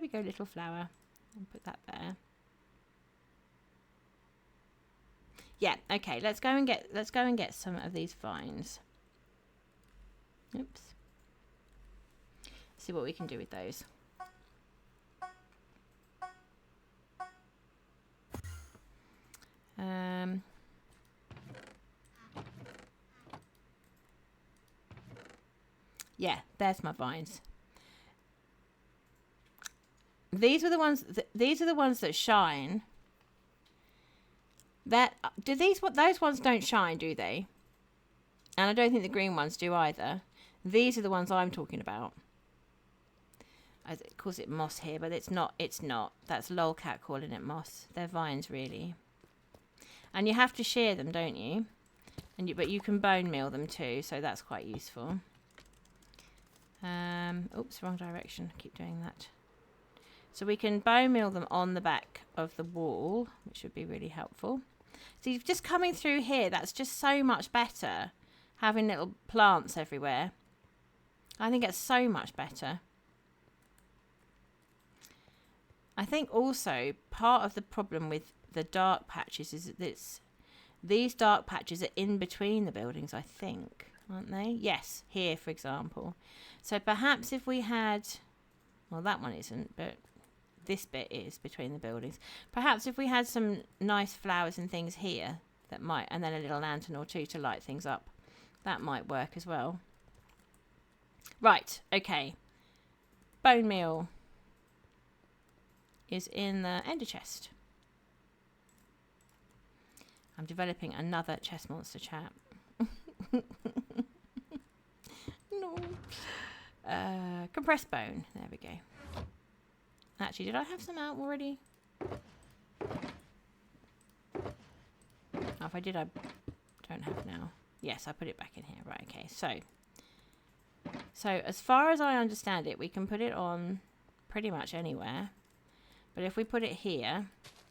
we go, little flower. I'll put that there. Yeah, okay, let's go and get some of these vines. Oops. See what we can do with those. Yeah, there's my vines. These are the ones. These are the ones that shine. Those ones don't shine, do they? And I don't think the green ones do either. These are the ones I'm talking about. It calls it moss here, but it's not. It's not. That's lolcat calling it moss. They're vines, really. And you have to shear them, don't you? But you can bone meal them too, so that's quite useful. Oops, wrong direction. I keep doing that. So we can bone meal them on the back of the wall, which would be really helpful. So you're just coming through here. That's just so much better, having little plants everywhere. I think it's so much better. I think also part of the problem with the dark patches is that these dark patches are in between the buildings, I think, aren't they? Yes, here, for example. So perhaps if we had, well, that one isn't, but this bit is between the buildings. Perhaps if we had some nice flowers and things here, that might, and then a little lantern or two to light things up, that might work as well. Right, okay. Bone meal is in the ender chest. I'm developing another chest monster chap. No. Compressed bone. There we go. Actually, did I have some out already? Oh, if I did, I don't have now. Yes, I put it back in here. Right, okay. So as far as I understand it, we can put it on pretty much anywhere. But if we put it here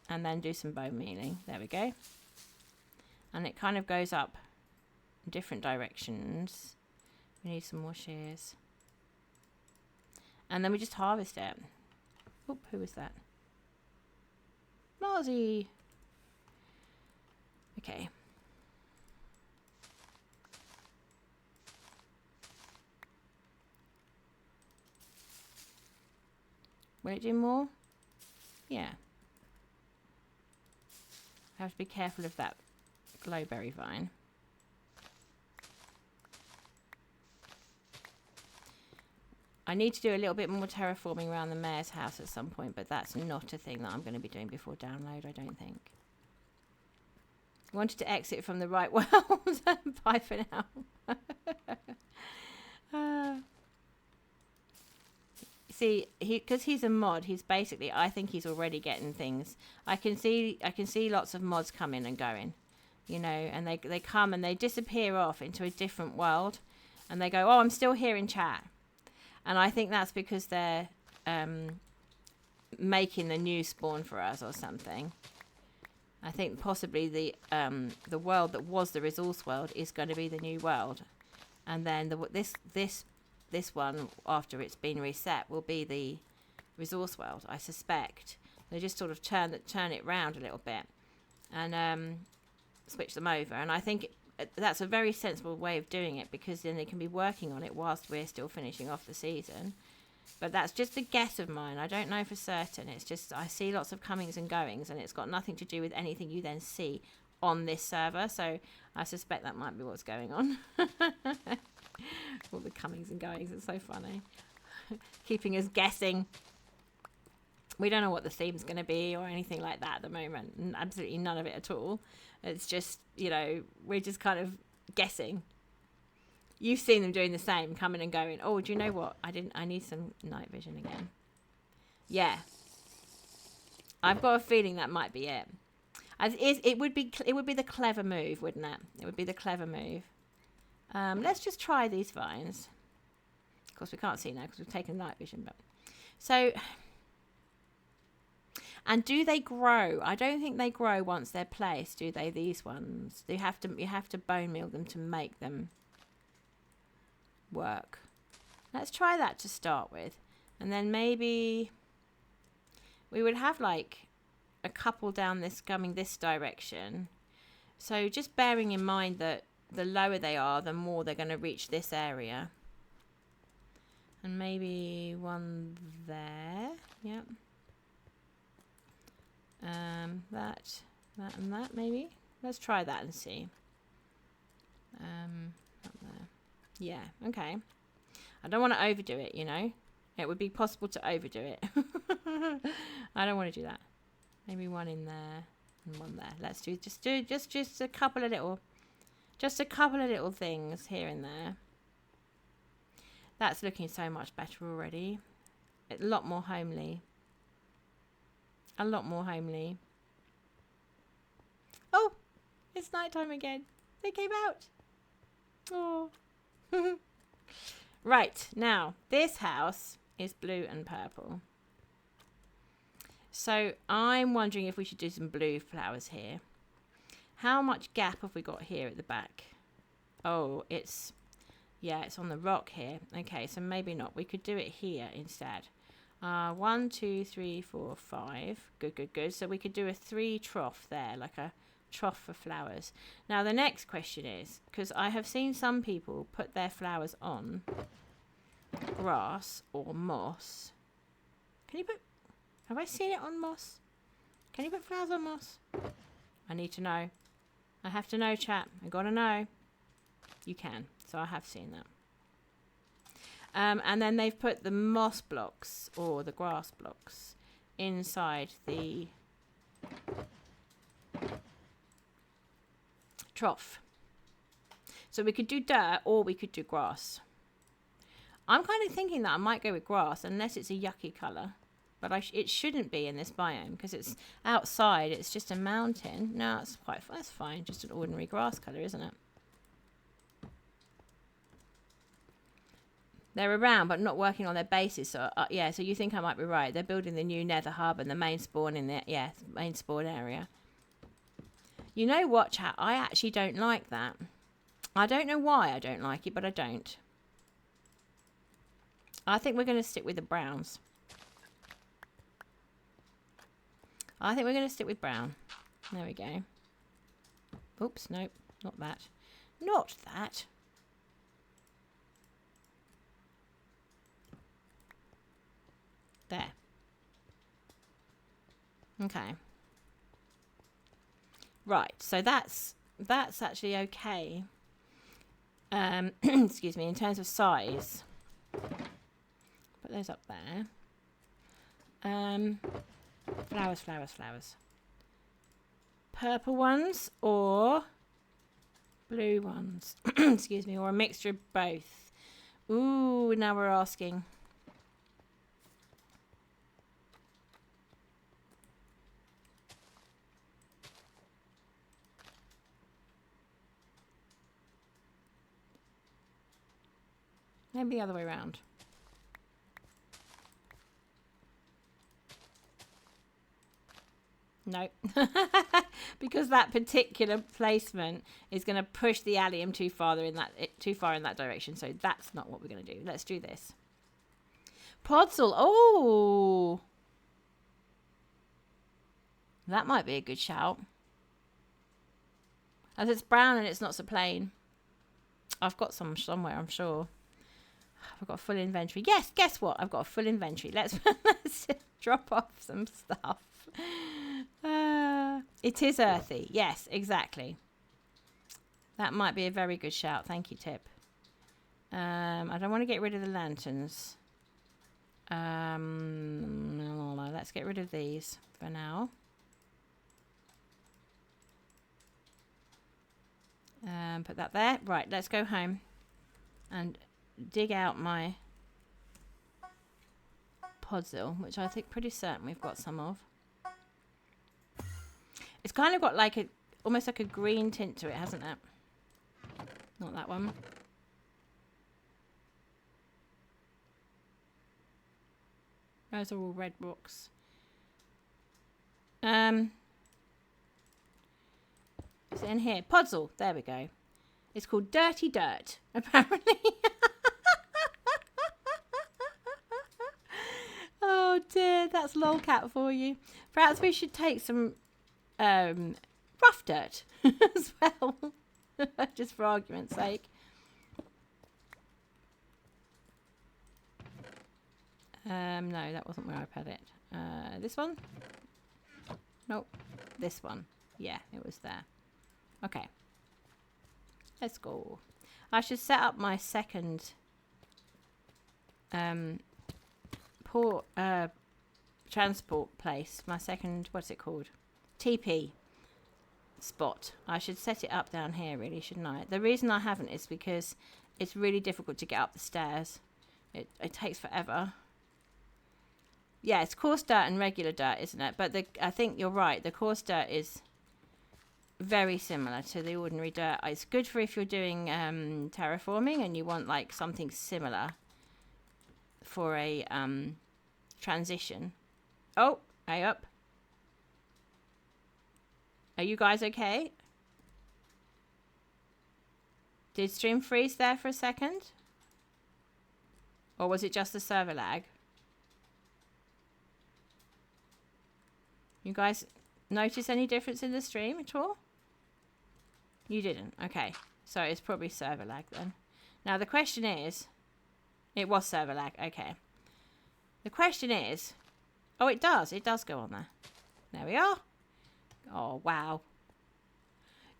and then do some bone mealing, there we go. And it kind of goes up in different directions. We need some more shears. And then we just harvest it. Oop, who was that? Marzi. Okay. Will it do more? Yeah. I have to be careful of that glowberry vine. I need to do a little bit more terraforming around the mayor's house at some point, but that's not a thing that I'm going to be doing before download, I don't think. I wanted to exit from the right world. Bye for now. See, because he's a mod, he's basically, I think he's already getting things. I can see lots of mods coming and going, you know, and they come and they disappear off into a different world, and they go, oh, I'm still here in chat. And I think that's because they're making the new spawn for us or something. I think possibly the world that was the resource world is going to be the new world, and then this one, after it's been reset, will be the resource world, I suspect. They just sort of turn it round a little bit and switch them over. And I think that's a very sensible way of doing it, because then they can be working on it whilst we're still finishing off the season. But that's just a guess of mine. I don't know for certain. It's just I see lots of comings and goings, and it's got nothing to do with anything you then see on this server. So I suspect that might be what's going on. All the comings and goings. It's so funny. Keeping us guessing. We don't know what the theme's going to be or anything like that at the moment. Absolutely none of it at all. It's just, you know, we're just kind of guessing. You've seen them doing the same, coming and going. Oh, do you know what? I need some night vision again. Yeah. I've got a feeling that might be it. It would be the clever move, wouldn't it? It would be the clever move. Let's just try these vines. Of course, we can't see now because we've taken night vision. But so, and do they grow? I don't think they grow once they're placed, do they? These ones. You have to bone meal them to make them. work. Let's try that to start with. And then maybe we would have like a couple down this coming this direction. So just bearing in mind that the lower they are, the more they're going to reach this area. And maybe one there. Yep. That and that maybe. Let's try that and see. Up there. Yeah, okay. I don't want to overdo it, you know. It would be possible to overdo it. I don't want to do that. Maybe one in there and one there. Let's do just a couple of little things here and there. That's looking so much better already. A lot more homely. A lot more homely. Oh, it's nighttime again. They came out. Oh. Right, now, this house is blue and purple. So I'm wondering if we should do some blue flowers here. How much gap have we got here at the back? Oh, it's on the rock here. Okay, so maybe not. We could do it here instead. 1, 2, 3, 4, 5. Good. So we could do a 3 trough there, like a trough for flowers. Now the next question is, because I have seen some people put their flowers on grass or moss. Have I seen it on moss? Can you put flowers on moss? I need to know. I have to know, chat. I gotta know. You can. So I have seen that. And then they've put the moss blocks or the grass blocks inside the trough. So we could do dirt or we could do grass. I'm kind of thinking that I might go with grass unless it's a yucky colour. But it shouldn't be in this biome because it's outside. It's just a mountain. No, that's fine. Just an ordinary grass colour, isn't it? They're around but not working on their bases. So yeah, so you think I might be right. They're building the new nether hub and the main spawn in there. Yeah, main spawn area. You know what, chat? I actually don't like that. I don't know why I don't like it, but I don't. I think we're going to stick with the browns. I think we're going to stick with brown. There we go. Oops, nope, not that. Not that. There. Okay. Right, so that's actually okay. Excuse me, in terms of size. Put those up there. Flowers. Purple ones or blue ones. Excuse me, or a mixture of both. Ooh, now we're asking. Maybe the other way around. No, because that particular placement is going to push the allium too far in that direction. So that's not what we're going to do. Let's do this. Podzol. Oh, that might be a good shout. As it's brown and it's not so plain. I've got some somewhere, I'm sure. I've got a full inventory. Yes, guess what? I've got a full inventory. Let's drop off some stuff. It is earthy. Yes, exactly. That might be a very good shout. Thank you, Tip. I don't want to get rid of the lanterns. No, let's get rid of these for now. Put that there. Right, let's go home and dig out my Podzol, which I think pretty certain we've got some of. It's kind of got like almost like a green tint to it, hasn't it? Not that one. Those are all red rocks. Is it in here? Podzol. There we go. It's called Dirty Dirt, apparently. That's lolcat for you. Perhaps we should take some rough dirt as well, just for argument's sake. No, that wasn't where I put it. This one? Nope. This one. Yeah, it was there. Okay. Let's go. I should set up my second transport place. My second, what's it called? TP spot. I should set it up down here, really, shouldn't I? The reason I haven't is because it's really difficult to get up the stairs. It takes forever. Yeah, it's coarse dirt and regular dirt, isn't it? But I think you're right. The coarse dirt is very similar to the ordinary dirt. It's good for if you're doing terraforming and you want like something similar for a transition. Oh, hey up. Are you guys okay? Did stream freeze there for a second? Or was it just the server lag? You guys notice any difference in the stream at all? You didn't. Okay. So it's probably server lag then. Now the question is... It was server lag. Okay. The question is... Oh, it does. It does go on there. There we are. Oh, wow.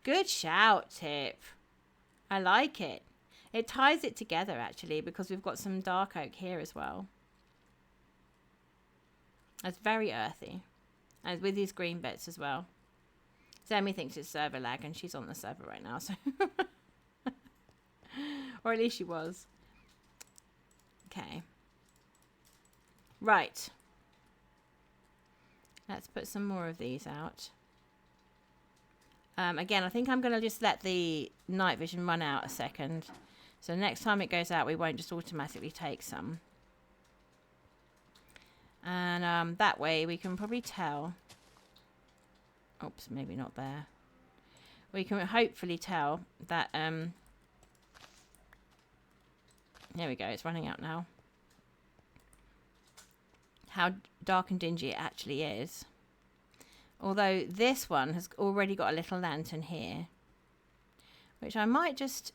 Good shout, Tip. I like it. It ties it together, actually, because we've got some dark oak here as well. It's very earthy. And with these green bits as well. Sammy thinks it's server lag, and she's on the server right now, so... Or at least she was. Okay. Right. Let's put some more of these out. Again, I think I'm going to just let the night vision run out a second. So next time it goes out, we won't just automatically take some. And that way we can probably tell. Oops, maybe not there. We can hopefully tell that... there we go, it's running out now. How dark and dingy it actually is. Although this one has already got a little lantern here. Which I might just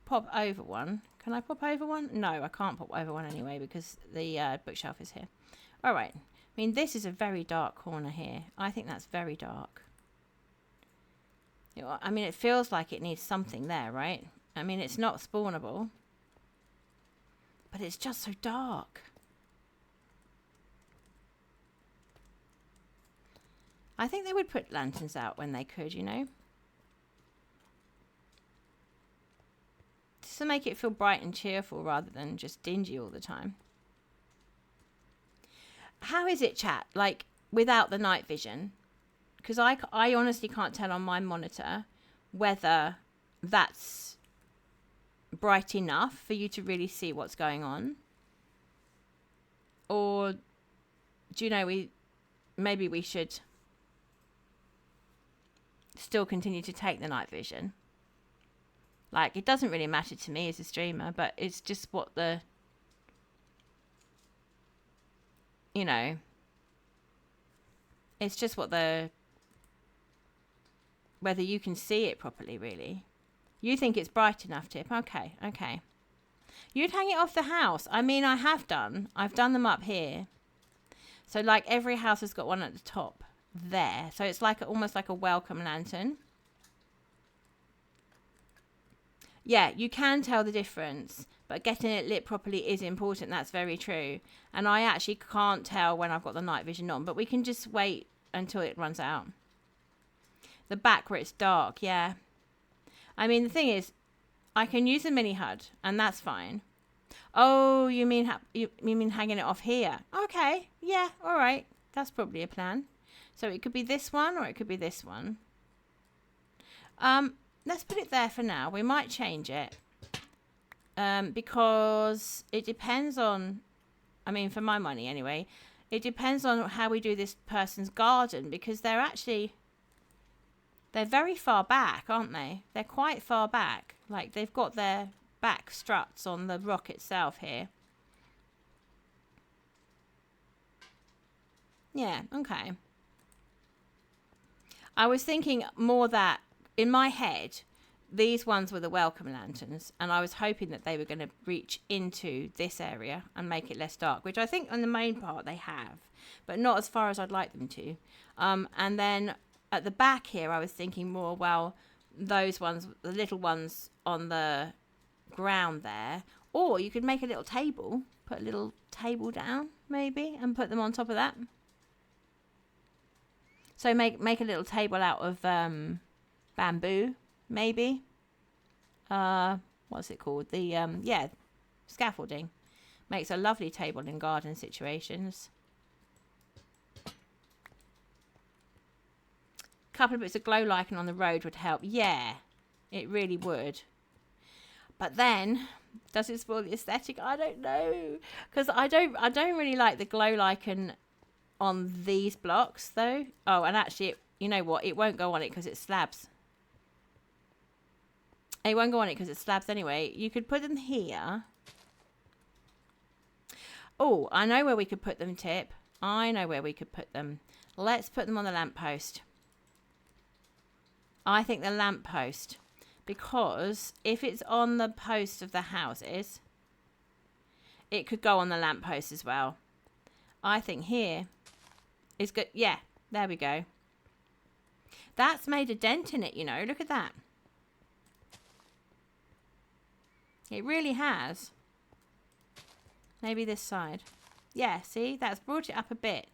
pop over one. Can I pop over one? No, I can't pop over one anyway because the bookshelf is here. Alright. I mean, this is a very dark corner here. I think that's very dark. I mean, it feels like it needs something there, right? I mean, it's not spawnable. But it's just so dark. I think they would put lanterns out when they could, you know? Just to make it feel bright and cheerful rather than just dingy all the time. How is it, chat? Like, without the night vision? Because I honestly can't tell on my monitor whether that's bright enough for you to really see what's going on. Or, do you know, maybe we should still continue to take the night vision. Like, it doesn't really matter to me as a streamer, but it's just what the... You know, it's just what the... Whether you can see it properly, really. You think it's bright enough, Tip? Okay, okay. You'd hang it off the house. I mean, I have done. I've done them up here. So, like, every house has got one at the top there. So, it's like almost like a welcome lantern. Yeah, you can tell the difference. But getting it lit properly is important. That's very true. And I actually can't tell when I've got the night vision on. But we can just wait until it runs out. The back where it's dark, yeah. I mean, the thing is, I can use a mini HUD, and that's fine. Oh, you mean you mean hanging it off here? Okay, yeah, all right. That's probably a plan. So it could be this one, or it could be this one. Let's put it there for now. We might change it. Because it depends on, I mean, for my money anyway, it depends on how we do this person's garden, because they're very far back, aren't they? They're quite far back. Like, they've got their back struts on the rock itself here. Yeah, okay. I was thinking more that in my head, these ones were the welcome lanterns, and I was hoping that they were going to reach into this area and make it less dark, which I think on the main part they have, but not as far as I'd like them to. And then at the back here, I was thinking more, well, those ones, the little ones on the ground there, or you could make a little table, put a little table down maybe, and put them on top of that. So make a little table out of bamboo, maybe. What's it called? The scaffolding. Makes a lovely table in garden situations. Couple of bits of glow lichen on the road would help. Yeah, it really would. But then, does it spoil the aesthetic? I don't know, because I don't really like the glow lichen on these blocks though. Oh, and actually, you know what? It won't go on it because it's slabs. It won't go on it because it's slabs anyway. You could put them here. Oh, I know where we could put them, Tip. I know where we could put them. Let's put them on the lamppost. I think the lamppost, because if it's on the post of the houses, it could go on the lamppost as well. I think here is good. Yeah, there we go. That's made a dent in it, you know. Look at that. It really has. Maybe this side. Yeah, see? That's brought it up a bit.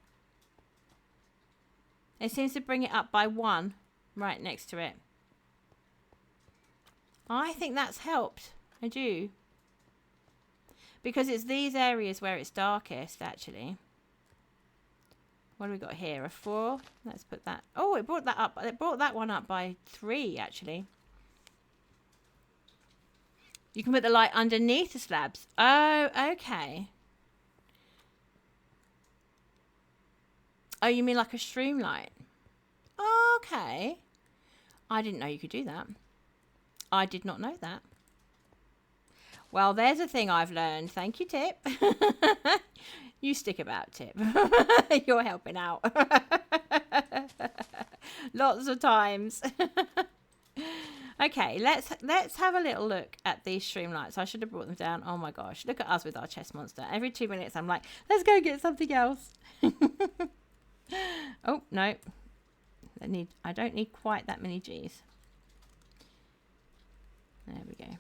It seems to bring it up by one right next to it. I think that's helped. I do. Because it's these areas where it's darkest, actually. What do we got here? A 4. Let's put that. Oh, it brought that up. It brought that one up by 3, actually. You can put the light underneath the slabs. Oh, okay. Oh, you mean like a stream light? Oh, okay. I didn't know you could do that. I did not know that. Well, there's a thing I've learned. Thank you, Tip. You stick about, Tip. You're helping out. Lots of times. Okay, let's have a little look at these streamlights. I should have brought them down. Oh my gosh, look at us with our chess monster. Every 2 minutes I'm like, let's go get something else. Oh no, I don't need quite that many G's. There we go.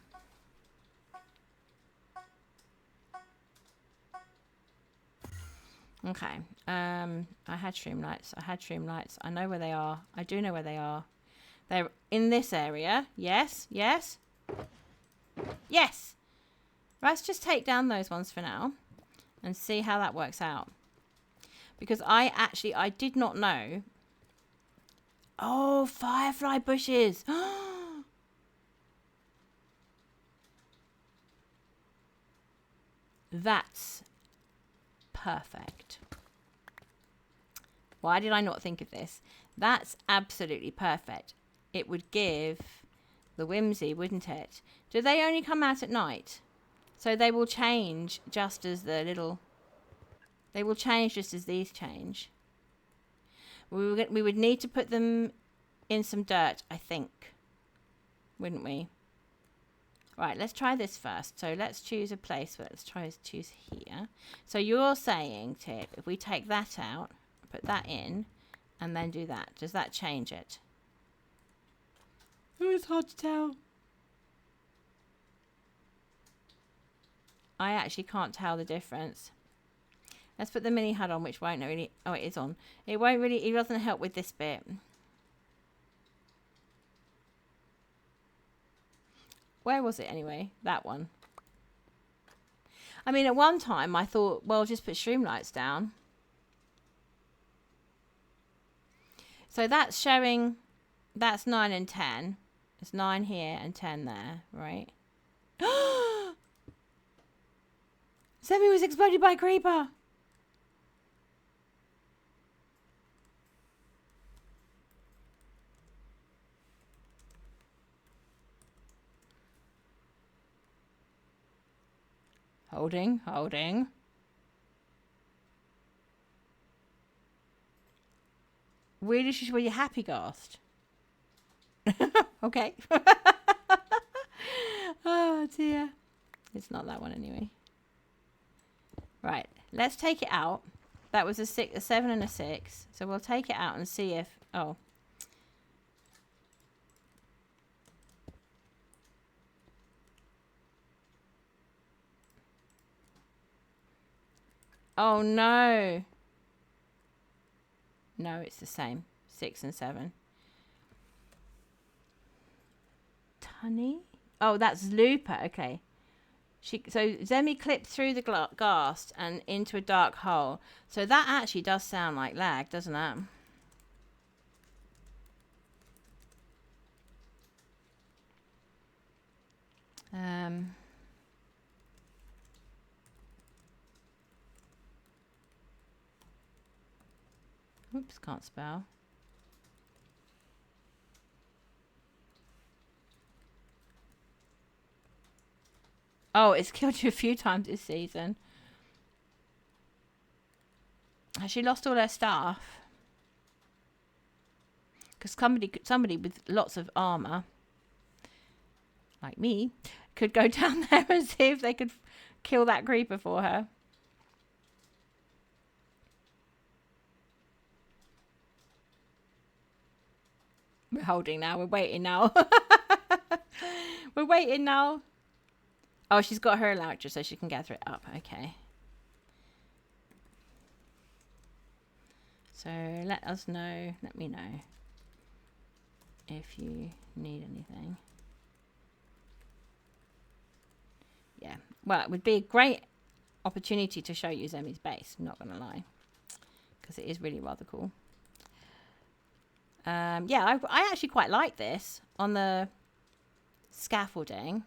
Okay, I had streamlights. I know where they are. I do know where they are. They're in this area. Yes, yes, yes. Let's just take down those ones for now and see how that works out. Because I did not know. Oh, firefly bushes. That's perfect. Why did I not think of this? That's absolutely perfect. It would give the whimsy, wouldn't it? Do they only come out at night? So they will change just as the little... They will change just as these change. We would need to put them in some dirt, I think. Wouldn't we? Right, let's try this first. So let's choose a place. Let's choose here. So you're saying, Tip, if we take that out, put that in, and then do that, does that change it? Oh, it's hard to tell. I actually can't tell the difference. Let's put the mini HUD on, which won't really... Oh, it is on. It won't really... It doesn't help with this bit. Where was it anyway? That one. I mean, at one time I thought, well, just put streamlights down. So that's showing... That's 9 and 10. It's 9 here and 10 there, right? Semi was exploded by a creeper. Holding. Weirdest is where you're happy gassed. Okay. Oh dear. It's not that one anyway. Right. Let's take it out. That was a 7 and a 6. So we'll take it out and see if... Oh. Oh no. No, it's the same. 6 and 7. Tunny? Oh, that's Looper. Okay. So Zemi clipped through the ghast and into a dark hole. So that actually does sound like lag, doesn't it? Oops, can't spell. Oh, it's killed you a few times this season. Has she lost all her stuff? Because somebody with lots of armor, like me, could go down there and see if they could kill that creeper for her. We're holding now. We're waiting now. We're waiting now. Oh, she's got her elytra so she can gather it up. Okay. So let us know. Let me know if you need anything. Yeah. Well, it would be a great opportunity to show you Zemi's base. I'm not going to lie. Because it is really rather cool. Yeah, I actually quite like this on the scaffolding.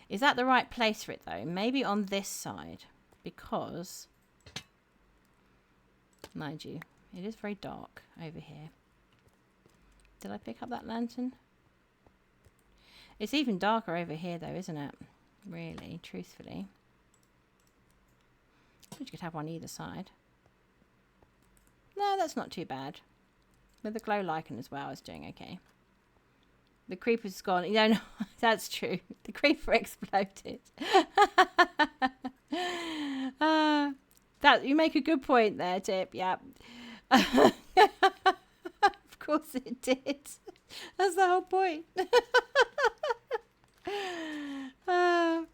Is that the right place for it though? Maybe on this side, because mind you, it is very dark over here. Did I pick up that lantern? It's even darker over here though, isn't it? Really, truthfully. You could have one either side. No, that's not too bad. With the glow lichen as well, it's doing okay. The creeper's gone. Yeah, no, that's true. The creeper exploded. That you make a good point there, Tip. Yeah. Of course it did. That's the whole point. I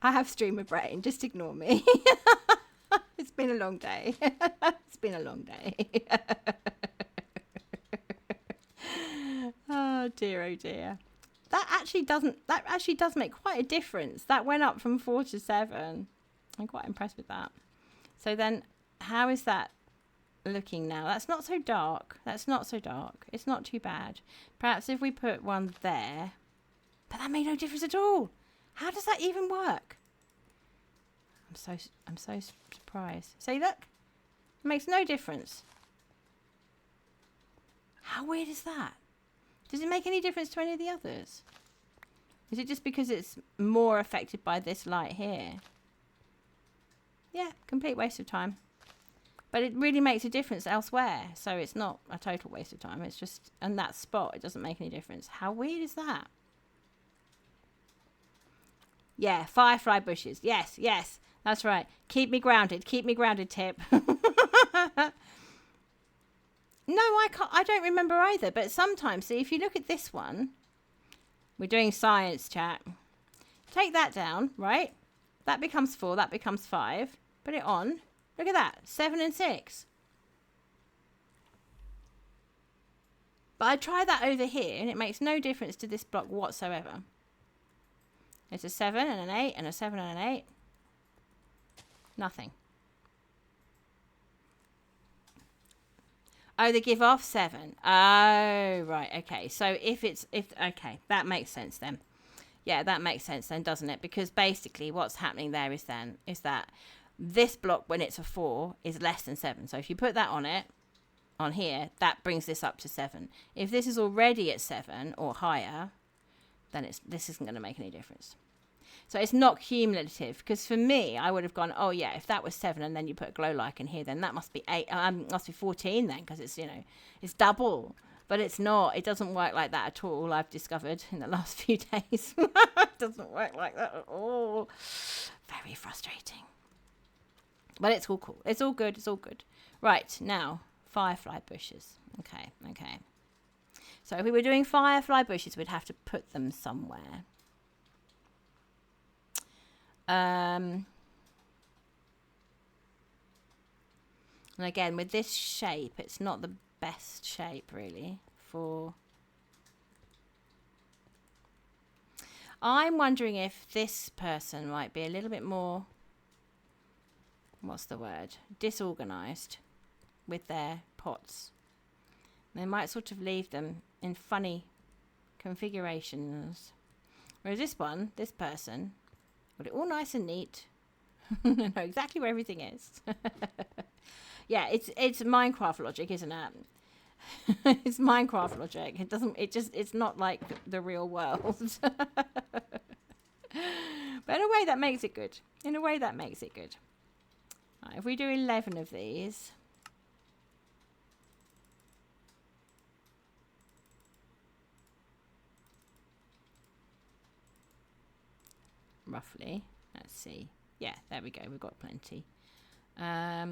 have streamer brain. Just ignore me. It's been a long day. It's been a long day. Oh dear, oh dear. That actually does make quite a difference. That went up from 4 to 7. I'm quite impressed with that. So then, how is that looking now? That's not so dark. That's not so dark. It's not too bad. Perhaps if we put one there, but that made no difference at all. How does that even work? I'm so surprised. See, look, it makes no difference. How weird is that? Does it make any difference to any of the others? Is it just because it's more affected by this light here? Yeah, complete waste of time. But it really makes a difference elsewhere. So it's not a total waste of time. It's just, in that spot, it doesn't make any difference. How weird is that? Yeah, firefly bushes. Yes, yes, that's right. Keep me grounded. Keep me grounded, Tip. No, I don't remember either. But sometimes, see, if you look at this one, we're doing science, chat. Take that down, right? That becomes 4. That becomes 5. Put it on. Look at that. 7 and 6. But I try that over here, and it makes no difference to this block whatsoever. It's a 7 and an 8 and a 7 and an 8. Nothing. Oh, they give off 7. Oh, right. Okay. So okay, that makes sense then. Yeah, that makes sense then, doesn't it? Because basically what's happening there is that this block, when it's a 4, is less than 7. So if you put that on here, that brings this up to 7. If this is already at 7 or higher, then this isn't going to make any difference. So it's not cumulative, because for me, I would have gone, oh yeah, if that was 7 and then you put a glow lichen here, then that must be 8, must be 14 then, because it's, it's double. But it's not. It doesn't work like that at all, I've discovered in the last few days. It doesn't work like that at all. Very frustrating. But it's all cool. It's all good. It's all good. Right, now, firefly bushes. Okay. So if we were doing firefly bushes, we'd have to put them somewhere. And again, with this shape, it's not the best shape, really, for... I'm wondering if this person might be a little bit more... What's the word? Disorganized with their pots. They might sort of leave them in funny configurations. Whereas this person, got it all nice and neat. They know exactly where everything is. Yeah, it's Minecraft logic, isn't it? It's Minecraft logic. It's not like the real world. But in a way that makes it good. Right, if we do 11 of these, roughly, let's see. Yeah, there we go. We've got plenty. I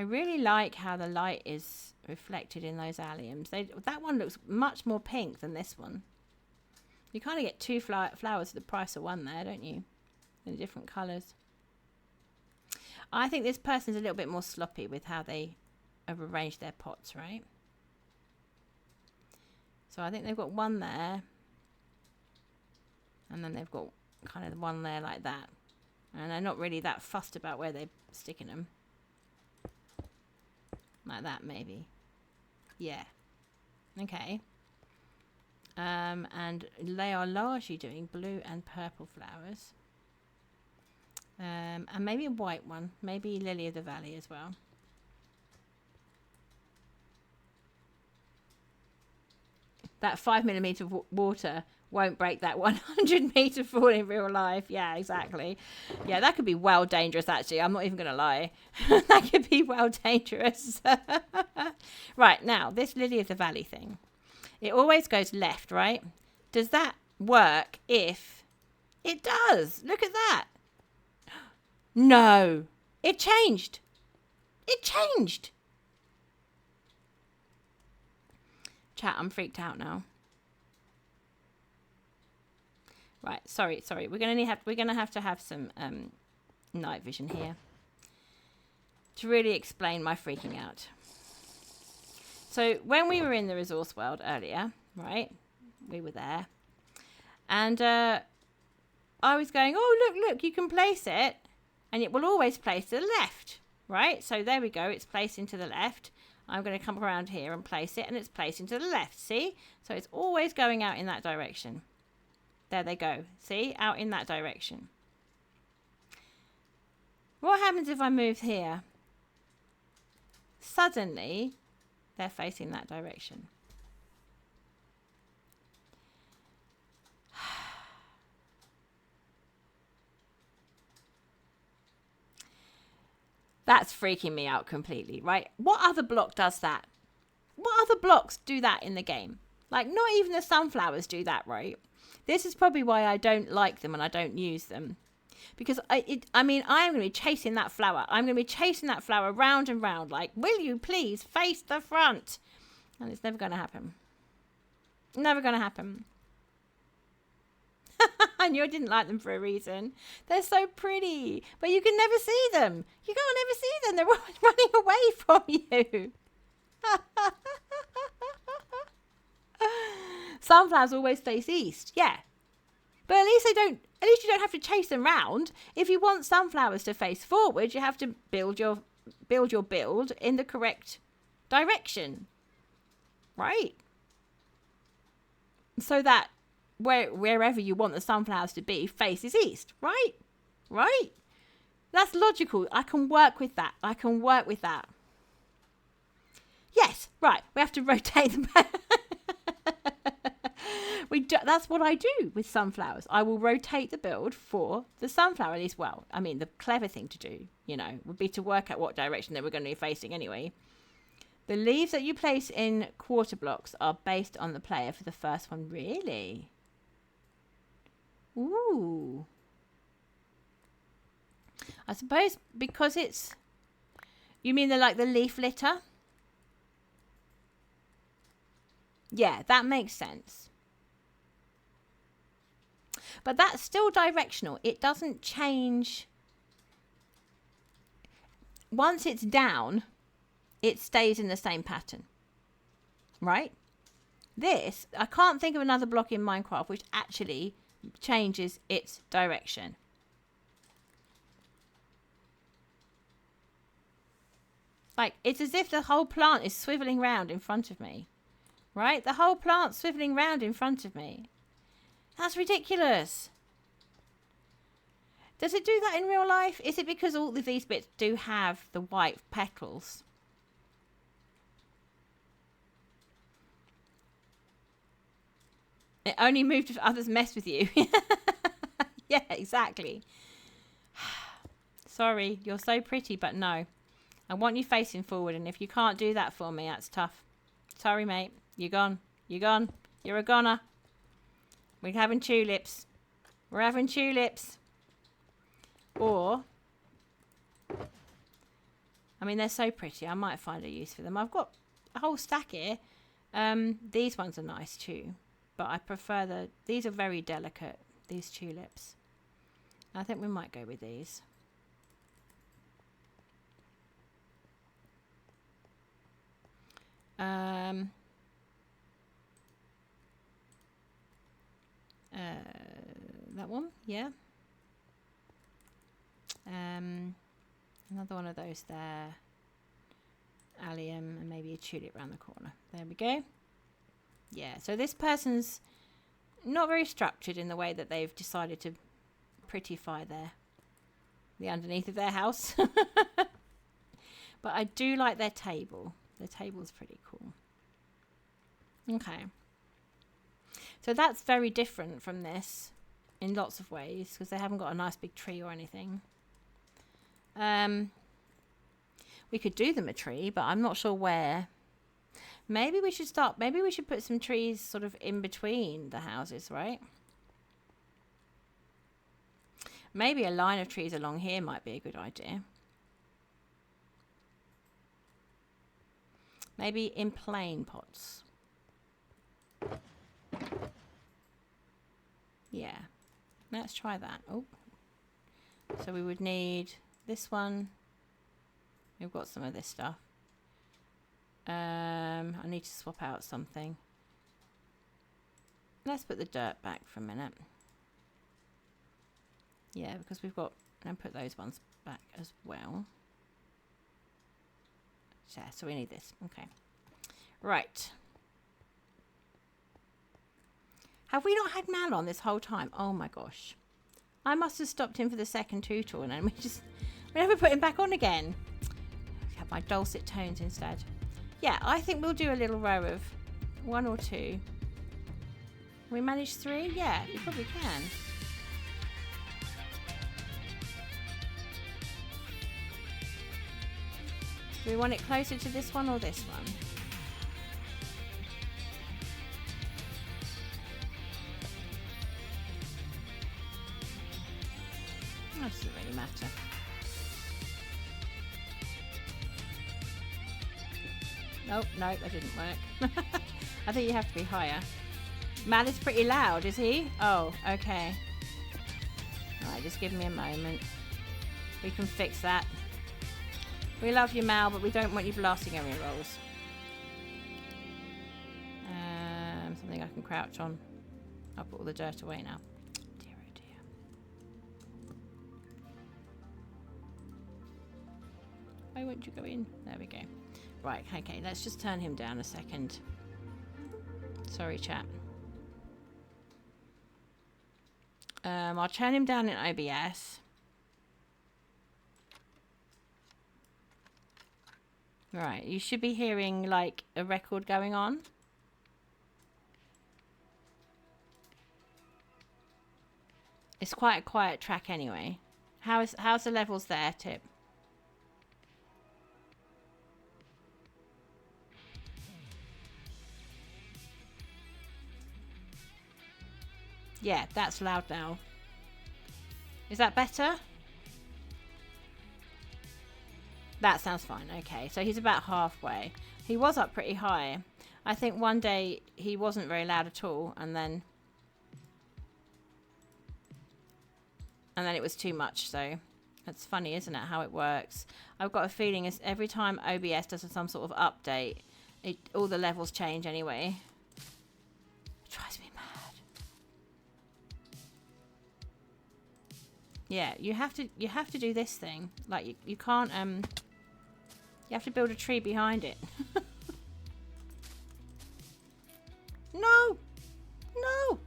really like how the light is reflected in those alliums. That one looks much more pink than this one. You kind of get 2 flowers at the price of 1 there, don't you? In different colours. I think this person's a little bit more sloppy with how they have arranged their pots, right? So I think they've got 1 there. And then they've got kind of 1 there like that. And they're not really that fussed about where they're sticking them. Like that, maybe. Yeah. Okay. And they are largely doing blue and purple flowers. And maybe a white one. Maybe Lily of the Valley as well. That 5mm water won't break that 100-meter fall in real life. Yeah, exactly. Yeah, that could be well dangerous, actually. I'm not even going to lie. That could be well dangerous. Right, now, this Lily of the Valley thing. It always goes left, right? Does that work if... It does. Look at that. No. It changed. Chat, I'm freaked out now. Right, sorry. We're gonna have to have some night vision here to really explain my freaking out. So when we were in the resource world earlier, right? We were there, and I was going, oh look, you can place it, and it will always place to the left, right? So there we go, it's placing to the left. I'm going to come around here and place it, and it's placing to the left. See? So it's always going out in that direction. There they go. See? Out in that direction. What happens if I move here? Suddenly, they're facing that direction. That's freaking me out completely, right? What other block does that? What other blocks do that in the game? Like, not even the sunflowers do that, right? This is probably why I don't like them and I don't use them. Because I am going to be chasing that flower. I'm going to be chasing that flower round and round. Like, will you please face the front? And it's never going to happen. Never going to happen. I knew I didn't like them for a reason. They're so pretty, but you can never see them. You can't ever see them. They're always running away from you. Sunflowers always face east, yeah. But at least you don't have to chase them round. If you want sunflowers to face forward, you have to build your build in the correct direction. Right? So that wherever you want the sunflowers to be faces east, right? Right? That's logical. I can work with that. Yes, right. We have to rotate them. That's what I do with sunflowers. I will rotate the build for the sunflower. At least, well, I mean, the clever thing to do, you know, would be to work out what direction they were going to be facing anyway. The leaves that you place in quarter blocks are based on the player for the first one. Really? Ooh. I suppose because it's... You mean they're like the leaf litter? Yeah, that makes sense. But that's still directional. It doesn't change. Once it's down, it stays in the same pattern. Right? This, I can't think of another block in Minecraft which actually changes its direction. Like, it's as if the whole plant is swiveling round in front of me. Right? The whole plant's swiveling round in front of me. That's ridiculous. Does it do that in real life? Is it because all of these bits do have the white petals? It only moved if others mess with you. Yeah, exactly. Sorry, you're so pretty, but no. I want you facing forward, and if you can't do that for me, that's tough. Sorry, mate. You're gone. You're gone. You're a goner. We're having tulips. We're having tulips. Or, I mean, they're so pretty. I might find a use for them. I've got a whole stack here. These ones are nice too. But I prefer these are very delicate, these tulips. I think we might go with these. That one, yeah. Another one of those there. Allium and maybe a tulip around the corner. There we go. Yeah, so this person's not very structured in the way that they've decided to prettify the underneath of their house. But I do like their table. Their table's pretty cool. Okay. So that's very different from this in lots of ways because they haven't got a nice big tree or anything. We could do them a tree, but I'm not sure where. Maybe we should put some trees sort of in between the houses, right? Maybe a line of trees along here might be a good idea. Maybe in plain pots. Yeah, let's try that. Oh, so we would need this one. We've got some of this stuff. I need to swap out something. Let's put the dirt back for a minute. Yeah, because we've got, and put those ones back as well. Yeah, so we need this. Okay. Right. Have we not had Mal on this whole time? Oh my gosh. I must have stopped him for the second tutorial and then we never put him back on again. Have my dulcet tones instead. Yeah, I think we'll do a little row of 1 or 2. We manage 3? Yeah, we probably can. Do we want it closer to this one or this one? That doesn't really matter. Nope, no, that didn't work. I think you have to be higher. Mal is pretty loud, is he? Oh, okay. Alright, just give me a moment. We can fix that. We love you, Mal, but we don't want you blasting our ear rolls. Something I can crouch on. I'll put all the dirt away now. Dear, oh dear. Why won't you go in? There we go. Right, okay, let's just turn him down a second. Sorry, chat. I'll turn him down in OBS. Right, you should be hearing like a record going on. It's quite a quiet track anyway. How's the levels there, Tip? Yeah, that's loud now. Is that better? That sounds fine. Okay, so he's about halfway. He was up pretty high. I think one day he wasn't very loud at all, and then it was too much. So that's funny, isn't it, how it works? I've got a feeling is every time OBS does some sort of update, all the levels change anyway. It drives me mad. Yeah, you have to do this thing. Like you can't you have to build a tree behind it. No! No!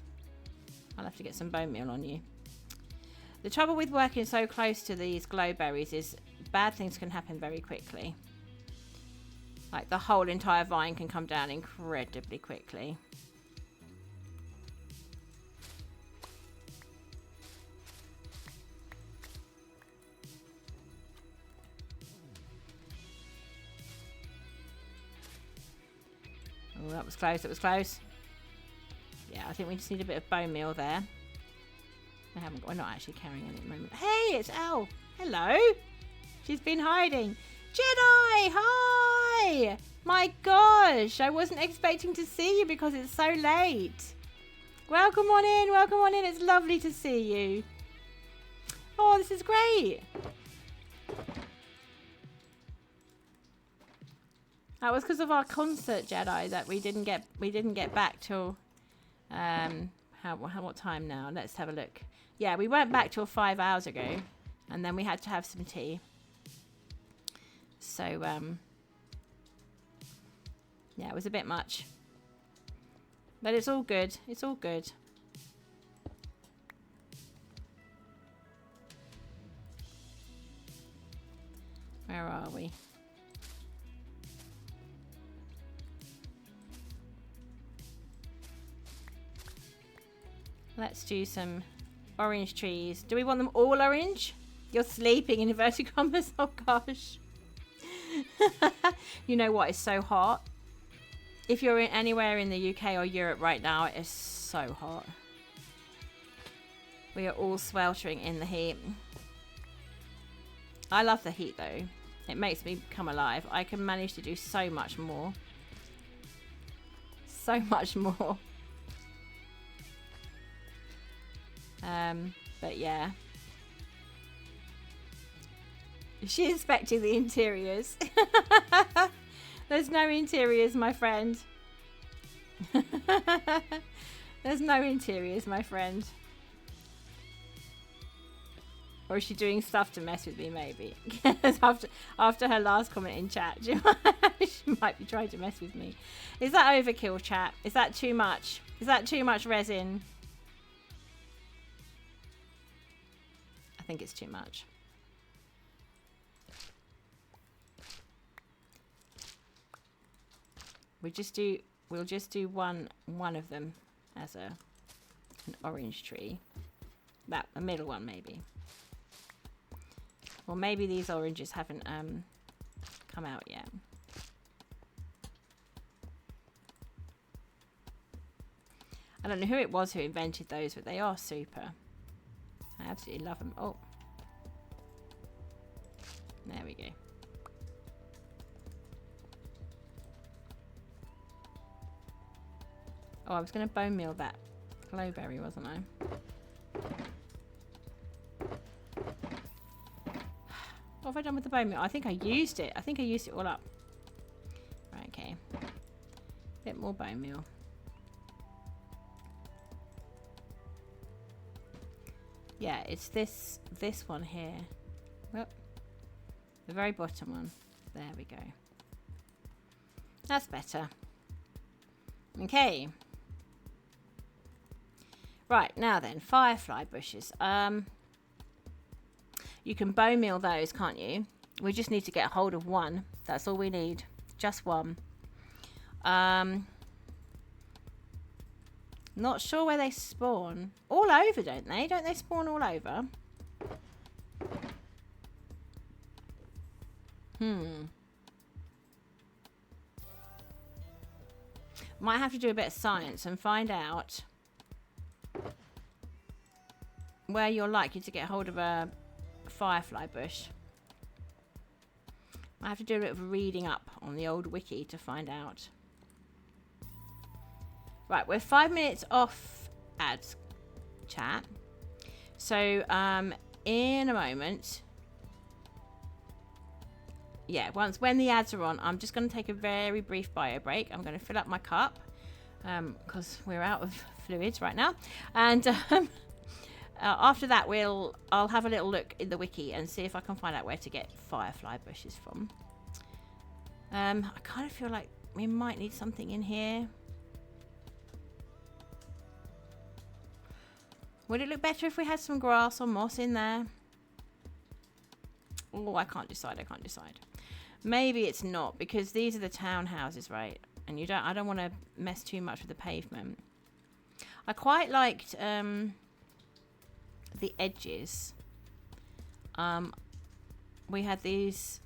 I'll have to get some bone meal on you. The trouble with working so close to these glowberries is bad things can happen very quickly. Like the whole entire vine can come down incredibly quickly. Oh, that was close, that was close. Yeah, I think we just need a bit of bone meal there. We're not actually carrying any at the moment. Hey, it's Elle. Hello. She's been hiding. Jedi, hi. My gosh, I wasn't expecting to see you because it's so late. Welcome on in, welcome on in. It's lovely to see you. Oh, this is great. That was because of our concert, Jedi, that we didn't get back till what time now? Let's have a look. Yeah, we went back till 5 hours ago, and then we had to have some tea. So yeah, it was a bit much, but it's all good. It's all good. Where are we? Let's do some orange trees. Do we want them all orange? You're sleeping in inverted commas. Oh gosh. You know what? It's so hot. If you're anywhere in the UK or Europe right now, it is so hot. We are all sweltering in the heat. I love the heat though. It makes me come alive. I can manage to do so much more. So much more. But yeah. Is she inspecting the interiors? There's no interiors, my friend. There's no interiors, my friend. Or is she doing stuff to mess with me, maybe? after her last comment in chat, she might be trying to mess with me. Is that overkill, chat? Is that too much? Is that too much resin? I think it's too much. We'll just do one of them as an orange tree. That a middle one maybe. Or maybe these oranges haven't come out yet. I don't know who it was who invented those, but they are super. I absolutely love them. Oh, there we go. Oh, I was going to bone meal that glowberry, wasn't I? What have I done with the bone meal? I think I used it. I think I used it all up. Right, okay. Bit more bone meal. Yeah, it's this one here. Whoop. The very bottom one. There we go. That's better. Okay. Right, now then, firefly bushes. You can bone meal those, can't you? We just need to get a hold of one. That's all we need. Just one. Not sure where they spawn. All over, don't they? Don't they spawn all over? Might have to do a bit of science and find out where you're likely to get hold of a firefly bush. I have to do a bit of reading up on the old wiki to find out. Right, we're 5 minutes off ads, chat. So, in a moment, yeah, when the ads are on, I'm just going to take a very brief bio break. I'm going to fill up my cup because we're out of fluids right now, and after that, I'll have a little look in the wiki and see if I can find out where to get firefly bushes from. I kind of feel like we might need something in here. Would it look better if we had some grass or moss in there? Oh, I can't decide. Maybe it's not, because these are the townhouses, right? And I don't want to mess too much with the pavement. I quite liked the edges. We had these.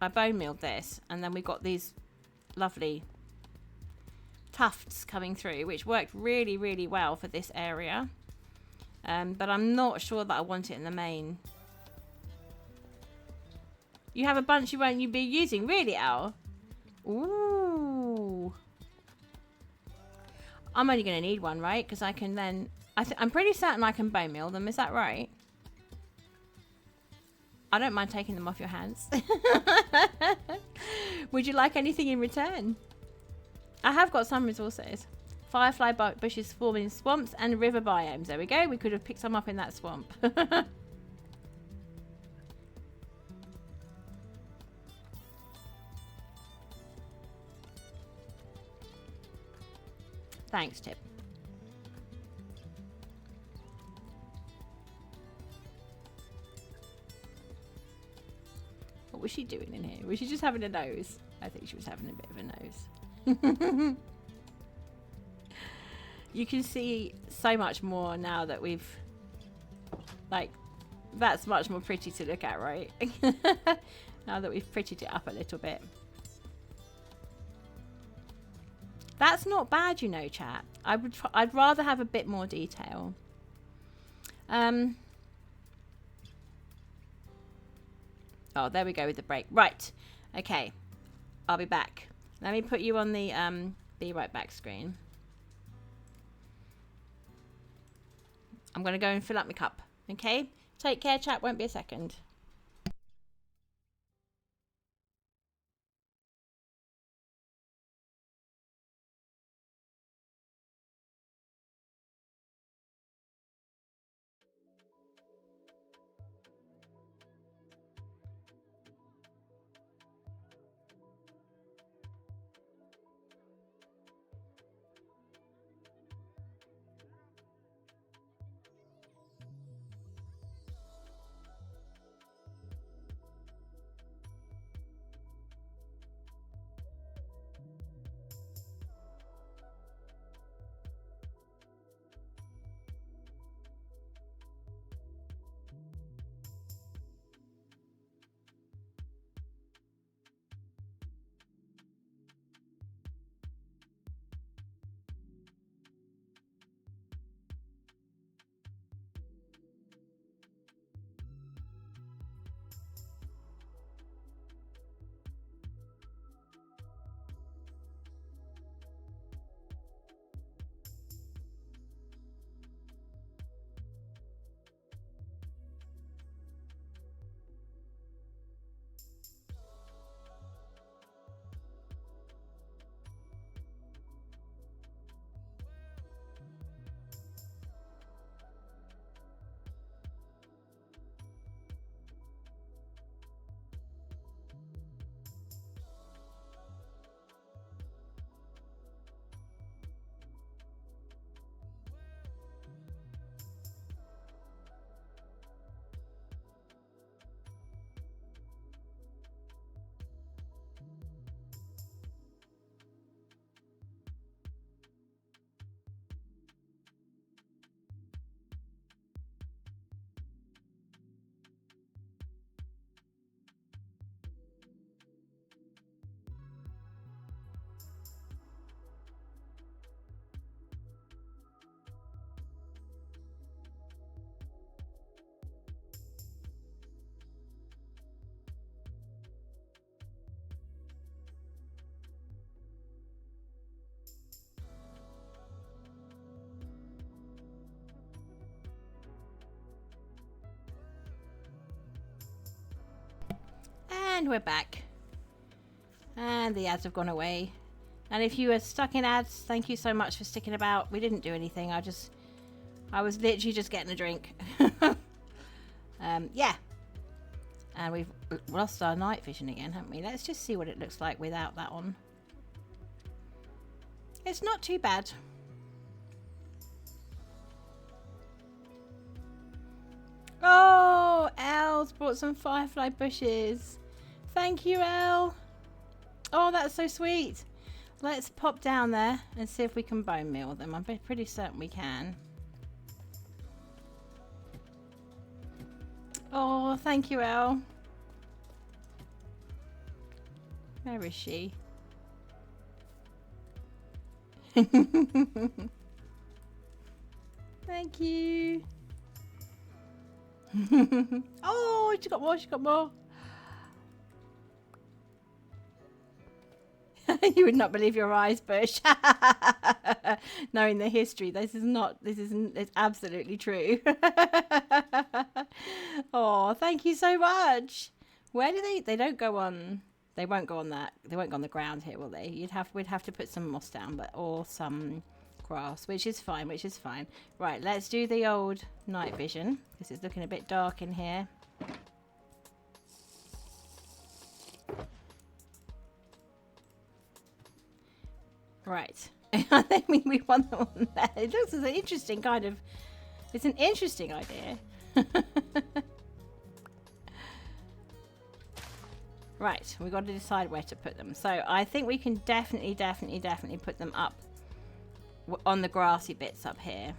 I bone milled this, and then we got these lovely tufts coming through, which worked really, really well for this area. But I'm not sure that I want it in the main. You have a bunch you won't be using, really, Al? Ooh. I'm only going to need one, right? Because I can then... I'm pretty certain I can bone meal them. Is that right? I don't mind taking them off your hands. Would you like anything in return? I have got some resources. Firefly bushes form in swamps and river biomes. There we go. We could have picked some up in that swamp. Thanks, Tip. What was she doing in here? Was she just having a nose? I think she was having a bit of a nose. You can see so much more now that we've... Like, that's much more pretty to look at, right? Now that we've prettied it up a little bit. That's not bad, you know, chat. I'd rather have a bit more detail. Oh, there we go with the break. Right. Okay. I'll be back. Let me put you on the be right back screen. I'm going to go and fill up my cup. Okay? Take care, chat. Won't be a second. And we're back. And the ads have gone away. And if you were stuck in ads, thank you so much for sticking about. We didn't do anything. I was literally just getting a drink. Yeah. And we've lost our night vision again, haven't we? Let's just see what it looks like without that on. It's not too bad. Oh, Elle's brought some firefly bushes. Thank you, Elle. Oh, that's so sweet. Let's pop down there and see if we can bone meal them. I'm pretty certain we can. Oh, thank you, Elle. Where is she? Thank you. Oh, she got more, she got more. You would not believe your eyes, Bush. Knowing the history, it's absolutely true. Oh, thank you so much. Where do they don't go on, they won't go on that, they won't go on the ground here, will they? We'd have to put some moss down, or some grass, which is fine. Right, let's do the old night vision, because it's looking a bit dark in here. Right. I think we want them on there. It looks as an interesting kind of... It's an interesting idea. Right. We've got to decide where to put them. So I think we can definitely put them up on the grassy bits up here.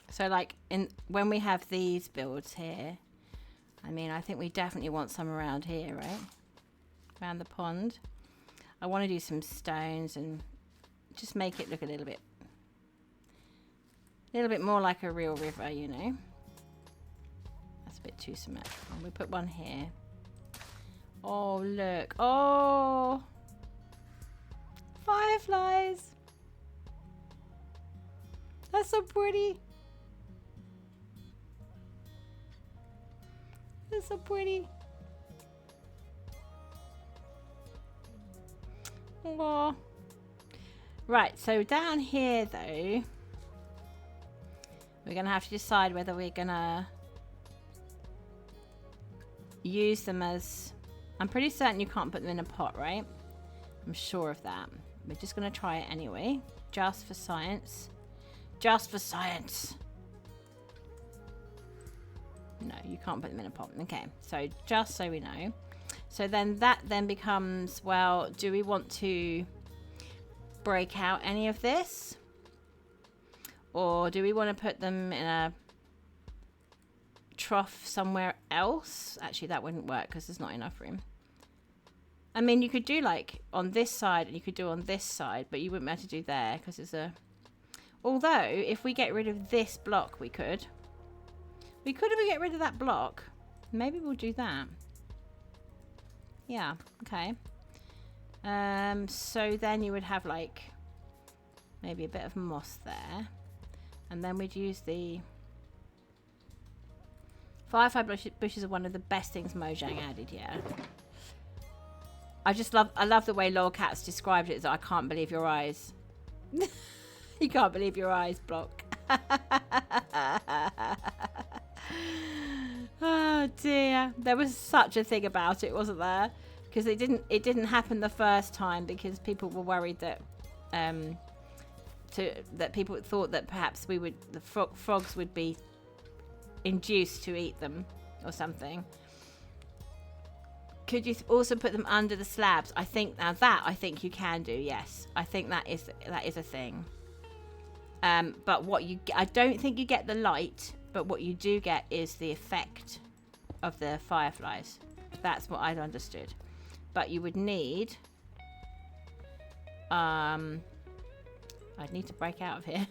So like when we have these builds here, I mean, I think we definitely want some around here, right? Around the pond. I want to do some stones and just make it look a little bit more like a real river, you know? That's a bit too symmetrical. We put one here. Oh, look. Oh! Fireflies! That's so pretty. That's so pretty. Aww. Right, so down here though, we're gonna have to decide whether we're gonna use them as... I'm pretty certain you can't put them in a pot, right? I'm sure of that. We're just gonna try it anyway, just for science. Just for science. No, you can't put them in a pot. Okay, so just so we know. So then that then becomes, well, do we want to break out any of this? Or do we want to put them in a trough somewhere else? Actually, that wouldn't work because there's not enough room. I mean, you could do like on this side and you could do on this side, but you wouldn't be able to do there because there's a... Although, if we get rid of this block, we could. We could if we get rid of that block. Maybe we'll do that. Yeah, okay. So then you would have like maybe a bit of moss there. And then we'd use the... Firefly bushes are one of the best things Mojang added, yeah. I love the way Lolcat's described it as I can't believe your eyes. You can't believe your eyes, block. Oh dear, there was such a thing about it, wasn't there? Because it didn't happen the first time because people were worried that that people thought that perhaps the frogs would be induced to eat them or something. Could you also put them under the slabs? I think you can do. Yes, I think that is a thing. But I don't think you get the light, but what you do get is the effect of the fireflies. That's what I'd understood. But you would need... I'd need to break out of here.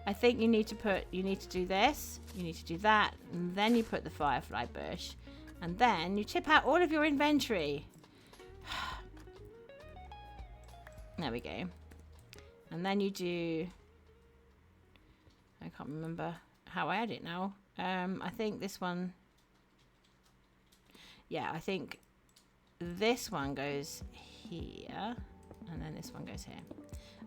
I think you need to do this, you need to do that, and then you put the firefly bush, and then you chip out all of your inventory. There we go. And then you do... I can't remember how I add it now. I think this one, yeah, I think this one goes here, and then this one goes here.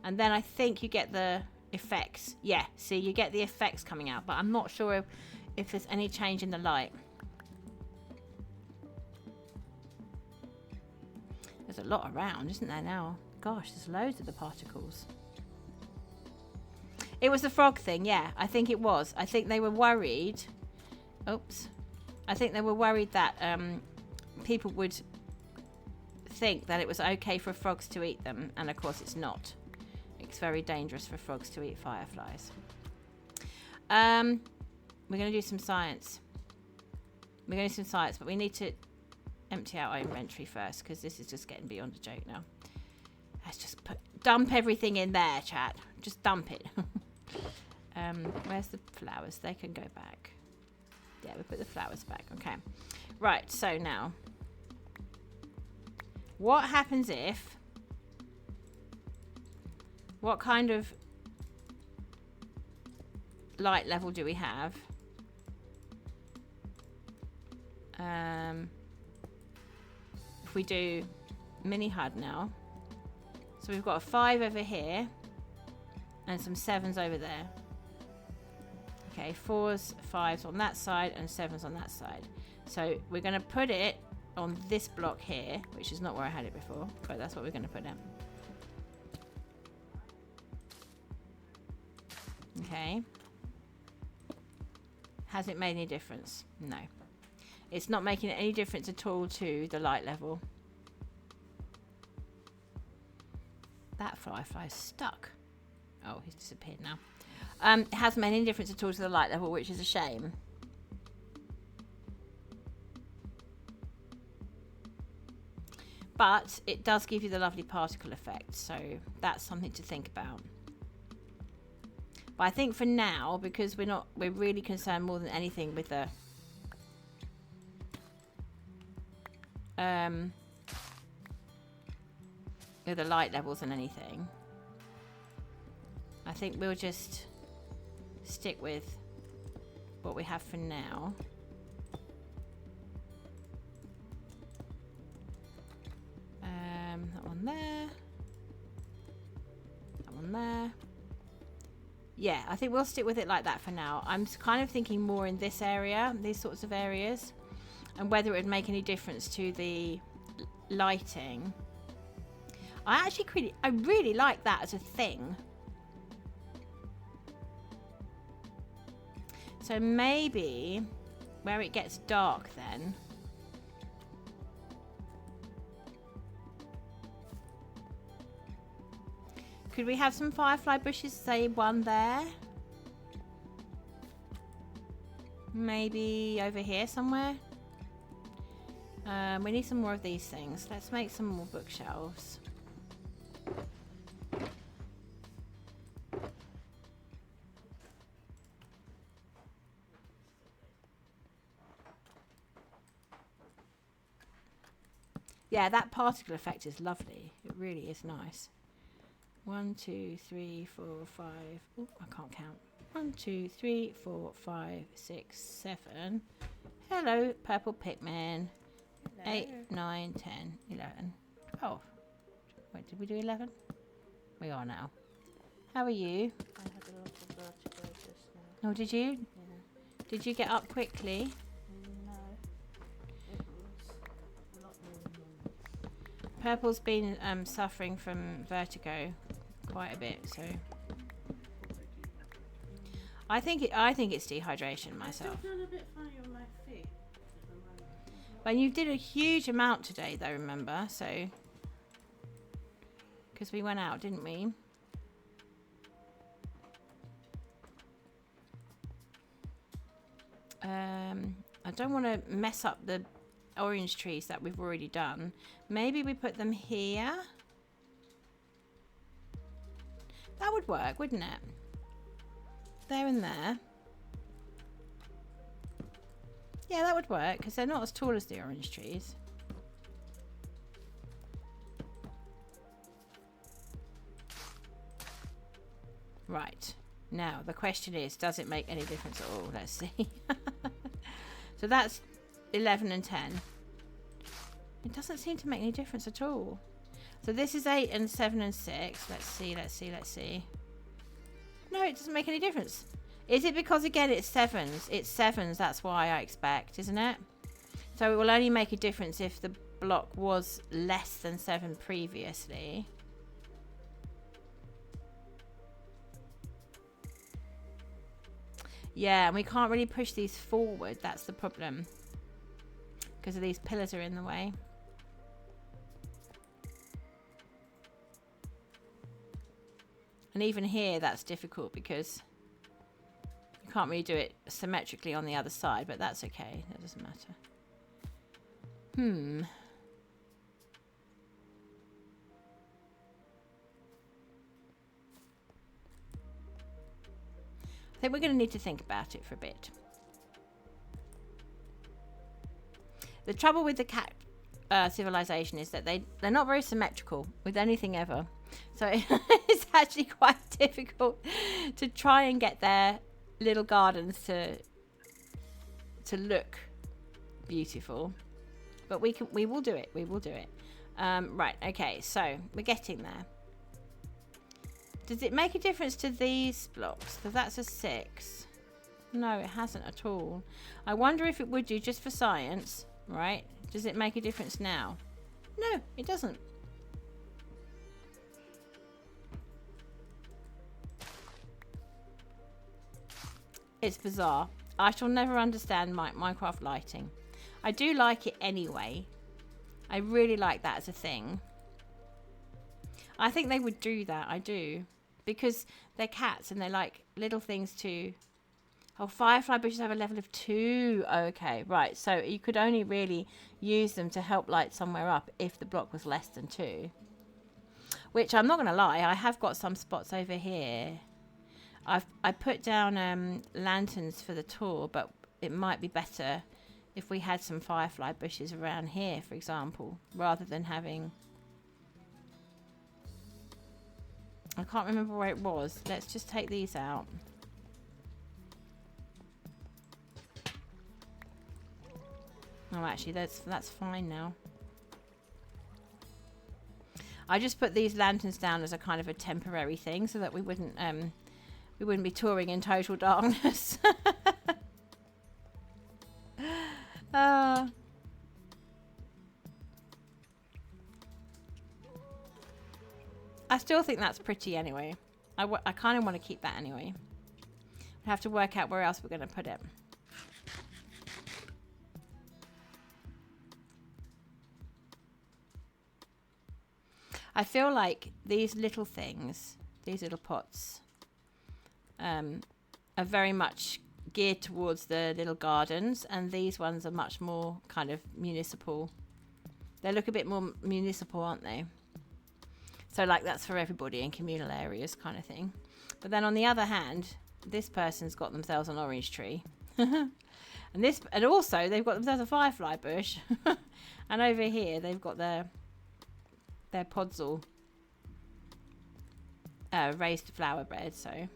And then I think you get the effects. Yeah, see, you get the effects coming out, but I'm not sure if there's any change in the light. There's a lot around, isn't there now? Gosh, there's loads of the particles. It was the frog thing, yeah. I think it was. I think they were worried. Oops. I think they were worried that people would think that it was okay for frogs to eat them. And of course it's not. It's very dangerous for frogs to eat fireflies. We're going to do some science. We're going to do some science, but we need to empty out our inventory first, because this is just getting beyond a joke now. Let's just dump everything in there, chat. Just dump it. Where's the flowers? They can go back. Yeah, we put the flowers back. Okay. Right, so now, what happens if... What kind of light level do we have? If we do mini HUD now. So we've got a 5 over here and some 7s over there. Okay, 4s, 5s on that side and 7s on that side. So we're going to put it on this block here, which is not where I had it before, but that's what we're going to put it. Okay. Has it made any difference? No. It's not making any difference at all to the light level. That firefly is stuck. Oh, he's disappeared now. It hasn't made any difference at all to the light level, which is a shame. But it does give you the lovely particle effect, so that's something to think about. But I think for now, because we're really concerned more than anything with the light levels and anything, I think we'll just stick with what we have for now. That one there. That one there. Yeah, I think we'll stick with it like that for now. I'm kind of thinking more in this area, these sorts of areas, and whether it would make any difference to the lighting. I really like that as a thing. So maybe where it gets dark then, could we have some firefly bushes, say one there? Maybe over here somewhere? We need some more of these things. Let's make some more bookshelves. Yeah, that particle effect is lovely. It really is nice. 1, 2, 3, 4, 5. Oh, I can't count. 1, 2, 3, 4, 5, 6, 7. Hello, purple Pikmin. Hello. 8, 9, 10, 11, 12. Wait, did we do 11? We are now. How are you? I had a lot of vertigo just now. Oh, did you? Yeah. Did you get up quickly? No. It was a lot more than normal. Purple's been suffering from vertigo quite a bit, so I think it's dehydration myself. I still feel a bit funny on my feet at the moment. But you did a huge amount today, though. Remember, so because we went out, didn't we? I don't want to mess up the orange trees that we've already done. Maybe we put them here. That would work, wouldn't it? There and there. Yeah, that would work because they're not as tall as the orange trees. Right. Now, the question is, does it make any difference at all? Let's see. So that's 11 and 10. It doesn't seem to make any difference at all. So this is 8 and 7 and 6. Let's see. No, it doesn't make any difference. Is it because, again, it's 7s? It's 7s, that's why I expect, isn't it? So it will only make a difference if the block was less than 7 previously. Yeah, and we can't really push these forward. That's the problem. Because of these pillars are in the way. And even here, that's difficult because you can't really do it symmetrically on the other side, but that's okay. That doesn't matter. I think we're going to need to think about it for a bit. The trouble with the cat civilization is that they're not very symmetrical with anything ever. So it's actually quite difficult to try and get their little gardens to look beautiful. But we will do it. We will do it. Right, okay, so we're getting there. Does it make a difference to these blocks? Because that's a 6. No, it hasn't at all. I wonder if it would do just for science, right? Does it make a difference now? No, it doesn't. It's bizarre. I shall never understand Minecraft lighting. I do like it anyway. I really like that as a thing. I think they would do that. I do. Because they're cats and they like little things too. Oh, firefly bushes have a level of 2. Okay, right. So you could only really use them to help light somewhere up if the block was less than 2. Which I'm not going to lie, I have got some spots over here. I put down lanterns for the tour, but it might be better if we had some firefly bushes around here, for example, rather than having... I can't remember where it was. Let's just take these out. Oh, actually, that's fine now. I just put these lanterns down as a kind of a temporary thing so that we wouldn't be touring in total darkness. I still think that's pretty anyway. I kind of want to keep that anyway. We have to work out where else we're going to put it. I feel like these little things, these little pots, are very much geared towards the little gardens, and these ones are much more kind of municipal. They look a bit more municipal, aren't they? So like that's for everybody in communal areas kind of thing. But then on the other hand, this person's got themselves an orange tree. and also they've got themselves a firefly bush. And over here they've got their pods all raised flower bed. So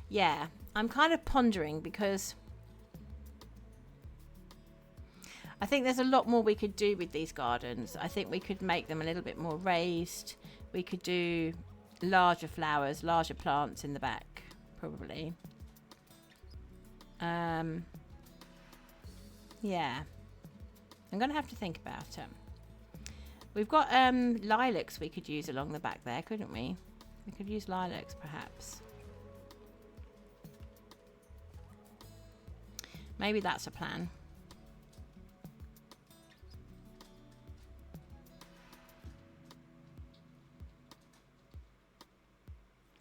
yeah, I'm kind of pondering because I think there's a lot more we could do with these gardens. I think we could make them a little bit more raised. We could do larger flowers, larger plants in the back, probably. Yeah. I'm going to have to think about it. We've got lilacs we could use along the back there, couldn't we? We could use lilacs, perhaps. Maybe that's a plan.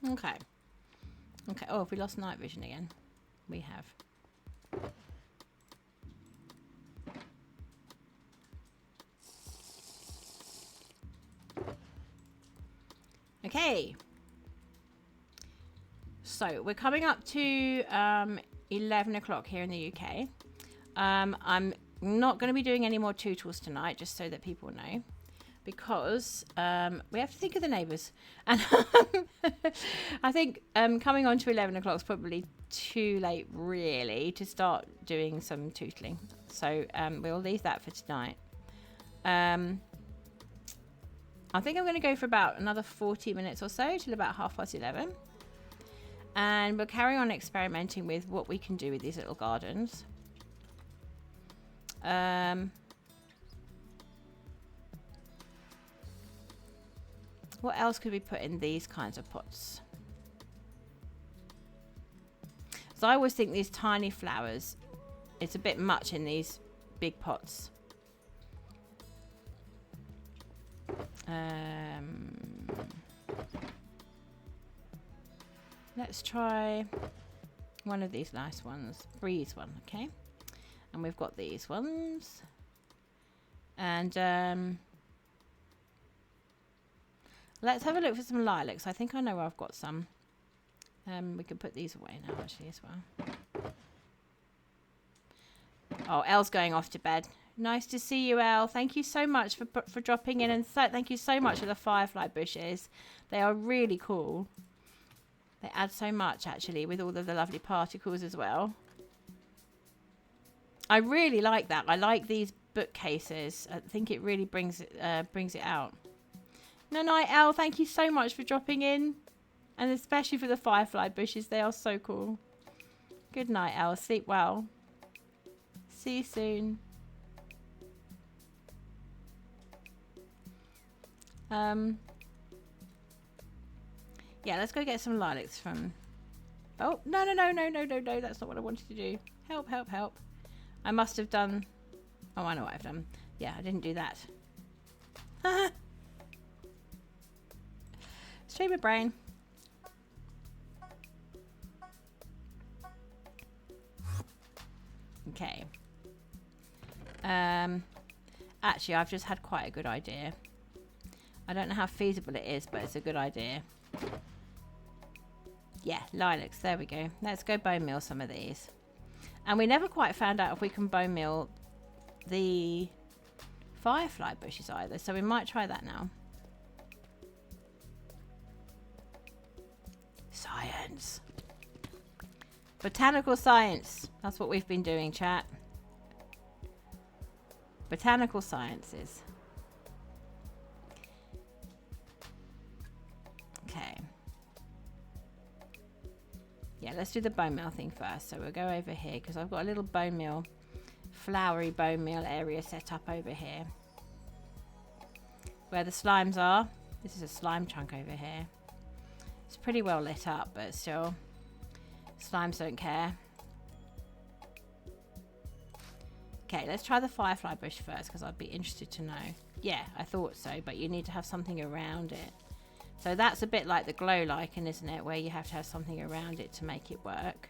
Okay. Okay. Oh, have we lost night vision again? We have. Okay. So we're coming up to 11 o'clock here in the UK. I'm not going to be doing any more tutorials tonight, just so that people know. because we have to think of the neighbours. And I think coming on to 11 o'clock is probably too late, really, to start doing some tootling. So we'll leave that for tonight. I think I'm going to go for about another 40 minutes or so till about 11:30. And we'll carry on experimenting with what we can do with these little gardens. What else could we put in these kinds of pots? So I always think these tiny flowers, it's a bit much in these big pots. Let's try one of these nice ones. Breeze one, okay? And we've got these ones. And let's have a look for some lilacs. I think I know where I've got some. We can put these away now, actually, as well. Oh, Elle's going off to bed. Nice to see you, Elle. Thank you so much for dropping in. And thank you so much for the firefly bushes. They are really cool. They add so much, actually, with all of the lovely particles as well. I really like that. I like these bookcases. I think it really brings it out. No, night, Elle. Thank you so much for dropping in. And especially for the firefly bushes. They are so cool. Good night, Elle. Sleep well. See you soon. Yeah, let's go get some lilacs from... Oh, no. That's not what I wanted to do. Help. I must have done... Oh, I know what I've done. Yeah, I didn't do that. Stream of brain. Okay. Actually, I've just had quite a good idea. I don't know how feasible it is, but it's a good idea. Yeah, lilacs. There we go. Let's go bone meal some of these. And we never quite found out if we can bone meal the firefly bushes either, so we might try that now. Science. Botanical science. That's what we've been doing, chat. Botanical sciences. Okay. Yeah, let's do the bone meal thing first. So we'll go over here because I've got a little bone meal, flowery bone meal area set up over here. Where the slimes are. This is a slime chunk over here. It's pretty well lit up, but still, slimes don't care. Okay, let's try the firefly bush first because I'd be interested to know. Yeah, I thought so, but you need to have something around it. So that's a bit like the glow lichen, isn't it? Where you have to have something around it to make it work.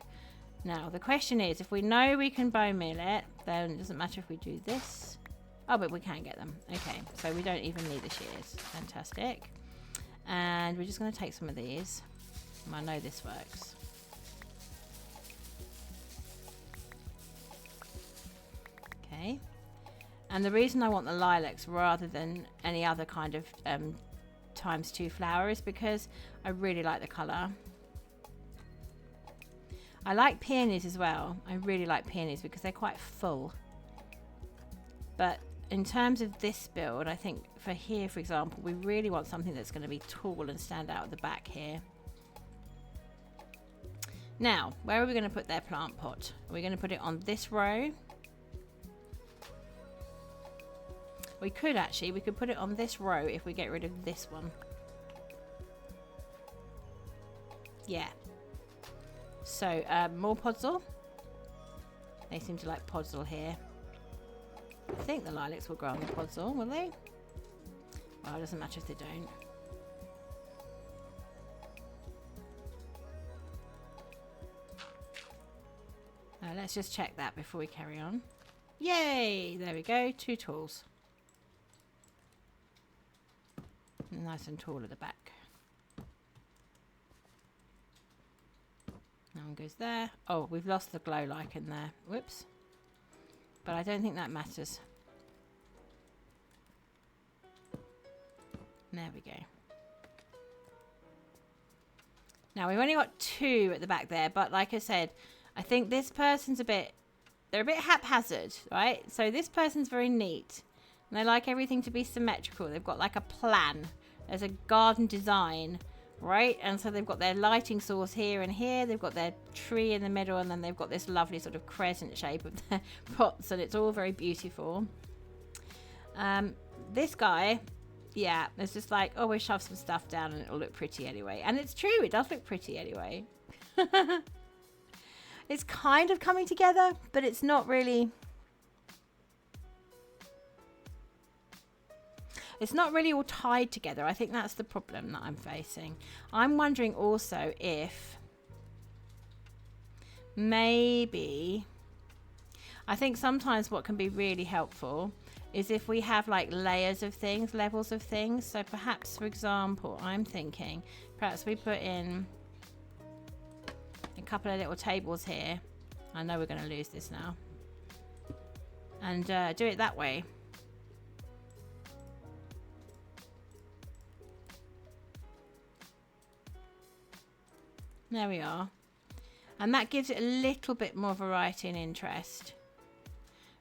Now, the question is, if we know we can bone meal it, then it doesn't matter if we do this. Oh, but we can get them. Okay, so we don't even need the shears. Fantastic. And we're just going to take some of these. I know this works. Okay. And the reason I want the lilacs rather than any other kind of ×2 flower is because I really like the colour. I like peonies as well. I really like peonies because they're quite full. But in terms of this build, I think for here, for example, we really want something that's going to be tall and stand out at the back here. Now, where are we going to put their plant pot? Are we going to put it on this row? We could actually, we could put it on this row if we get rid of this one. Yeah. So, more podzol. They seem to like podzol here. I think the lilacs will grow on the podzol, will they? Well, it doesn't matter if they don't. Let's just check that before we carry on. Yay! There we go. 2 tools. Nice and tall at the back. That one goes there. Oh, we've lost the glow lichen there. Whoops. But I don't think that matters. There we go. Now we've only got 2 at the back there, but like I said, I think this person's they're a bit haphazard, right? So this person's very neat. And they like everything to be symmetrical. They've got like a plan. There's a garden design, right? And so they've got their lighting source here and here. They've got their tree in the middle, and then they've got this lovely sort of crescent shape of their pots, and it's all very beautiful. This guy, yeah, it's just like, oh, we'll shove some stuff down and it'll look pretty anyway. And it's true, it does look pretty anyway. It's kind of coming together, but it's not really... It's not really all tied together. I think that's the problem that I'm facing. I'm wondering also if maybe... I think sometimes what can be really helpful is if we have like layers of things, levels of things. So perhaps, for example, I'm thinking perhaps we put in a couple of little tables here. I know we're going to lose this now. And do it that way. There we are. And that gives it a little bit more variety and interest,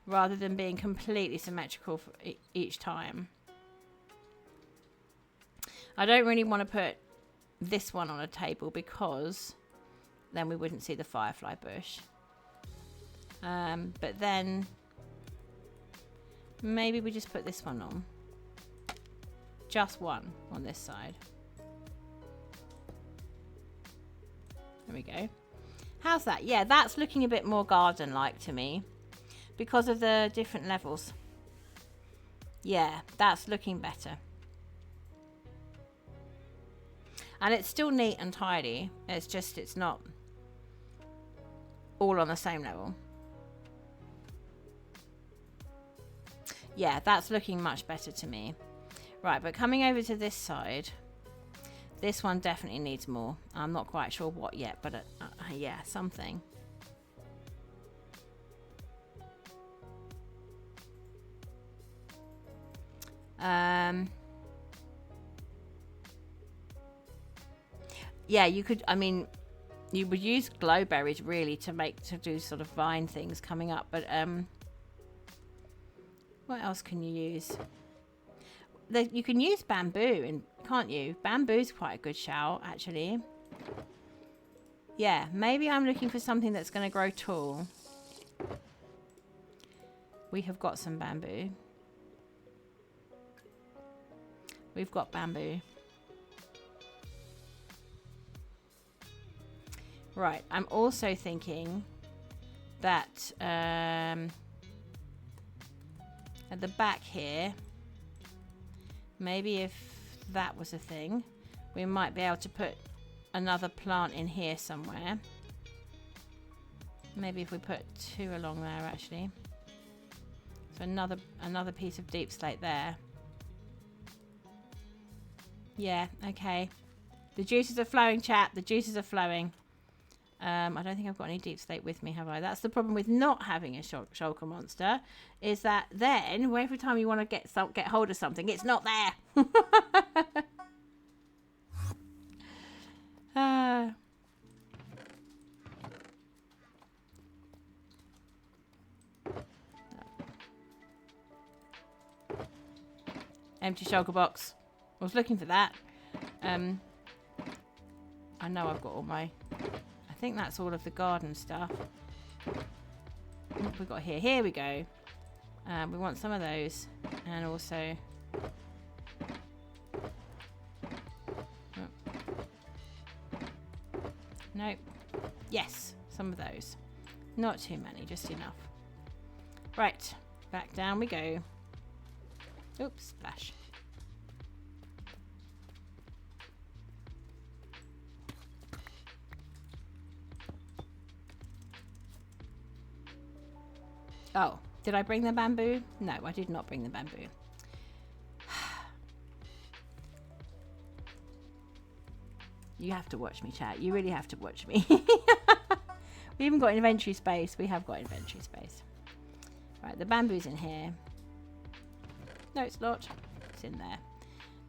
rather than being completely symmetrical for each time. I don't really want to put this one on a table because then we wouldn't see the firefly bush. But then maybe we just put this one on. Just one on this side. There we go. How's that? Yeah, that's looking a bit more garden-like to me because of the different levels. Yeah, that's looking better. And it's still neat and tidy. It's just, it's not all on the same level. Yeah, that's looking much better to me. Right, but coming over to this side, this one definitely needs more. I'm not quite sure what yet, but yeah, something. Yeah, you could, I mean, you would use glowberries really to do sort of vine things coming up, but what else can you use? You can use bamboo, and can't you? Bamboo's quite a good shout, actually. Yeah, maybe I'm looking for something that's going to grow tall. We have got some bamboo. We've got bamboo. Right, I'm also thinking that at the back here, maybe if that was a thing, we might be able to put another plant in here somewhere. Maybe if we put 2 along there, actually. So another piece of deep slate there. Yeah, okay. The juices are flowing, chat. The juices are flowing. I don't think I've got any deep slate with me, have I? That's the problem with not having a shulker monster, is that then every time you want to get hold of something, it's not there. Empty shulker box. I was looking for that. I know I've got all my... I think that's all of the garden stuff. What have we got here? Here we go. We want some of those. And also... Oh. Nope. Yes, some of those. Not too many, just enough. Right, back down we go. Oops, splash. Oh, did I bring the bamboo? No, I did not bring the bamboo. You have to watch me, chat. You really have to watch me. We even got inventory space. We have got inventory space. Right, the bamboo's in here. No, it's not. It's in there.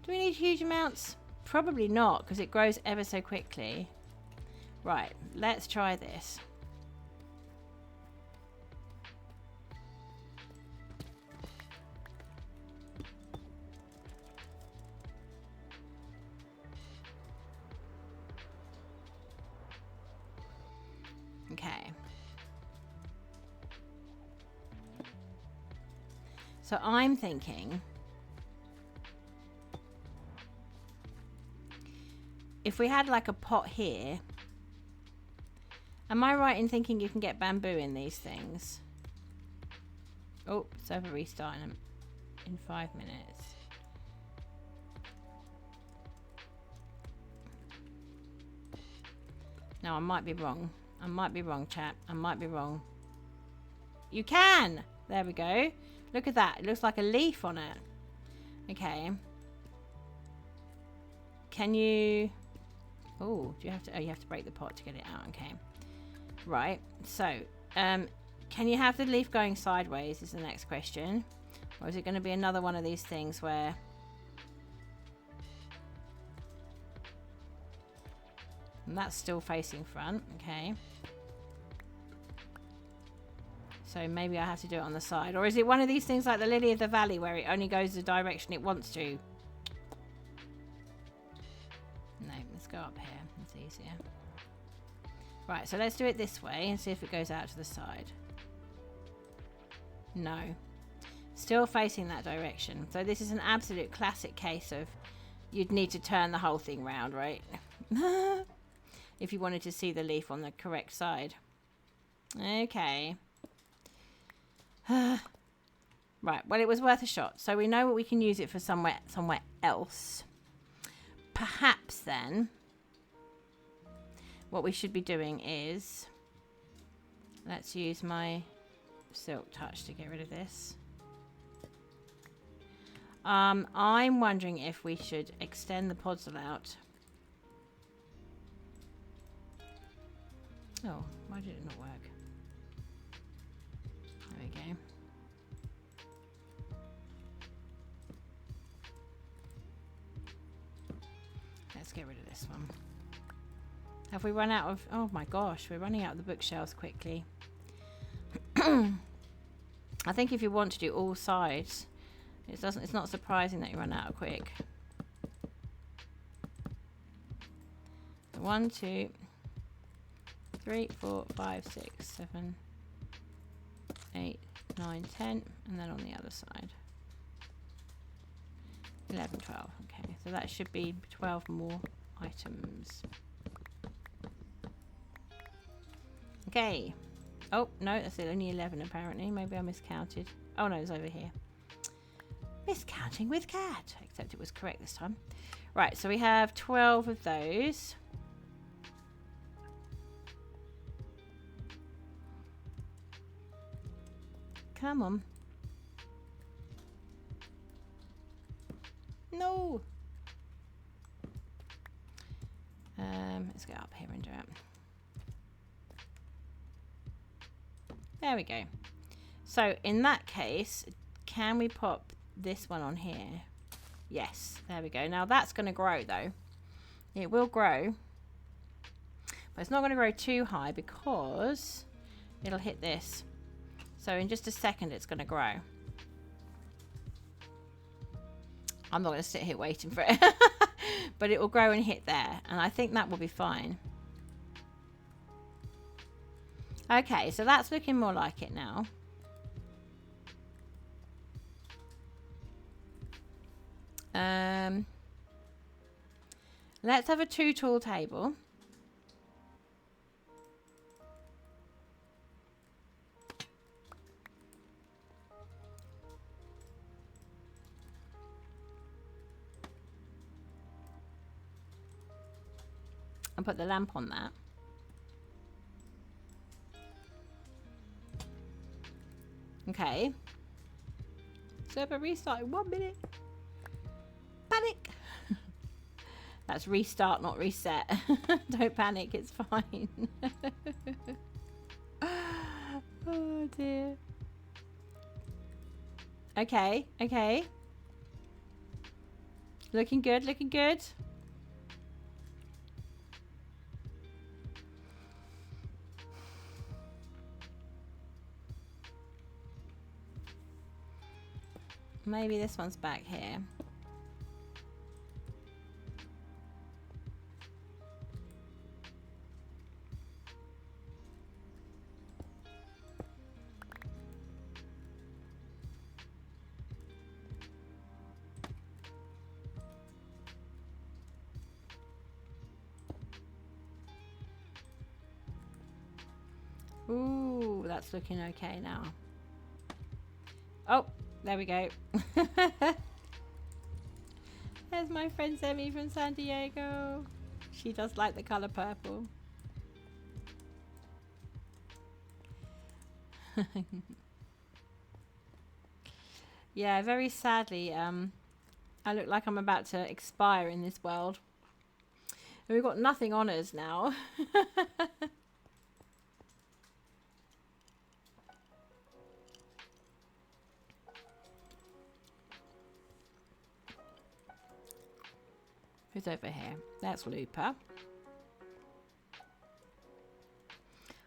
Do we need huge amounts? Probably not, because it grows ever so quickly. Right, let's try this. Okay. So I'm thinking, if we had like a pot here, am I right in thinking you can get bamboo in these things? Oh, server restart in 5 minutes. No, I might be wrong. I might be wrong, chat. I might be wrong. You can! There we go. Look at that. It looks like a leaf on it. Okay. Can you... Oh, do you have to... Oh, you have to break the pot to get it out. Okay. Right. So, can you have the leaf going sideways is the next question. Or is it going to be another one of these things where... And that's still facing front. Okay. So maybe I have to do it on the side. Or is it one of these things like the Lily of the Valley where it only goes the direction it wants to? No, let's go up here. It's easier. Right, so let's do it this way and see if it goes out to the side. No. Still facing that direction. So this is an absolute classic case of you'd need to turn the whole thing round, right? If you wanted to see the leaf on the correct side. Okay. Right, well, it was worth a shot. So we know what we can use it for somewhere else. Perhaps then what we should be doing is, let's use my silk touch to get rid of this. I'm wondering if we should extend the podzol out. Oh, why did it not work? There we go. Let's get rid of this one. Have we run out of... Oh my gosh, we're running out of the bookshelves quickly. I think if you want to do all sides, it's not surprising that you run out quick. 1, 2, 3, 4, 5, 6, 7, 8, 9, 10, and then on the other side 11, 12. Okay, so that should be 12 more items. Okay. Oh no, that's only 11 apparently. Maybe I miscounted. Oh no, it's over here. Miscounting with cat, except it was correct this time. Right, so we have 12 of those. Come on. No. Let's go up here and do it. There we go. So in that case, can we pop this one on here? Yes, there we go. Now that's going to grow though. It will grow, but it's not going to grow too high because it'll hit this. So in just a second, it's going to grow. I'm not going to sit here waiting for it. But it will grow and hit there. And I think that will be fine. Okay, so that's looking more like it now. Let's have a 2-tool table. And put the lamp on that. Okay. Server restart in 1 minute. Panic. That's restart, not reset. Don't panic, it's fine. Oh dear. Okay, okay. Looking good, looking good. Maybe this one's back here. Ooh, that's looking okay now. Oh, there we go. There's my friend Semi from San Diego. She does like the colour purple. Yeah, very sadly, I look like I'm about to expire in this world. And we've got nothing on us now. Who's over here? That's Looper.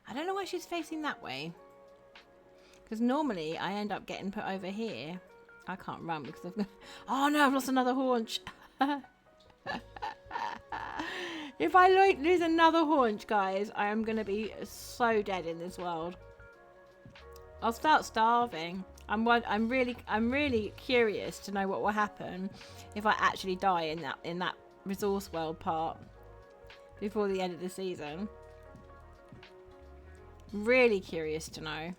I don't know why she's facing that way. Because normally I end up getting put over here. I can't run because I've got... Oh no, I've lost another haunch. If I lose another haunch, guys, I am going to be so dead in this world. I'll start starving. I'm really curious to know what will happen if I actually die in that resource world part before the end of the season. Really curious to know.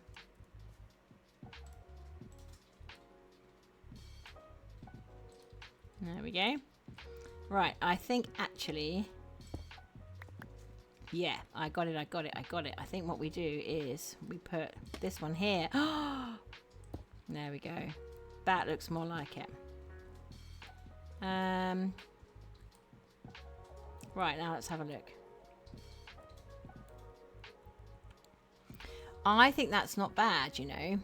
There we go. Right, I think actually... Yeah, I got it. I think what we do is we put this one here. There we go. That looks more like it. Right, now let's have a look. I think that's not bad, you know.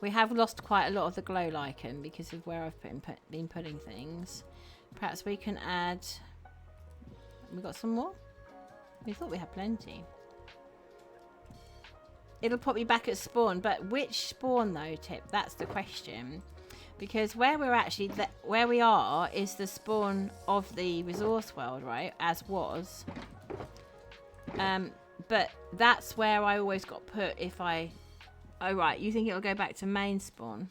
We have lost quite a lot of the glow lichen because of where I've been putting things. Perhaps we can add... We got some more? We thought we had plenty. It'll put me back at spawn, but which spawn though, Tip? That's the question. Because where we're actually... where we are is the spawn of the resource world, right? As was. But that's where I always got put if I... Oh, right. You think it'll go back to main spawn?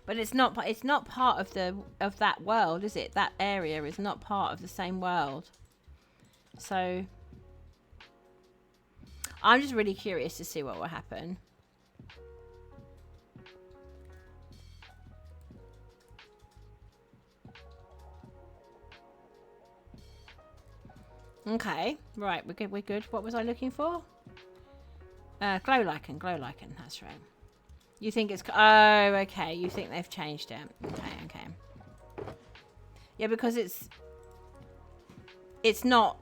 But it's not part of that world, is it? That area is not part of the same world. So I'm just really curious to see what will happen. Okay, right, we're good. What was I looking for? Glow lichen, that's right. You think it's... Oh, okay. You think they've changed it. Okay. Yeah, because it's not...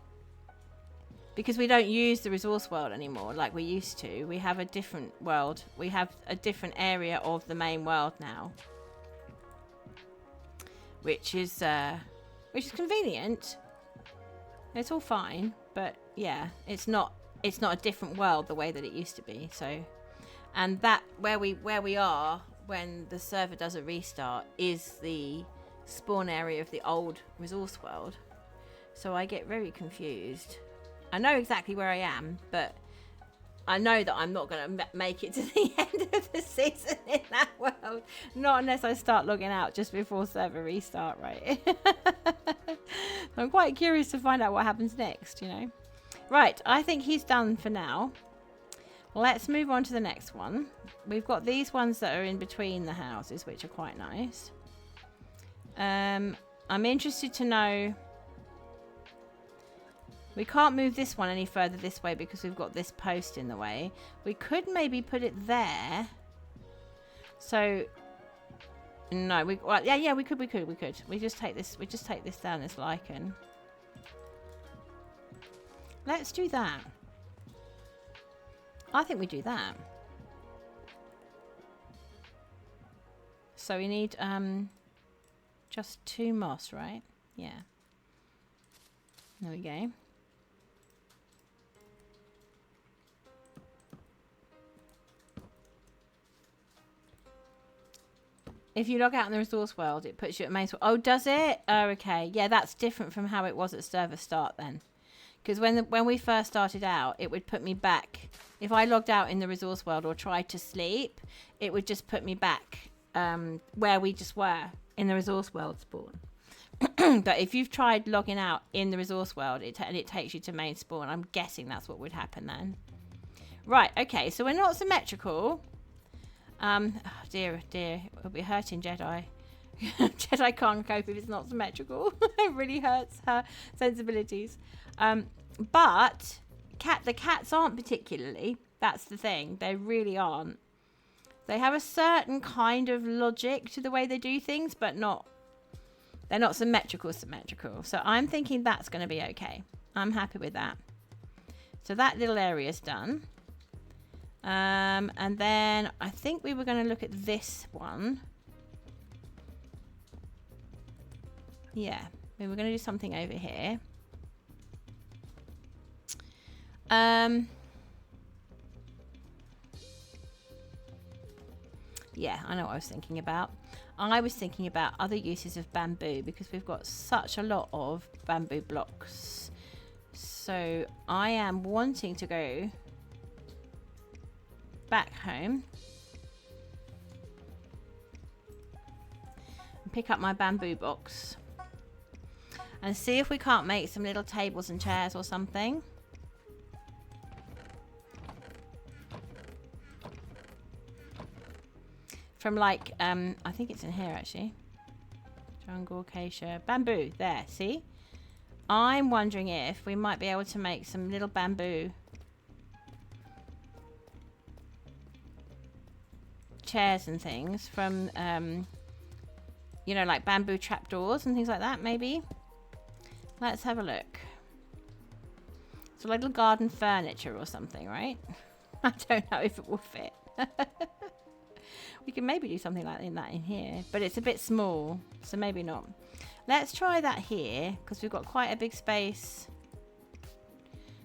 Because we don't use the resource world anymore like we used to. We have a different world. We have a different area of the main world now. Which is convenient. It's all fine. But, yeah, it's not a different world the way that it used to be, so... And that where we are when the server does a restart is the spawn area of the old resource world. So I get very confused. I know exactly where I am, but I know that I'm not going to make it to the end of the season in that world. Not unless I start logging out just before server restart, right? I'm quite curious to find out what happens next, you know. Right, I think he's done for now. Let's move on to the next one. We've got these ones that are in between the houses, which are quite nice. I'm interested to know... We can't move this one any further this way because we've got this post in the way. We could maybe put it there. So... No, we could. We just take this down, this lichen. Let's do that. I think we do that. So we need just 2 moss, right? Yeah. There we go. If you log out in the resource world, it puts you at main world. Oh, does it? Oh, okay. Yeah, that's different from how it was at server start then. Because when we first started out, it would put me back. If I logged out in the resource world or tried to sleep, it would just put me back where we just were in the resource world spawn. But if you've tried logging out in the resource world, it takes you to main spawn. I'm guessing that's what would happen then. Right, okay, so we're not symmetrical. Oh dear, it'll be hurting Jedi. Jedi can't cope if it's not symmetrical. It really hurts her sensibilities. But the cats aren't particularly. That's the thing. They really aren't. They have a certain kind of logic to the way they do things, but they're not symmetrical. So I'm thinking that's going to be okay. I'm happy with that. So that little area's done. And then I think we were going to look at this one. Yeah, we were going to do something over here. Yeah, I know what I was thinking about. I was thinking about other uses of bamboo because we've got such a lot of bamboo blocks. So I am wanting to go back home and pick up my bamboo box and see if we can't make some little tables and chairs or something. From like, I think it's in here actually. Jungle, acacia, bamboo. There, see? I'm wondering if we might be able to make some little bamboo chairs and things from, you know, like bamboo trapdoors and things like that, maybe. Let's have a look. So little garden furniture or something, right? I don't know if it will fit. We can maybe do something like that in here, but it's a bit small, so maybe not. Let's try that here, because we've got quite a big space.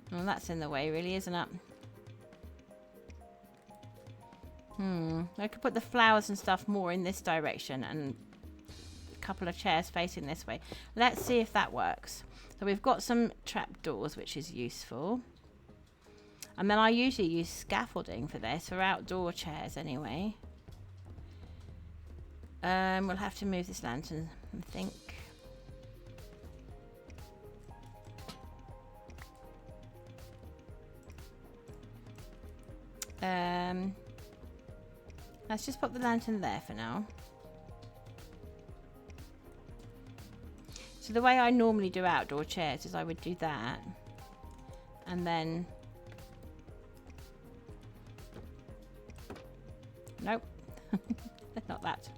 Well, that's in the way, really, isn't it? I could put the flowers and stuff more in this direction and a couple of chairs facing this way. Let's see if that works. So we've got some trapdoors, which is useful. And then I usually use scaffolding for this, for outdoor chairs anyway. We'll have to move this lantern, I think. Let's just put the lantern there for now. So the way I normally do outdoor chairs is I would do that. And then... Nope. Not that.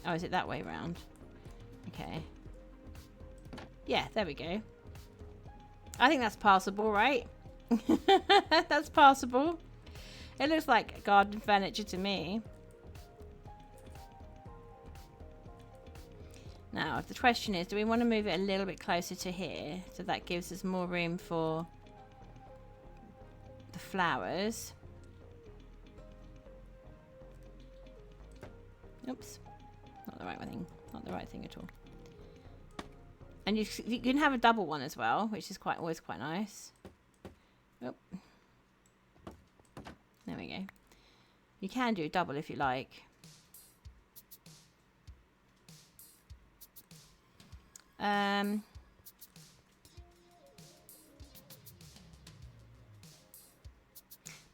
Oh, is it that way round? Okay. Yeah, there we go. I think that's passable, right? That's passable. It looks like garden furniture to me. Now, the question is, do we want to move it a little bit closer to here? So that gives us more room for the flowers. Oops, not the right thing. Not the right thing at all. And you can have a double one as well, which is always quite nice. Oh, there we go. You can do a double if you like.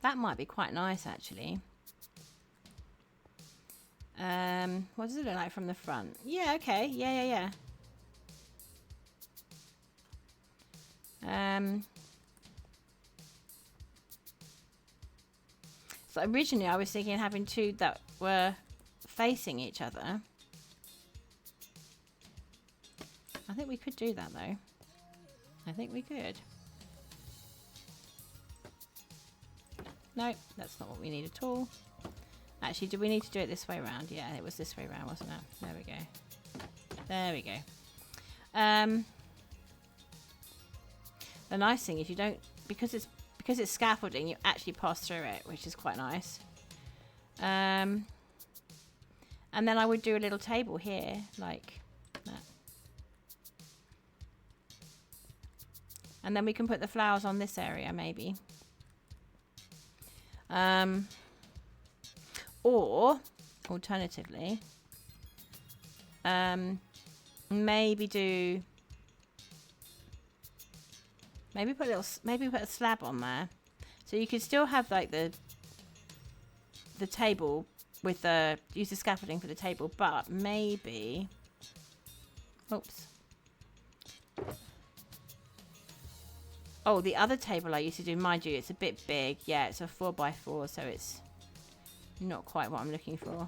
That might be quite nice actually. What does it look like from the front? Yeah, okay. Yeah. So originally I was thinking of having two that were facing each other. I think we could do that though. I think we could. No, that's not what we need at all. Actually, do we need to do it this way around? Yeah, it was this way around, wasn't it? There we go. There we go. The nice thing is you don't, because it's scaffolding, you actually pass through it, which is quite nice. And then I would do a little table here, like that. And then we can put the flowers on this area, maybe. Or, alternatively, maybe put a slab on there, so you could still have like the table with use the scaffolding for the table, but maybe, oops. Oh, the other table I used to do, mind you, it's a bit big. Yeah, it's a 4x4, so it's not quite what I'm looking for.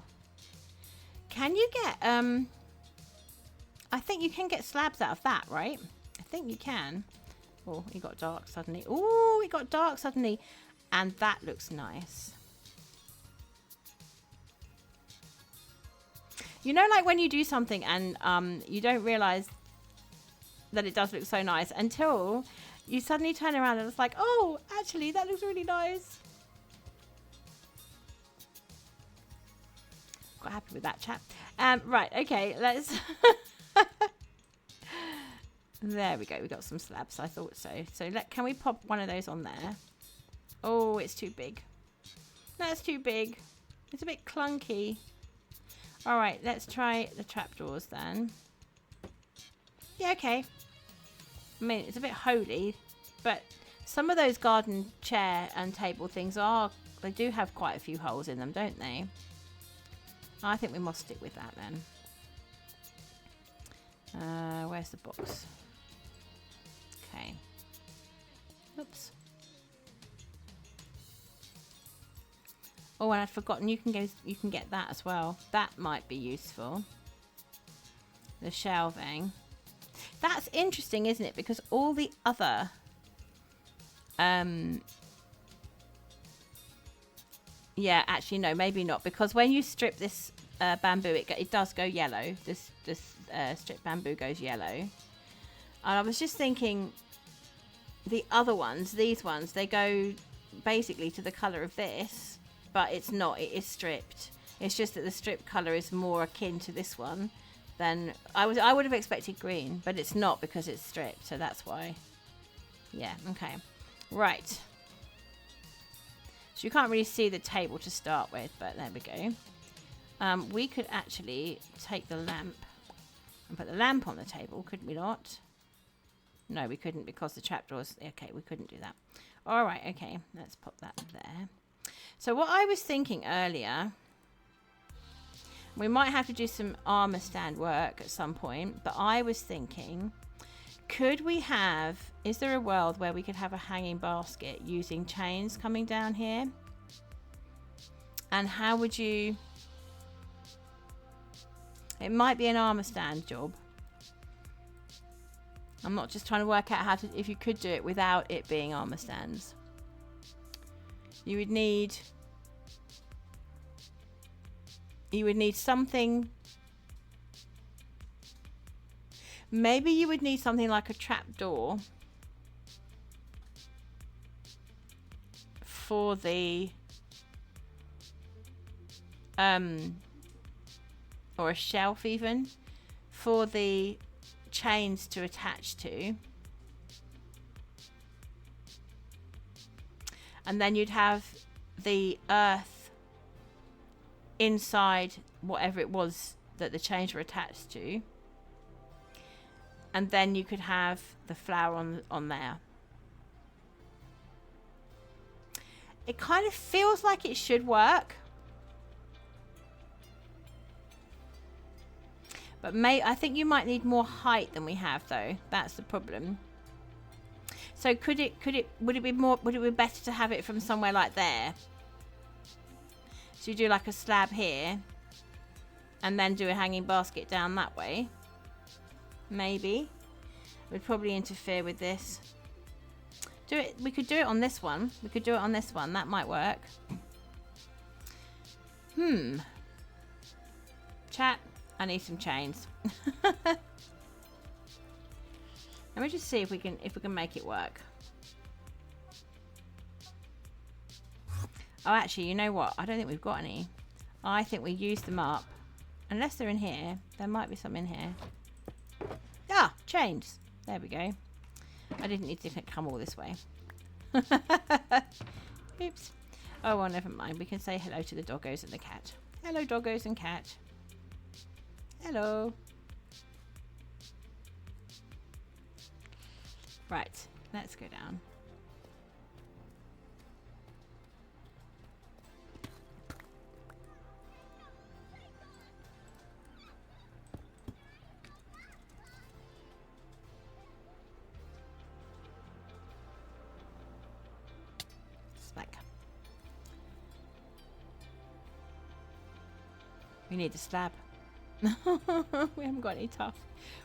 Can you get, I think you can get slabs out of that, right? I think you can. Oh, it got dark suddenly. Oh, it got dark suddenly. And that looks nice. You know, like when you do something and you don't realise that it does look so nice until you suddenly turn around and it's like, oh, actually, that looks really nice. Quite happy with that chat. Right, okay, let's... There we go, we got some slabs, I thought so. So can we pop one of those on there? Oh, it's too big. That's too big. It's a bit clunky. All right, let's try the trapdoors then. Yeah, okay. I mean, it's a bit holy, but some of those garden chair and table things they do have quite a few holes in them, don't they? I think we must stick with that then. Where's the box? Okay. Oops. Oh, and I'd forgotten you can get that as well. That might be useful. The shelving. That's interesting, isn't it? Because all the other yeah, actually no, maybe not, because when you strip this bamboo, it does go yellow. This stripped bamboo goes yellow. And I was just thinking, the other ones, these ones, they go basically to the colour of this, but it's not. It is stripped. It's just that the stripped colour is more akin to this one than I would have expected green, but it's not because it's stripped, so that's why. Yeah, okay. Right. So you can't really see the table to start with, but there we go. We could actually take the lamp and put the lamp on the table, could we not? No, we couldn't because the trapdoors... Okay, we couldn't do that. All right, okay. Let's pop that there. So what I was thinking earlier... We might have to do some armour stand work at some point, but I was thinking... Could we have... Is there a world where we could have a hanging basket using chains coming down here? And how would you... It might be an armour stand job. I'm not just trying to work out if you could do it without it being armour stands. You would need something. Maybe you would need something like a trapdoor for the or a shelf even for the chains to attach to, and then you'd have the earth inside whatever it was that the chains were attached to, and then you could have the flower on there. It kind of feels like it should work, but I think you might need more height than we have, though. That's the problem. So would it be better to have it from somewhere like there? So you do like a slab here and then do a hanging basket down that way. Maybe. Would probably interfere with this. Do it. We could do it on this one. We could do it on this one. That might work. Chat, I need some chains. Let me just see if we can make it work. Oh, actually, you know what? I don't think we've got any. I think we used them up. Unless they're in here. There might be some in here. Ah, chains. There we go. I didn't need to come all this way. Oops. Oh, well, never mind. We can say hello to the doggos and the cat. Hello, doggos and cat. Hello. Right. Let's go down. Smack. We need a slab. We haven't got any tough.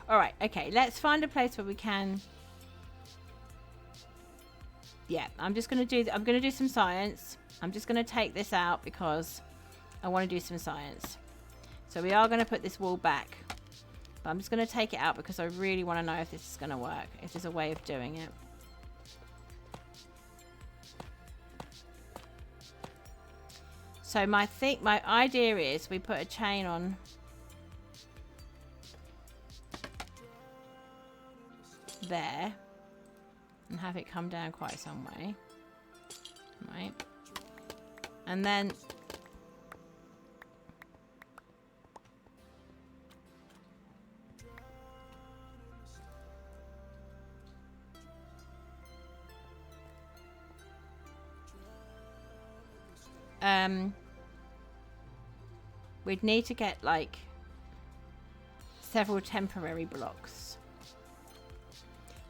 Alright, okay. Let's find a place where we can... Yeah, I'm just going to do... I'm going to do some science. I'm just going to take this out because I want to do some science. So we are going to put this wall back. But I'm just going to take it out because I really want to know if this is going to work. If there's a way of doing it. So my idea is we put a chain on there and have it come down quite some way, right? And then we'd need to get like several temporary blocks.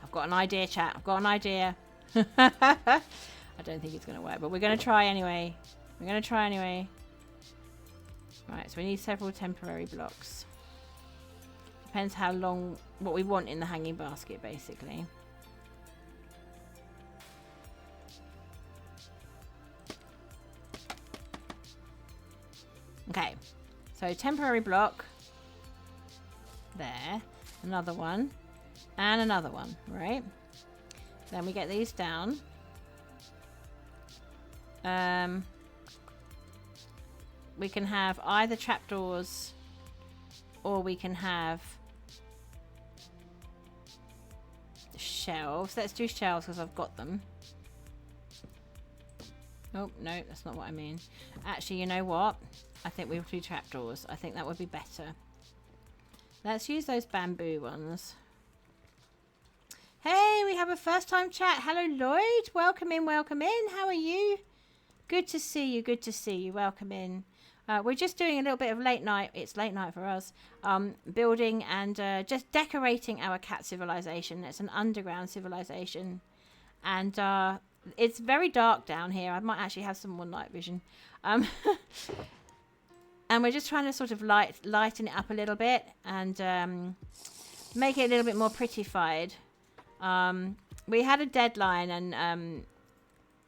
I've got an idea, chat. I've got an idea. I don't think it's going to work, but we're going to try anyway. We're going to try anyway. Right, so we need several temporary blocks. Depends how long, what we want in the hanging basket, basically. Okay, so temporary block. There. Another one. And another one, right? Then we get these down. We can have either trapdoors or we can have shelves. Let's do shelves because I've got them. Oh, no, that's not what I mean. Actually, you know what? I think we'll do trapdoors. I think that would be better. Let's use those bamboo ones. Hey, we have a first time chat. Hello, Lloyd. Welcome in, welcome in. How are you? Good to see you, good to see you. Welcome in. We're just doing a little bit of late night. It's late night for us. Building and just decorating our cat civilization. It's an underground civilization. And it's very dark down here. I might actually have some more night vision. And we're just trying to sort of lighten it up a little bit and make it a little bit more prettified. We had a deadline and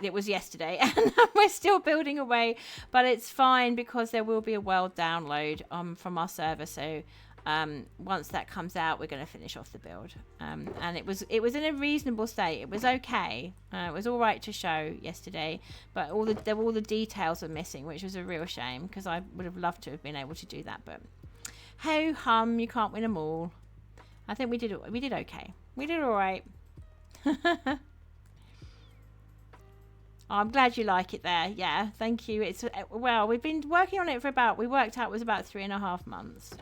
it was yesterday and we're still building away, but it's fine because there will be a world download from our server. So once that comes out, we're going to finish off the build. And it was in a reasonable state. It was okay. It was all right to show yesterday, but all the details are missing, which was a real shame because I would have loved to have been able to do that. But ho hum, you can't win them all. I think we did okay. We did all right. Oh, I'm glad you like it there. Yeah, thank you. It's well, we've been working on it for we worked out it was about 3.5 months.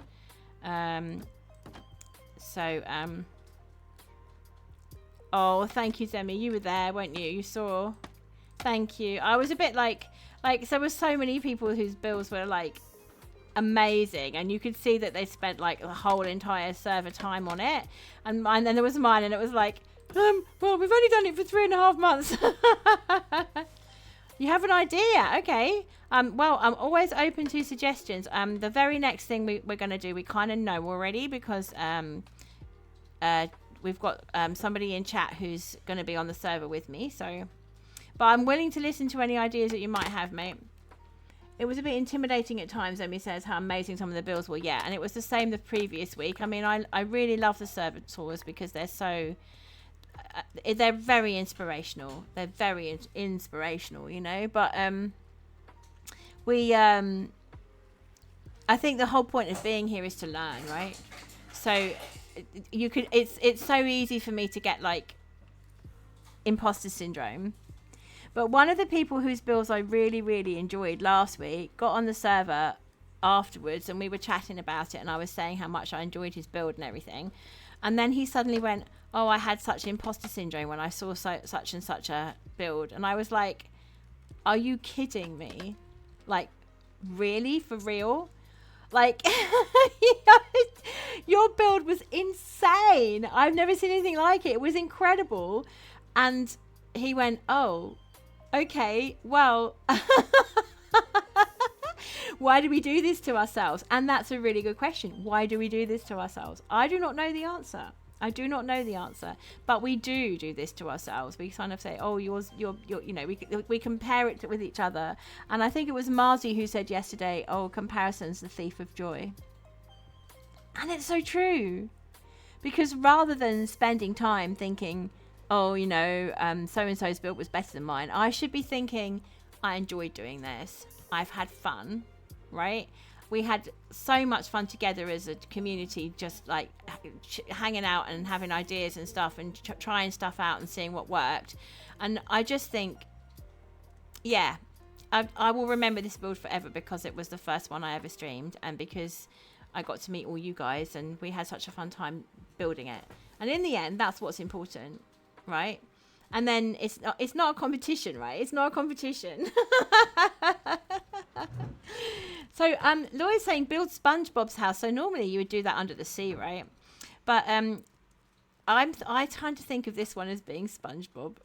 Oh, thank you, Zemi. You were there, weren't you? You saw. Thank you. I was a bit like there were so many people whose builds were like amazing, and you could see that they spent like the whole entire server time on it. And then there was mine, and it was like, well, we've only done it for 3.5 months. You have an idea? Okay. Well, I'm always open to suggestions. The very next thing we're going to do, we kind of know already because we've got somebody in chat who's going to be on the server with me. So, but I'm willing to listen to any ideas that you might have, mate. It was a bit intimidating at times, Emmy says, how amazing some of the builds were. Yeah, and it was the same the previous week. I mean, I really love the server tours because they're so... they're very inspirational. They're very inspirational, you know. But I think the whole point of being here is to learn, right? So you could... It's so easy for me to get, like, imposter syndrome. But one of the people whose builds I really, really enjoyed last week got on the server afterwards and we were chatting about it and I was saying how much I enjoyed his build and everything. And then he suddenly went, oh, I had such imposter syndrome when I saw such and such a build. And I was like, are you kidding me? Like, really? For real? Like, your build was insane. I've never seen anything like it. It was incredible. And he went, oh... okay, well, why do we do this to ourselves? And that's a really good question. Why do we do this to ourselves? I do not know the answer. I do not know the answer. But we do this to ourselves. We kind of say, oh, you're you know, we compare it with each other. And I think it was Marzi who said yesterday, oh, comparison's the thief of joy. And it's so true. Because rather than spending time thinking... oh, you know, so-and-so's build was better than mine. I should be thinking, I enjoyed doing this. I've had fun, right? We had so much fun together as a community, just like hanging out and having ideas and stuff and trying stuff out and seeing what worked. And I just think, yeah, I will remember this build forever because it was the first one I ever streamed and because I got to meet all you guys and we had such a fun time building it. And in the end, that's what's important. Right, and then it's not a competition, right? It's not a competition. So Lloyd's saying build SpongeBob's house. So normally you would do that under the sea, right? But I tend to think of this one as being SpongeBob.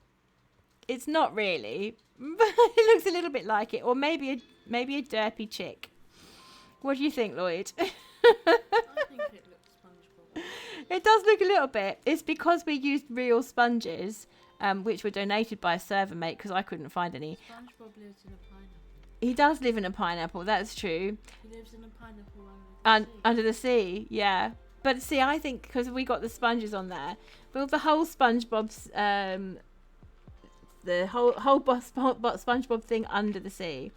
It's not really, but it looks a little bit like it, or maybe a derpy chick. What do you think, Lloyd? I think it looks SpongeBob. It does look a little bit. It's because we used real sponges, which were donated by a server mate because I couldn't find any. SpongeBob lives in a pineapple. He does live in a pineapple, that's true. He lives in a pineapple Under the sea, yeah. But see, I think because we got the sponges on there, build the whole SpongeBob's, the whole SpongeBob thing under the sea.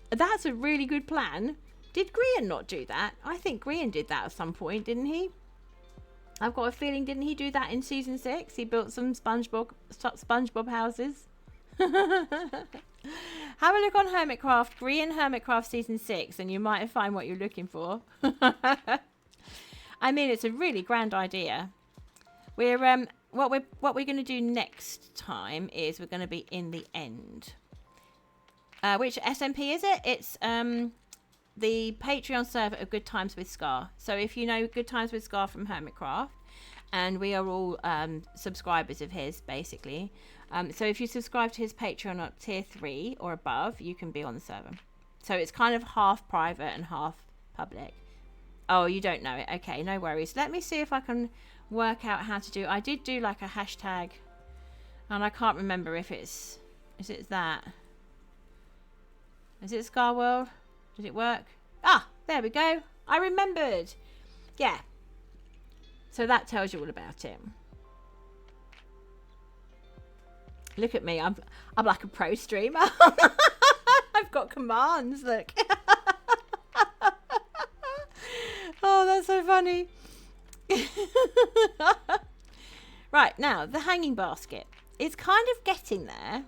That's a really good plan. Did Grian not do that? I think Grian did that at some point, didn't he? I've got a feeling, didn't he do that in season 6? He built some SpongeBob houses. Have a look on Hermitcraft, Grian Hermitcraft season 6, and you might find what you're looking for. I mean, it's a really grand idea. We're what we're going to do next time is we're going to be in the end. Which SMP is it? It's the Patreon server of Good Times with Scar. So if you know Good Times with Scar from Hermitcraft, and we are all subscribers of his, basically. So if you subscribe to his Patreon at tier 3 or above, you can be on the server. So it's kind of half private and half public. Oh, you don't know it. Okay, no worries. Let me see if I can work out how to do... I did do like a hashtag, and I can't remember if it's... Is it that? Is it ScarWorld? Did it work? Ah, there we go. I remembered. Yeah. So that tells you all about it. Look at me. I'm like a pro streamer. I've got commands. Look. Oh, that's so funny. Right, now the hanging basket. It's kind of getting there.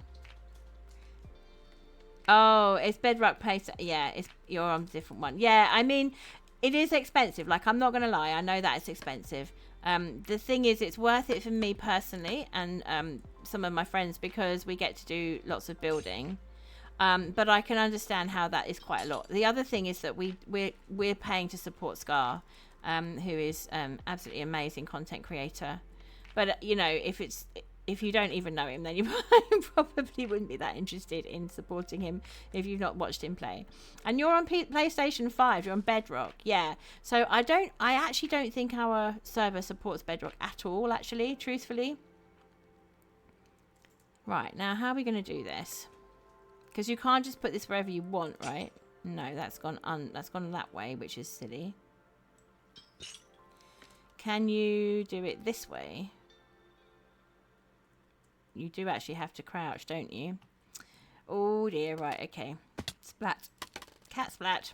Oh, it's Bedrock Place. Yeah, you're on a different one. Yeah, I mean, it is expensive. Like, I'm not going to lie. I know that it's expensive. The thing is, it's worth it for me personally and some of my friends because we get to do lots of building. But I can understand how that is quite a lot. The other thing is that we're paying to support Scar, who is absolutely amazing content creator. But you know, if it's if you don't even know him, then you probably wouldn't be that interested in supporting him if you've not watched him play. And you're on PlayStation 5, you're on Bedrock, yeah. So I actually don't think our server supports Bedrock at all, actually, truthfully. Right, now how are we going to do this? Because you can't just put this wherever you want, right? No, that's gone that way, which is silly. Can you do it this way? You do actually have to crouch, don't you? Oh dear, right, okay. Splat. Cat splat.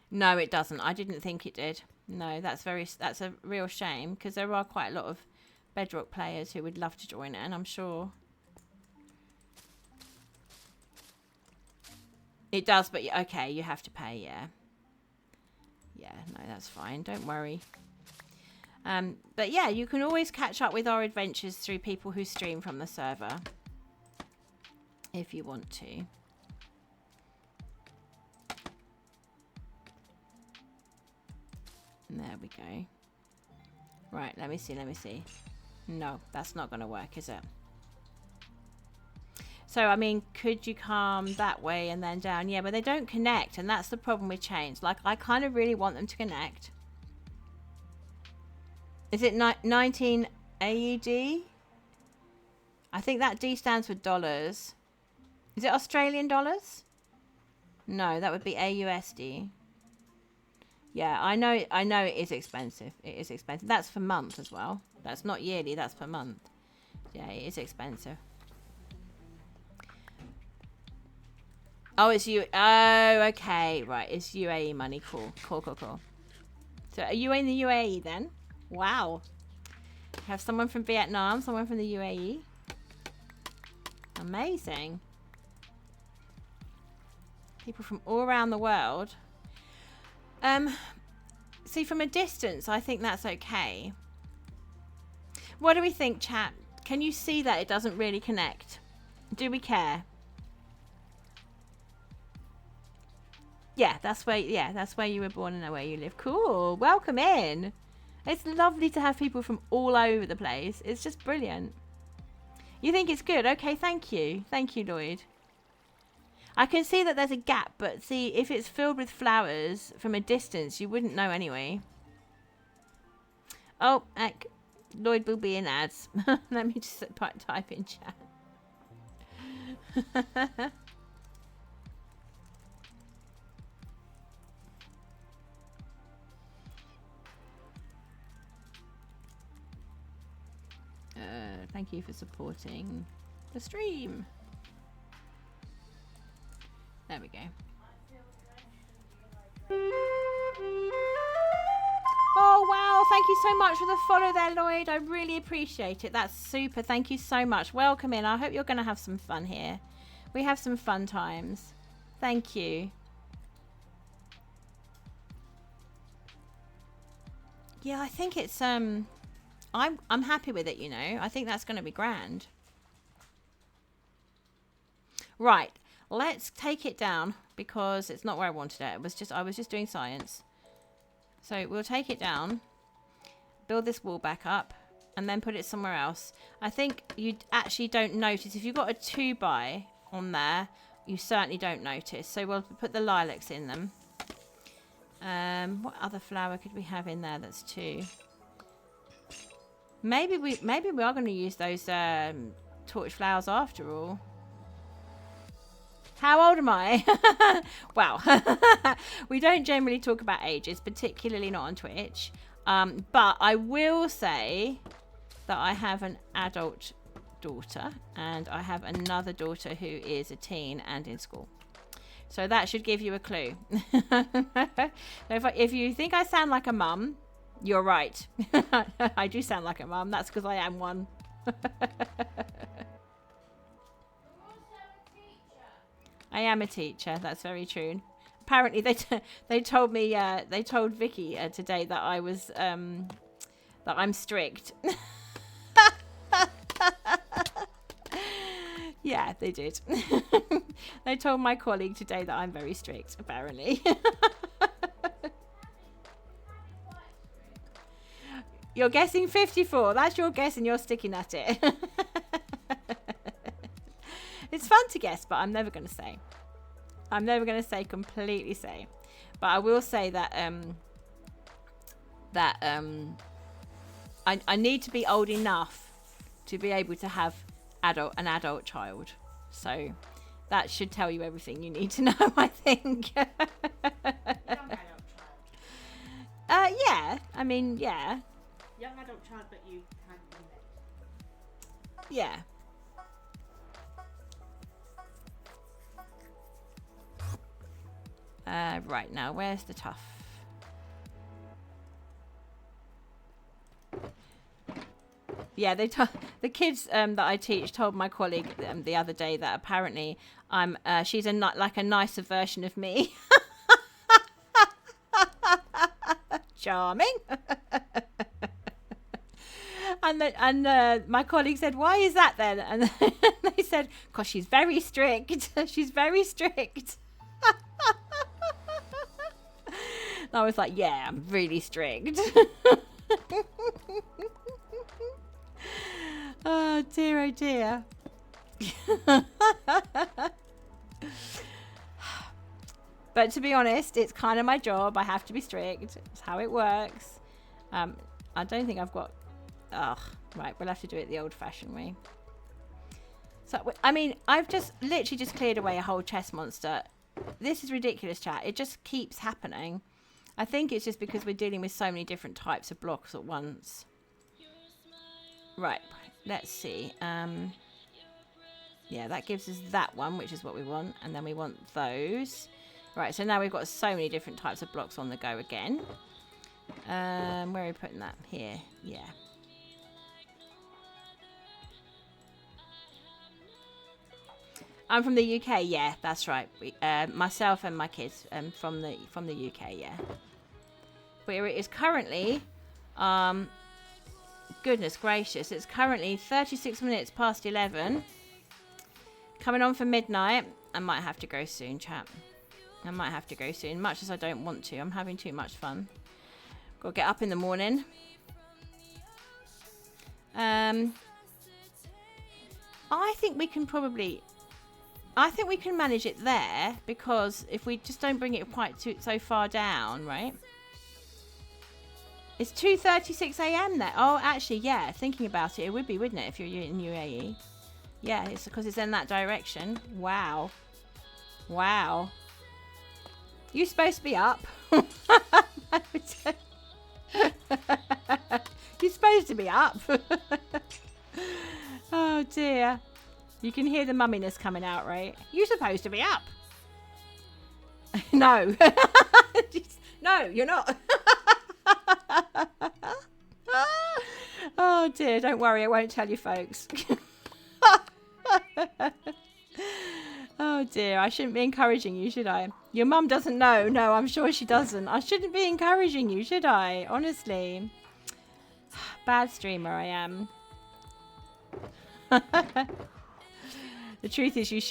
No, it doesn't. I didn't think it did. No, that's a real shame, because there are quite a lot of Bedrock players who would love to join it, and I'm sure it does, but okay, you have to pay, yeah. Yeah, no, that's fine. Don't worry. But yeah, you can always catch up with our adventures through people who stream from the server, if you want to. There we go. Right, let me see. No, that's not going to work, is it? So, I mean, could you come that way and then down? Yeah, but they don't connect, and that's the problem with chains. Like, I kind of really want them to connect. Is it 19 AUD? I think that D stands for dollars. Is it Australian dollars? No, that would be AUSD. Yeah, I know it is expensive. It is expensive. That's per month as well. That's not yearly, that's per month. Yeah, it is expensive. Oh, it's you. Oh, okay. Right, it's UAE money. Cool. So are you in the UAE then? Wow. You have someone from Vietnam, someone from the UAE. Amazing. People from all around the world. See, from a distance, I think that's okay. What do we think, chat? Can you see that it doesn't really connect? Do we care? Yeah, that's where you were born and where you live. Cool. Welcome in. It's lovely to have people from all over the place. It's just brilliant. You think it's good? Okay, thank you. Thank you, Lloyd. I can see that there's a gap, but see, if it's filled with flowers from a distance, you wouldn't know anyway. Oh, heck. Lloyd will be in ads. Let me just type in chat. Thank you for supporting the stream. There we go. Oh, wow. Thank you so much for the follow there, Lloyd. I really appreciate it. That's super. Thank you so much. Welcome in. I hope you're going to have some fun here. We have some fun times. Thank you. Yeah, I think it's I'm happy with it, you know. I think that's going to be grand. Right. Let's take it down because it's not where I wanted it. I was just doing science. So we'll take it down, build this wall back up, and then put it somewhere else. I think you actually don't notice. If you've got a 2x on there, you certainly don't notice. So we'll put the lilacs in them. What other flower could we have in there that's 2? Maybe we are going to use those torch flowers after all. How old am I? Wow. We don't generally talk about ages, particularly not on Twitch. But I will say that I have an adult daughter and I have another daughter who is a teen and in school. So that should give you a clue. If you think I sound like a mum, you're right. I do sound like a mum. That's because I am one. I am a teacher. That's very true. Apparently, they told me they told Vicky today that I was that I'm strict. Yeah, they did. They told my colleague today that I'm very strict. Apparently. You're guessing 54. That's your guess and you're sticking at it. It's fun to guess, but I'm never going to say. I'm never going to say completely say. But I will say that I need to be old enough to be able to have an adult child. So that should tell you everything you need to know, I think. Young adult child. Yeah. I mean, yeah. Young adult child, but you hadn't been met. Yeah. Right now, where's the tough? Yeah, the kids that I teach told my colleague the other day that apparently she's like a nicer version of me. Charming. And my colleague said, "Why is that then?" And they said, "'Cause she's very strict. She's very strict." I was like, yeah, I'm really strict. Oh dear, oh dear. But to be honest, it's kind of my job. I have to be strict. It's how it works. I don't think I've got... right, we'll have to do it the old-fashioned way. So, I mean, I've literally just cleared away a whole chest monster. This is ridiculous, chat. It just keeps happening. I think it's just because we're dealing with so many different types of blocks at once. Right, let's see. Yeah, that gives us that one, which is what we want. And then we want those. Right, so now we've got so many different types of blocks on the go again. Where are we putting that? Here, yeah. I'm from the UK, yeah, that's right. Myself and my kids from the UK, yeah. But it is currently, goodness gracious, it's currently 36 minutes past 11. Coming on for midnight. I might have to go soon, chap. I might have to go soon, much as I don't want to. I'm having too much fun. Got to get up in the morning. I think we can manage it there, because if we just don't bring it quite so far down, right? It's 2:36 a.m. there. Oh, actually, yeah. Thinking about it, it would be, wouldn't it, if you're in UAE? Yeah, it's because it's in that direction. Wow. Wow. You're supposed to be up. You're supposed to be up. Oh, dear. You can hear the mumminess coming out, right? You're supposed to be up. No. No, you're not. Oh dear, don't worry, I won't tell you folks. Oh dear, I shouldn't be encouraging you, should I? Your mum doesn't know. No, I'm sure she doesn't. I shouldn't be encouraging you, should I? Honestly. Bad streamer I am. The truth is, you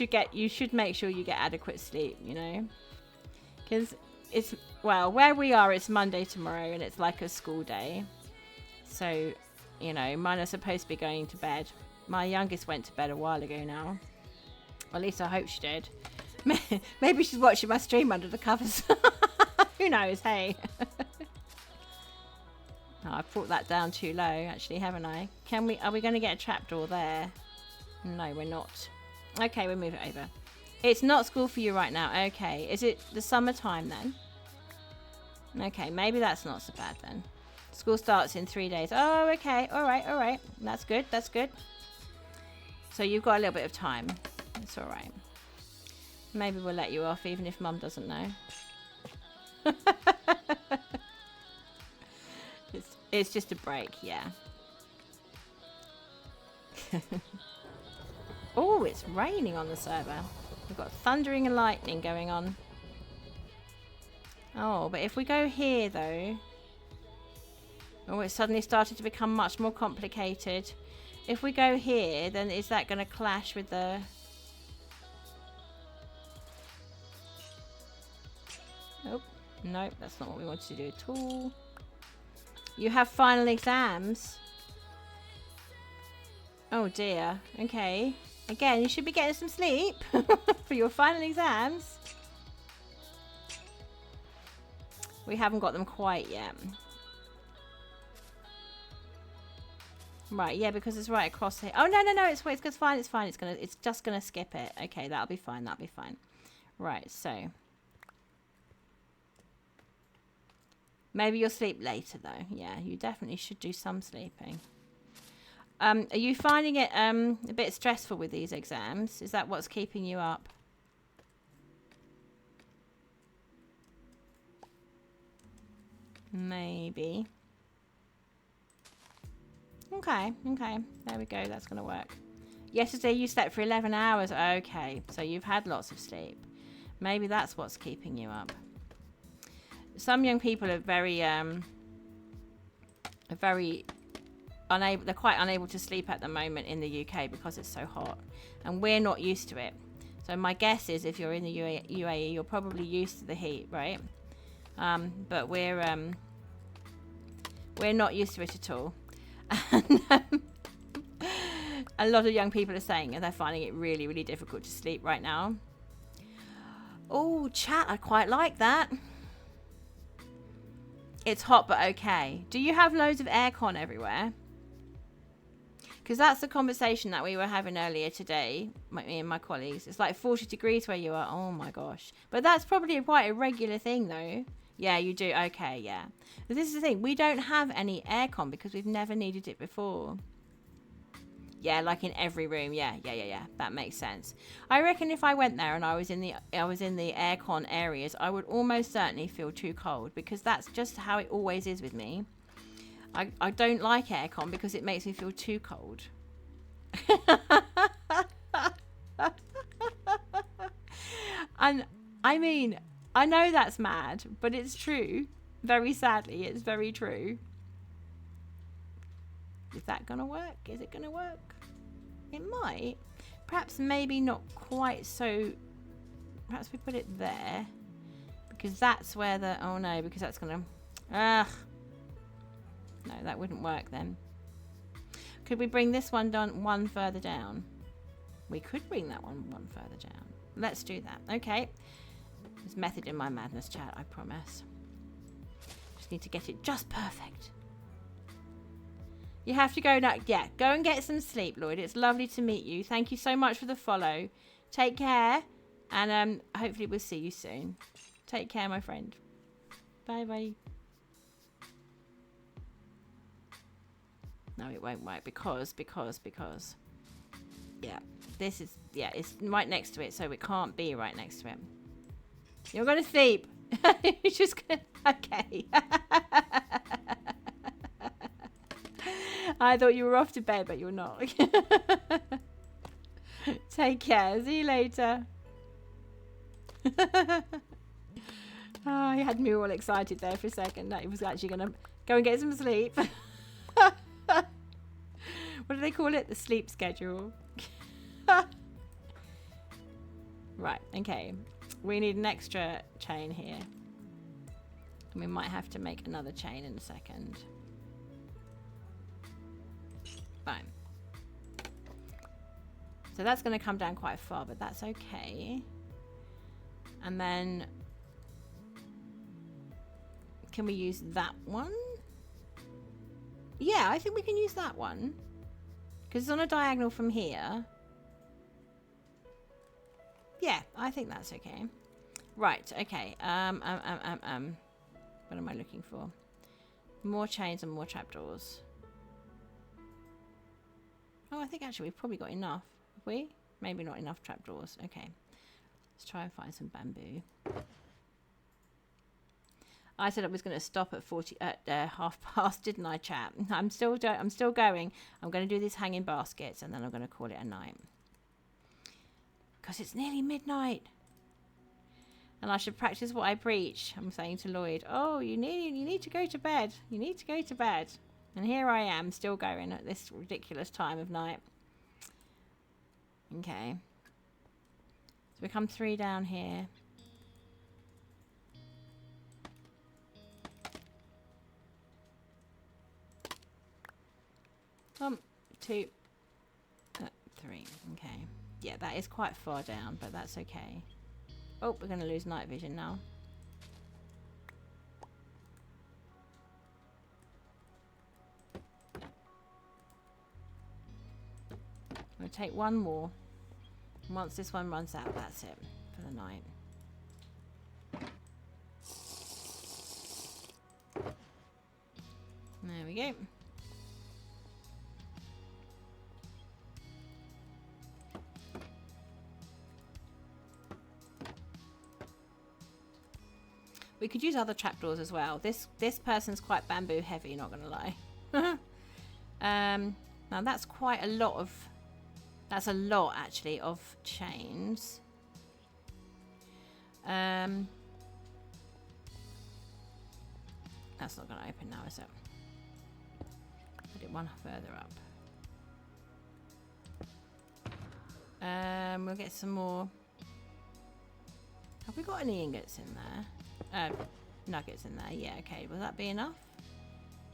should make sure you get adequate sleep, you know? Because it's, well, where we are, it's Monday tomorrow and it's like a school day. So, you know, mine are supposed to be going to bed. My youngest went to bed a while ago now. Or at least I hope she did. Maybe she's watching my stream under the covers. Who knows, hey? Oh, I've brought that down too low, actually, haven't I? Are we going to get a trapdoor there? No, we're not. Okay, we'll move it over. It's not school for you right now. Okay, is it the summertime then? Okay, maybe that's not so bad then. School starts in 3 days. Oh, okay. All right. That's good. That's good. So you've got a little bit of time. It's all right. Maybe we'll let you off even if Mum doesn't know. It's just a break, yeah. Oh, it's raining on the server. We've got thundering and lightning going on. Oh, but if we go here, though... Oh, it suddenly started to become much more complicated. If we go here, then is that going to clash with the... Nope. Nope, that's not what we wanted to do at all. You have final exams. Oh dear. Okay. Again, you should be getting some sleep for your final exams. We haven't got them quite yet. Right, yeah, because it's right across here. Oh no, no, no, it's fine. It's fine. It's just gonna skip it. Okay, that'll be fine. That'll be fine. Right, so maybe you'll sleep later though. Yeah, you definitely should do some sleeping. Are you finding it a bit stressful with these exams? Is that what's keeping you up? Maybe. Okay, okay. There we go. That's going to work. Yesterday you slept for 11 hours. Okay, so you've had lots of sleep. Maybe that's what's keeping you up. Some young people are very unable. They're quite unable to sleep at the moment in the UK because it's so hot, and we're not used to it. So my guess is if you're in the UAE, you're probably used to the heat, right? But we're not used to it at all. And, a lot of young people are saying they're finding it really, really difficult to sleep right now. Oh, chat, I quite like that. It's hot, but okay. Do you have loads of aircon everywhere? Because that's the conversation that we were having earlier today, me and my colleagues. It's like 40 degrees where you are. Oh my gosh. But that's probably quite a regular thing though. Yeah, you do. Okay, yeah. But this is the thing. We don't have any aircon because we've never needed it before. Yeah, like in every room. Yeah. That makes sense. I reckon if I went there and I was in the aircon areas, I would almost certainly feel too cold because that's just how it always is with me. I don't like aircon because it makes me feel too cold. And I mean, I know that's mad, but it's true. Very sadly, it's very true. Is that going to work? Is it going to work? It might. Perhaps maybe not quite so. Perhaps we put it there. Because that's where the... Oh no, because that's going to... Ugh. No, that wouldn't work then. Could we bring this one down one further down? We could bring that one further down. Let's do that. Okay. There's method in my madness, chat, I promise. Just need to get it just perfect. You have to go now. Yeah, go and get some sleep, Lloyd. It's lovely to meet you. Thank you so much for the follow. Take care. And hopefully we'll see you soon. Take care, my friend. Bye-bye. No, it won't work because. Yeah, this is, yeah, it's right next to it, so it can't be right next to it. You're going to sleep. You're just going to, okay. I thought you were off to bed, but you're not. Take care. See you later. Oh, you had me all excited there for a second. That he was actually going to go and get some sleep. What do they call it? The sleep schedule. Right, okay. We need an extra chain here. And we might have to make another chain in a second. Fine. So that's going to come down quite far, but that's okay. And then... Can we use that one? Yeah, I think we can use that one. Because it's on a diagonal from here. Yeah, I think that's okay. Right, okay. What am I looking for? More chains and more trapdoors. Oh, I think actually we've probably got enough. Have we? Maybe not enough trapdoors. Okay. Let's try and find some bamboo. I said I was going to stop at 1:30, didn't I, chat? I'm still going. I'm going to do these hanging baskets and then I'm going to call it a night. Because it's nearly midnight. And I should practice what I preach. I'm saying to Lloyd, oh, you need to go to bed. You need to go to bed. And here I am, still going at this ridiculous time of night. Okay. So we come 3 down here. 2, 3. Okay. Yeah, that is quite far down, but that's okay. Oh, we're going to lose night vision now. I'm going to take one more. Once this one runs out, that's it for the night. There we go. We could use other trapdoors as well. This person's quite bamboo heavy, not gonna lie. Now that's quite a lot of. That's a lot actually of chains. That's not gonna open now, is it? Put it one further up. We'll get some more. Have we got any ingots in there? Nuggets in there. Yeah, okay. Will that be enough?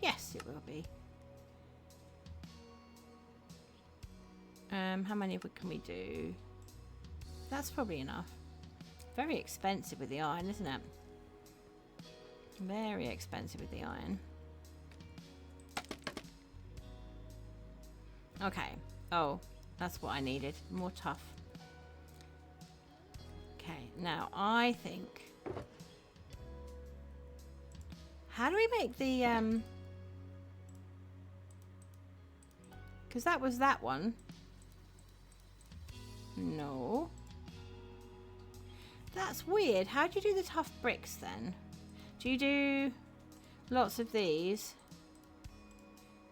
Yes, it will be. How many can we do? That's probably enough. Very expensive with the iron, isn't it? Very expensive with the iron. Okay. Oh, that's what I needed. More tough. Okay, now I think... How do we make the... Because that was that one. No. That's weird. How do you do the tough bricks then? Do you do lots of these?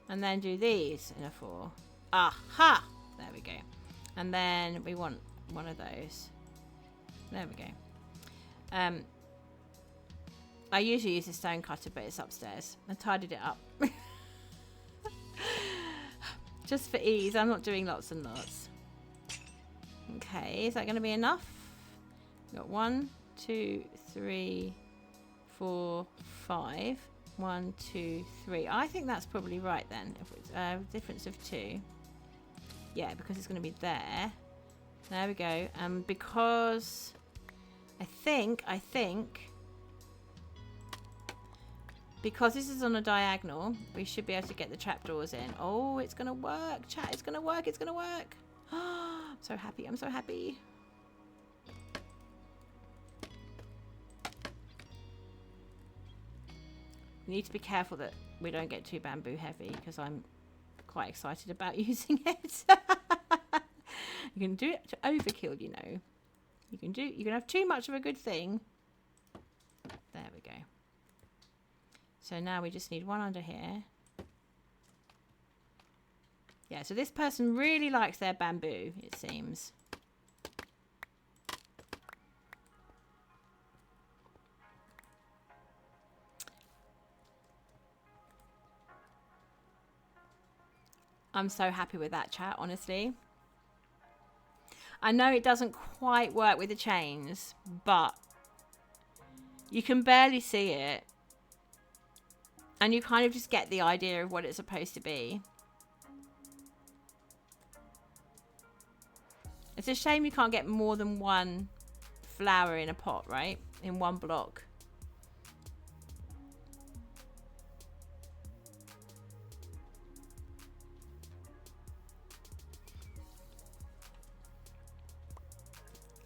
And then do these in a 4? Aha! There we go. And then we want one of those. There we go. I usually use a stone cutter, but it's upstairs. I tidied it up. Just for ease, I'm not doing lots and lots. Okay, is that going to be enough? We've got 1, 2, 3, 4, 5. 1, 2, 3. I think that's probably right then. If it's a difference of 2. Yeah, because it's going to be there. There we go. Because I think because this is on a diagonal, we should be able to get the trapdoors in. Oh, it's going to work. Chat, it's going to work. It's going to work. I'm so happy. I'm so happy. We need to be careful that we don't get too bamboo heavy because I'm quite excited about using it. You can do it to overkill, you know. You can have too much of a good thing. There we go. So now we just need one under here. Yeah, so this person really likes their bamboo, it seems. I'm so happy with that, chat, honestly. I know it doesn't quite work with the chains, but you can barely see it. And you kind of just get the idea of what it's supposed to be. It's a shame you can't get more than one flower in a pot, right? In one block.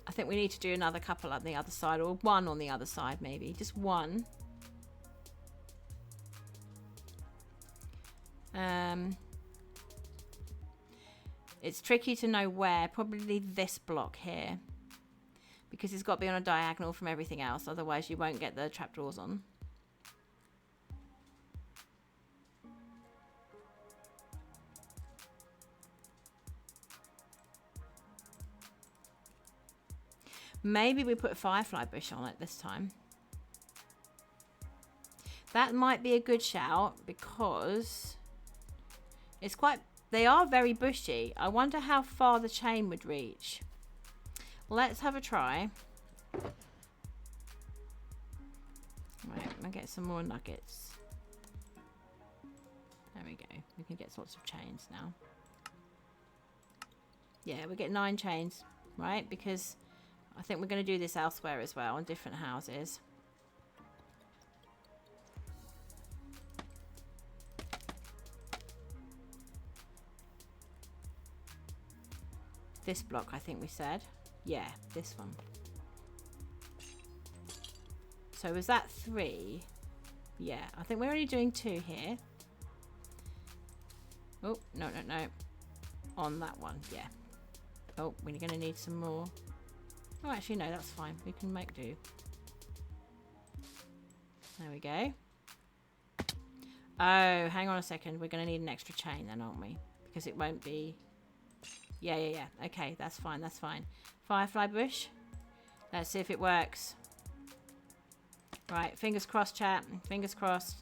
I think we need to do another couple on the other side, or one on the other side maybe. Just one. It's tricky to know where. Probably this block here. Because it's got to be on a diagonal from everything else. Otherwise you won't get the trapdoors on. Maybe we put a firefly bush on it this time. That might be a good shout because it's quite... They are very bushy. I wonder how far the chain would reach. Let's have a try. Right, I'll get some more nuggets. There we go. We can get lots of chains now. Yeah, we get 9 chains, right? Because I think we're going to do this elsewhere as well on different houses. This block, I think we said. Yeah, this one. So was that 3? Yeah, I think we're only doing 2 here. Oh, no, no, no. On that one, yeah. Oh, we're going to need some more. Oh, actually, no, that's fine. We can make do. There we go. Oh, hang on a second. We're going to need an extra chain then, aren't we? Because it won't be... Yeah, yeah, yeah. Okay, that's fine, that's fine. Firefly bush. Let's see if it works. Right, fingers crossed, chat. Fingers crossed.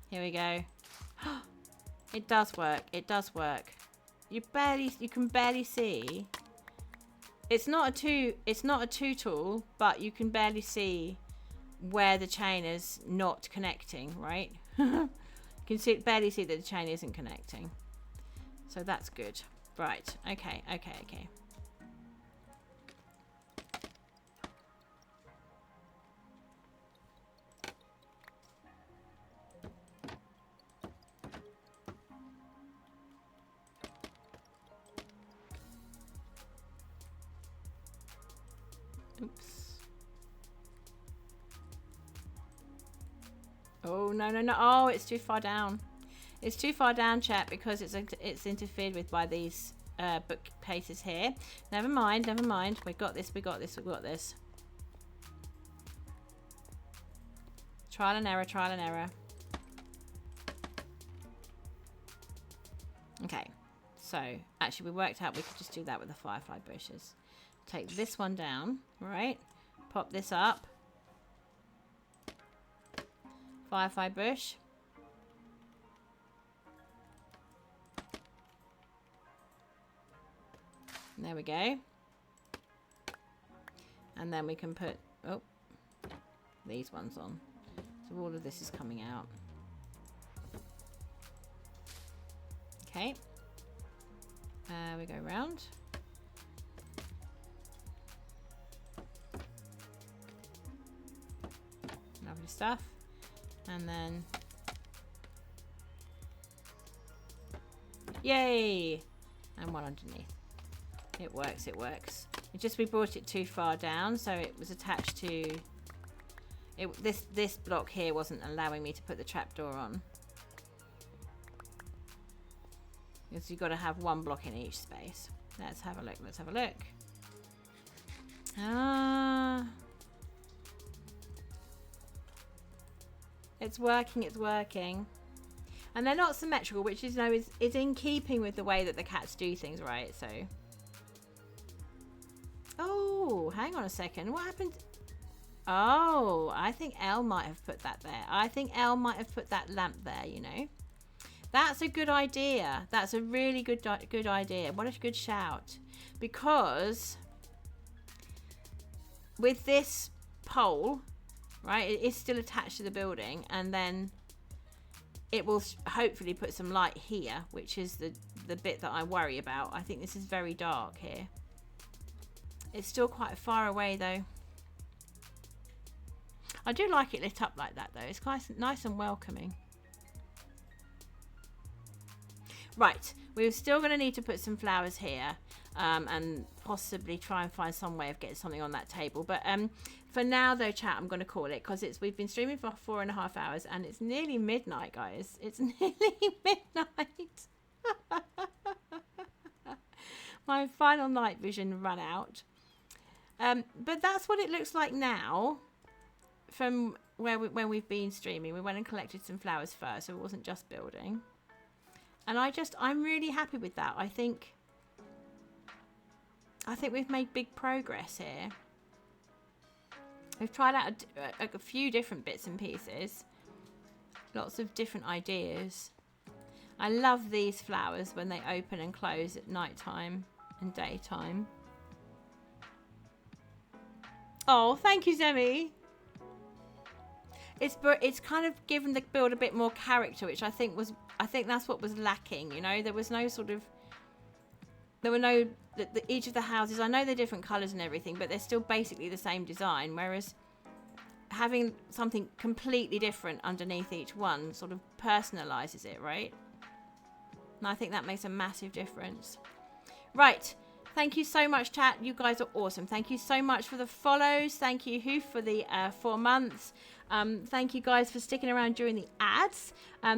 Here we go. It does work. It does work. You can barely see. It's not a two tool, but you can barely see where the chain is not connecting, right? You can barely see that the chain isn't connecting. So that's good. Right. Okay, okay, okay. Oops. Oh, no, no, no. Oh, it's too far down. It's too far down, chat, because it's interfered with by these bookcases here. Never mind, never mind. We got this, we got this, we got this. Trial and error, trial and error. Okay, so actually we worked out we could just do that with the firefly bushes. Take this one down, right? Pop this up. Firefly bush. There we go. And then we can put, oh, these ones on. So all of this is coming out. Okay. We go round. Lovely stuff. And then, yay! And one underneath. It works, it works. It just, we brought it too far down, so it was attached to... This block here wasn't allowing me to put the trapdoor on. Because you've got to have one block in each space. Let's have a look, let's have a look. Ah... It's working, it's working. And they're not symmetrical, which is, is in keeping with the way that the cats do things, right? So... Oh, hang on a second. What happened? Oh, I think Elle might have put that there. I think Elle might have put that lamp there, you know. That's a good idea. That's a really good idea. What a good shout. Because with this pole, right, it is still attached to the building, and then it will hopefully put some light here, which is the bit that I worry about. I think this is very dark here. It's still quite far away though. I do like it lit up like that though. It's quite nice and welcoming. Right, we're still going to need to put some flowers here, and possibly try and find some way of getting something on that table. But for now though, chat, I'm going to call it, because we've been streaming for 4.5 hours and it's nearly midnight, guys. It's nearly midnight. My final night vision ran out. But that's what it looks like now from when we've been streaming. We went and collected some flowers first, so it wasn't just building. And I'm really happy with that. I think we've made big progress here. We've tried out a few different bits and pieces. Lots of different ideas. I love these flowers when they open and close at nighttime and daytime. Oh, thank you, Zemi. It's kind of given the build a bit more character, which I think that's what was lacking, you know. There was no sort of there were no, each of the houses, I know they're different colours and everything, but they're still basically the same design, whereas having something completely different underneath each one sort of personalises it, right? And I think that makes a massive difference. Right. Thank you so much, chat. You guys are awesome. Thank you so much for the follows. Thank you, Hoof, for the 4 months. Thank you guys for sticking around during the ads.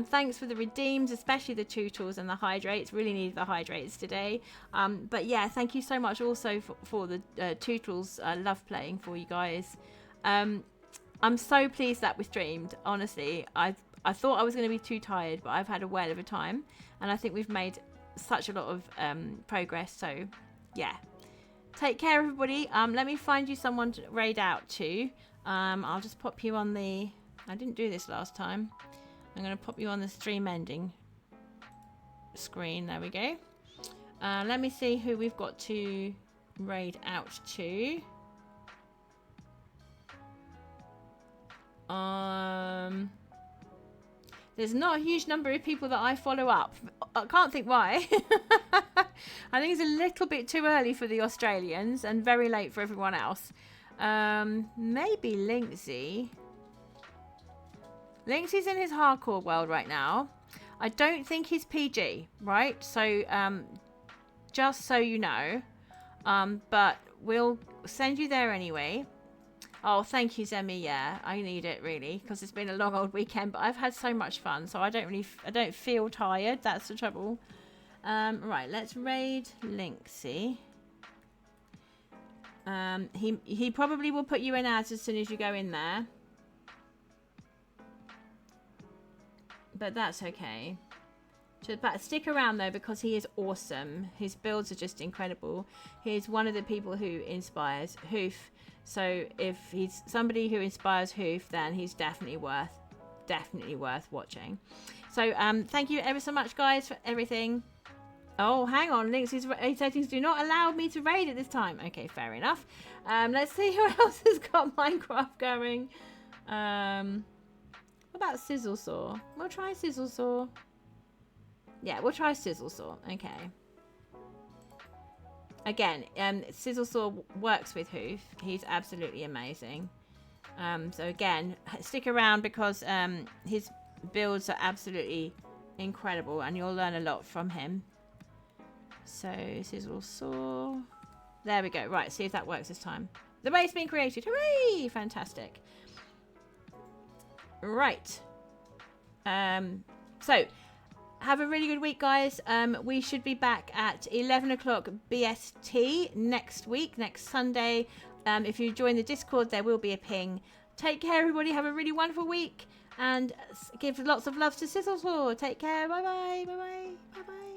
Thanks for the redeems, especially the tutors and the hydrates. Really needed the hydrates today. But yeah, thank you so much also for the tutors. I love playing for you guys. I'm so pleased that we streamed. Honestly, I thought I was going to be too tired, but I've had a whale of a time. And I think we've made such a lot of progress. So yeah, take care, everybody. Let me find you someone to raid out to. I'll just pop you on the, I didn't do this last time, I'm going to pop you on the stream ending screen. There we go. Let me see who we've got to raid out to. There's not a huge number of people that I follow up. I can't think why. I think it's a little bit too early for the Australians and very late for everyone else. Maybe Linksy. Linksy's in his hardcore world right now. I don't think he's PG, right? So, just so you know. But we'll send you there anyway. Oh, thank you, Zemi. Yeah, I need it really because it's been a long old weekend, but I've had so much fun, so I don't feel tired. That's the trouble. Right, let's raid Linksy. He probably will put you in ads as soon as you go in there, but that's okay. But stick around though because he is awesome. His builds are just incredible. He's one of the people who inspires Hoof. So if he's somebody who inspires Hoof, then he's definitely worth watching. So thank you ever so much, guys, for everything. Oh, hang on, Link's settings do not allow me to raid at this time. Okay, fair enough. Let's see who else has got Minecraft going. What about Sizzle Saw? We'll try Sizzle Saw. Yeah, we'll try Sizzle Saw. Okay. Again, Sizzle Saw works with Hoof. He's absolutely amazing. So again, stick around because his builds are absolutely incredible and you'll learn a lot from him. So, Sizzle Saw. There we go. Right, see if that works this time. The raid's been created. Hooray! Fantastic. Right. So, have a really good week, guys. We should be back at 11 o'clock BST next week, next Sunday. If you join the Discord, there will be a ping. Take care, everybody. Have a really wonderful week. And give lots of love to Sizzle Saw. Take care. Bye-bye. Bye-bye. Bye-bye.